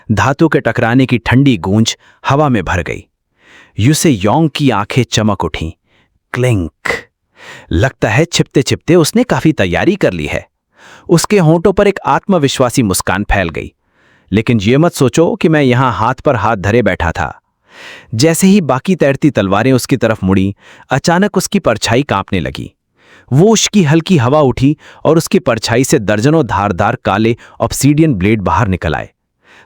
धातु के टकराने की ठंडी गूंज हवा में भर गई। यूसेयोंग की आंखें चमक उठीं। क्लिंक। लगता है छिपते छिपते उसने काफी तैयारी कर ली है। उसके होंठों पर एक आत्मविश्वासी मुस्कान फैल गई। लेकिन ये मत सोचो कि मैं यहां हाथ पर हाथ धरे बैठा था। जैसे ही बाकी तैरती तलवारें उसकी तरफ मुड़ी, अचानक उसकी परछाई कांपने लगी। वोश की हल्की हवा उठी और उसकी परछाई से दर्जनों धारदार काले ऑब्सीडियन ब्लेड बाहर निकल आए।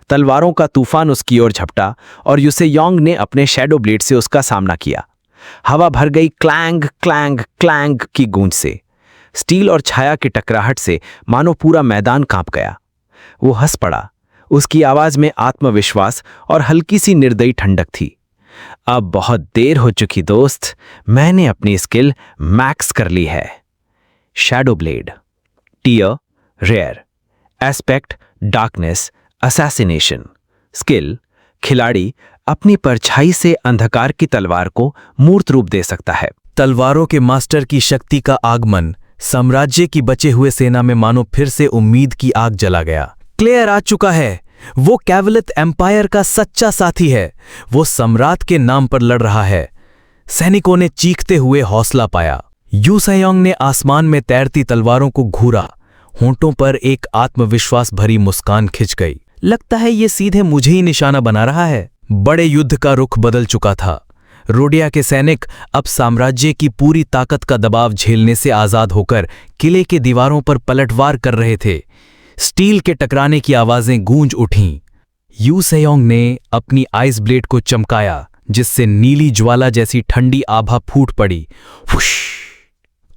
तलवारों का तूफान उसकी ओर झपटा और यूसेयोंग ने अपने शैडो ब्लेड से उसका सामना किया। हवा भर गई क्लैंग क्लैंग क्लैंग की गूंज से। स्टील और छाया की टकराहट से मानो पूरा मैदान कांप गया। वो हंस पड़ा। उसकी आवाज में आत्मविश्वास और हल्की सी निर्दयी ठंडक थी। अब बहुत देर हो चुकी दोस्त, मैंने अपनी स्किल मैक्स कर ली है। Shadow blade, tier rare, aspect darkness, assassination. Skill, खिलाड़ी अपनी परछाई से अंधकार की तलवार को मूर्त रूप दे सकता है। तलवारों के मास्टर की शक्ति का आगमन साम्राज्य की बचे हुए सेना में मानो फिर से उम्मीद की आग जला गया। क्लेयर आ चुका है। वो कैवलित एम्पायर का सच्चा साथी है। वो सम्राट के नाम पर लड़ रहा है। सैनिकों ने चीखते हुए हौसला पाया। यूसेयोंग ने आसमान में तैरती तलवारों को घूरा। होंठों पर एक आत्मविश्वास भरी मुस्कान खिंच गई। लगता है ये सीधे मुझे ही निशाना बना रहा है। बड़े युद्ध का रुख बदल चुका था। रोडिया के सैनिक अब साम्राज्य की पूरी ताकत का दबाव झेलने से आजाद होकर किले के दीवारों पर पलटवार कर रहे थे। स्टील के टकराने की आवाजें गूंज उठीं। यूसेयोंग ने अपनी आइस ब्लेड को चमकाया, जिससे नीली ज्वाला जैसी ठंडी आभा फूट पड़ी। फुश!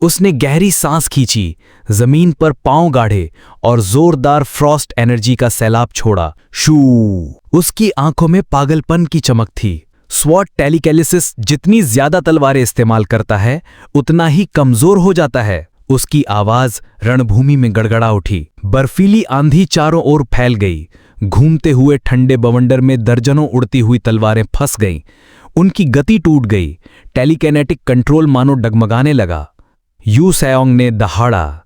उसने गहरी सांस खींची, जमीन पर पांव गाढ़े और जोरदार फ्रॉस्ट एनर्जी का सैलाब छोड़ा। शू! उसकी आंखों में पागलपन की चमक थी। स्वॉर्ड टेलीकिनेसिस जितनी ज्यादा तलवारें इस्तेमाल करता है, उतना ही कमजोर हो जाता है। उसकी आवाज रणभूमि में गड़गड़ा उठी। बर्फीली आंधी चारों ओर फैल गई। घूमते हुए ठंडे बवंडर में दर्जनों उड़ती हुई तलवारें फंस गईं। उनकी गति टूट गई। टेलीकिनेटिक कंट्रोल मानो डगमगाने लगा। यूसेयोंग ने दहाड़ा,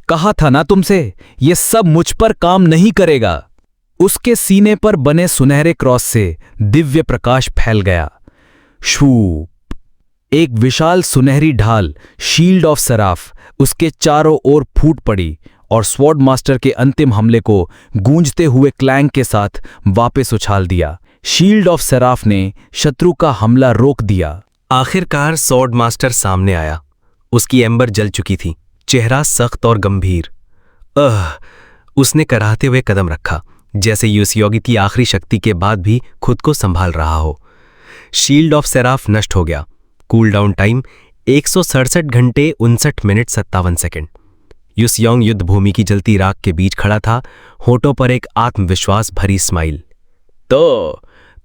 कहा था ना तुमसे, ये सब मुझ पर काम नहीं करेगा। उसके सीने पर बने सुनहरे क्रॉस से दिव्य प्रकाश फैल गया। शूप! एक विशाल सुनहरी ढाल, शील्ड ऑफ सराफ, उसके चारों ओर फूट पड़ी और स्वॉर्ड मास्टर के अंतिम हमले को गूंजते हुए क्लैंग के साथ वापस उछाल दिया। शील्ड ऑफ सराफ ने शत्रु का हमला रोक दिया। आखिरकार स्वॉर्ड मास्टर सामने आया। उसकी एम्बर जल चुकी थी, चेहरा सख्त और गंभीर। उसने कराहते हुए कदम रखा, जैसे यूसेयोंग की आखिरी शक्ति के बाद भी खुद को संभाल रहा हो। शील्ड ऑफ सेराफ नष्ट हो गया। कूल डाउन टाइम 167 घंटे 59 मिनट 57 सेकंड। युसयोंग युद्ध भूमि की जलती राख के बीच खड़ा था, होठों पर एक आत्मविश्वास भरी स्माइल। तो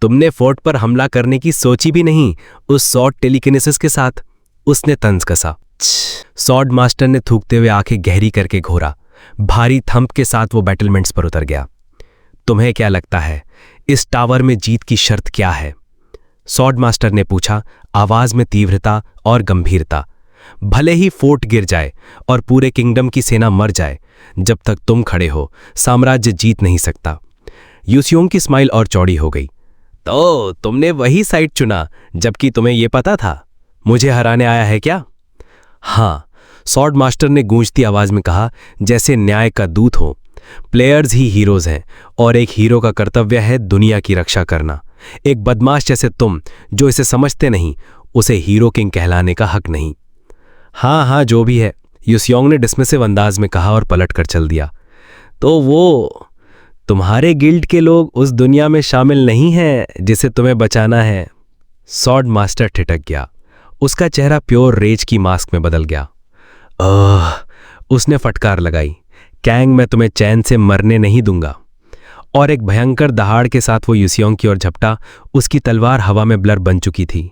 तुमने फोर्ट पर हमला करने की सोची भी नहीं, उस सॉर्ड टेलीकिनेसिस के साथ? उसने तंज कसा। सॉर्ड मास्टर ने थूकते हुए आंखें गहरी करके घोरा। भारी थंप के साथ वो बैटलमेंट्स पर उतर गया। तुम्हें क्या लगता है इस टावर में जीत की शर्त क्या है? सॉर्ड मास्टर ने पूछा, आवाज में तीव्रता और गंभीरता। भले ही फोर्ट गिर जाए और पूरे किंगडम की सेना मर जाए, जब तक तुम खड़े हो साम्राज्य जीत नहीं सकता। युसयोंग की स्माइल और चौड़ी हो गई। तो तुमने वही साइड चुना जबकि तुम्हें यह पता था मुझे हराने आया है क्या? हाँ, सॉर्ड मास्टर ने गूंजती आवाज में कहा, जैसे न्याय का दूत हो। प्लेयर्स ही हीरोज हैं और एक हीरो का कर्तव्य है दुनिया की रक्षा करना। एक बदमाश जैसे तुम जो इसे समझते नहीं, उसे हीरो किंग कहलाने का हक नहीं। हाँ, जो भी है, युसयोंग ने डिसमिसिव अंदाज में कहा और पलट कर चल दिया। तो वो तुम्हारे गिल्ड के लोग उस दुनिया में शामिल नहीं हैं जिसे तुम्हें बचाना है। सॉर्ड मास्टर ठिठक गया। उसका चेहरा प्योर रेज की मास्क में बदल गया। उसने फटकार लगाई, कैंग मैं तुम्हें चैन से मरने नहीं दूंगा। और एक भयंकर दहाड़ के साथ वो युसयोंग की ओर झपटा। उसकी तलवार हवा में ब्लर बन चुकी थी।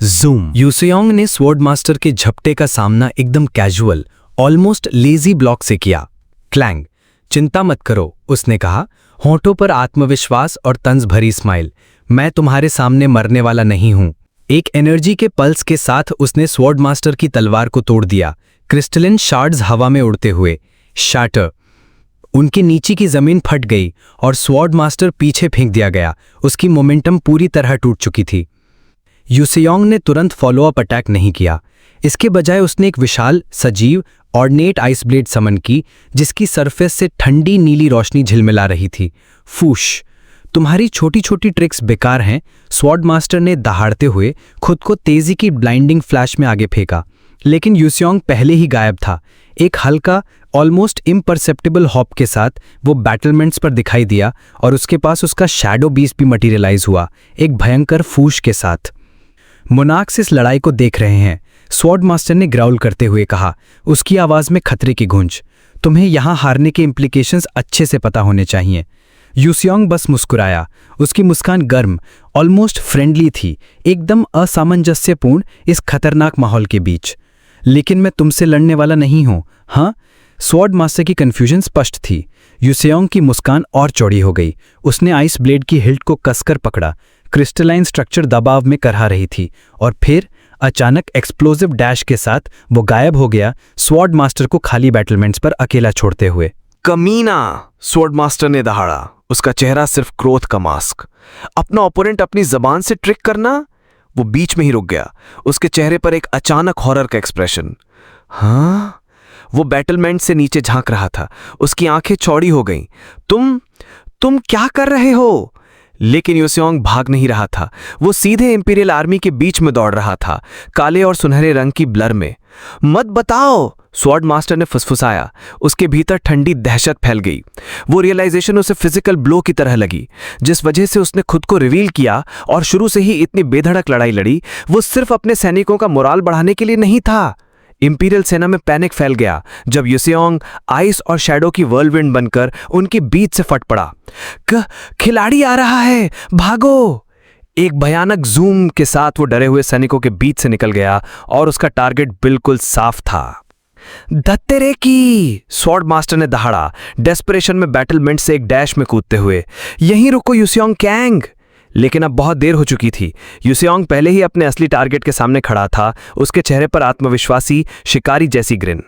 जूम। युसयोंग ने स्वॉर्ड मास्टर के झपटे का सामना एकदम कैजुअल, ऑलमोस्ट लेजी ब्लॉक से किया। क्लैंग। चिंता मत करो, उसने कहा, होठों पर आत्मविश्वास और तंज भरी स्माइल। मैं तुम्हारे सामने मरने वाला नहीं हूं। एक एनर्जी के पल्स के साथ उसने स्वॉर्ड मास्टर की तलवार को तोड़ दिया। क्रिस्टलिन शार्ड्स हवा में उड़ते हुए शैटर। उनके नीचे की जमीन फट गई और स्वॉर्ड मास्टर पीछे फेंक दिया गया। उसकी मोमेंटम पूरी तरह टूट चुकी थी। युसयोंग ने तुरंत फॉलोअप अटैक नहीं किया। इसके बजाय उसने एक विशाल, सजीव, ऑर्डिनेट आइस ब्लेड समन की, जिसकी सरफेस से ठंडी नीली रोशनी झिलमिला रही थी। फूश, तुम्हारी छोटी छोटी ट्रिक्स बेकार हैं, स्वॉर्ड मास्टर ने दहाड़ते हुए खुद को तेजी की ब्लाइंडिंग फ्लैश में आगे फेंका। लेकिन युसयोंग पहले ही गायब था। एक हल्का, ऑलमोस्ट इम्परसेप्टिबल हॉप के साथ वो बैटलमेंट्स पर दिखाई दिया और उसके पास उसका शैडो बीस्ट भी मटीरियलाइज हुआ, एक भयंकर फूश के साथ। मोनार्क्स इस लड़ाई को देख रहे हैं, स्वॉर्ड मास्टर ने ग्राउल करते हुए कहा, उसकी आवाज में खतरे की गूंज। तुम्हें यहां हारने के इम्प्लीकेशंस अच्छे से पता होने चाहिए। युसयोंग बस मुस्कुराया। उसकी मुस्कान गर्म, ऑलमोस्ट फ्रेंडली थी, एकदम असामंजस्यपूर्ण इस खतरनाक माहौल के बीच। लेकिन मैं तुमसे लड़ने वाला नहीं हूं, हाँ? स्वॉर्ड मास्टर की कंफ्यूजन स्पष्ट थी। युसयोंग की मुस्कान और चौड़ी हो गई। उसने आइस ब्लेड की हिल्ट को कसकर पकड़ा। क्रिस्टलाइन स्ट्रक्चर दबाव में करहा रही थी और फिर अचानक एक्सप्लोजिव डैश के साथ वो गायब हो गया, स्वॉर्ड मास्टर को खाली बैटलमेंट्स पर अकेला छोड़ते हुए। कमीना, स्वॉर्ड मास्टर ने दहाड़ा। उसका चेहरा सिर्फ क्रोध का मास्क। अपना ओपोनेंट अपनी जबान से ट्रिक करना? वो बीच में ही रुक गया। उसके चेहरे पर एक अचानक हॉरर का एक्सप्रेशन। हाँ? वो बैटलमेंट से नीचे झांक रहा था। उसकी आंखें चौड़ी हो गईं। तुम क्या कर रहे हो? लेकिन युसयोंग भाग नहीं रहा था। वो सीधे इंपीरियल आर्मी के बीच में दौड़ रहा था, काले और सुनहरे रंग की ब्लर में। मत बताओ, स्वॉर्ड मास्टर ने फुसफुसाया। उसके भीतर ठंडी दहशत फैल गई। वो रियलाइजेशन उसे फिजिकल ब्लो की तरह लगी। जिस वजह से उसने खुद को रिवील किया और शुरू से ही इतनी बेधड़क लड़ाई लड़ी, वो सिर्फ अपने सैनिकों का मोराल बढ़ाने के लिए नहीं था। इंपीरियल सेना में पैनिक फैल गया जब युसयोंग आइस और शैडो की व्हर्लविंड बनकर उनके बीच से फट पड़ा। खिलाड़ी आ रहा है, भागो! एक भयानक जूम के साथ वो डरे हुए सैनिकों के बीच से निकल गया और उसका टारगेट बिल्कुल साफ था। धत्तेरे की! स्वॉर्ड मास्टर ने दहाड़ा, डेस्परेशन में बैटलमेंट से एक डैश में कूदते हुए। यहीं रुको युसयोंग कैंग! लेकिन अब बहुत देर हो चुकी थी। युसयोंग पहले ही अपने असली टारगेट के सामने खड़ा था, उसके चेहरे पर आत्मविश्वासी शिकारी जैसी ग्रिन।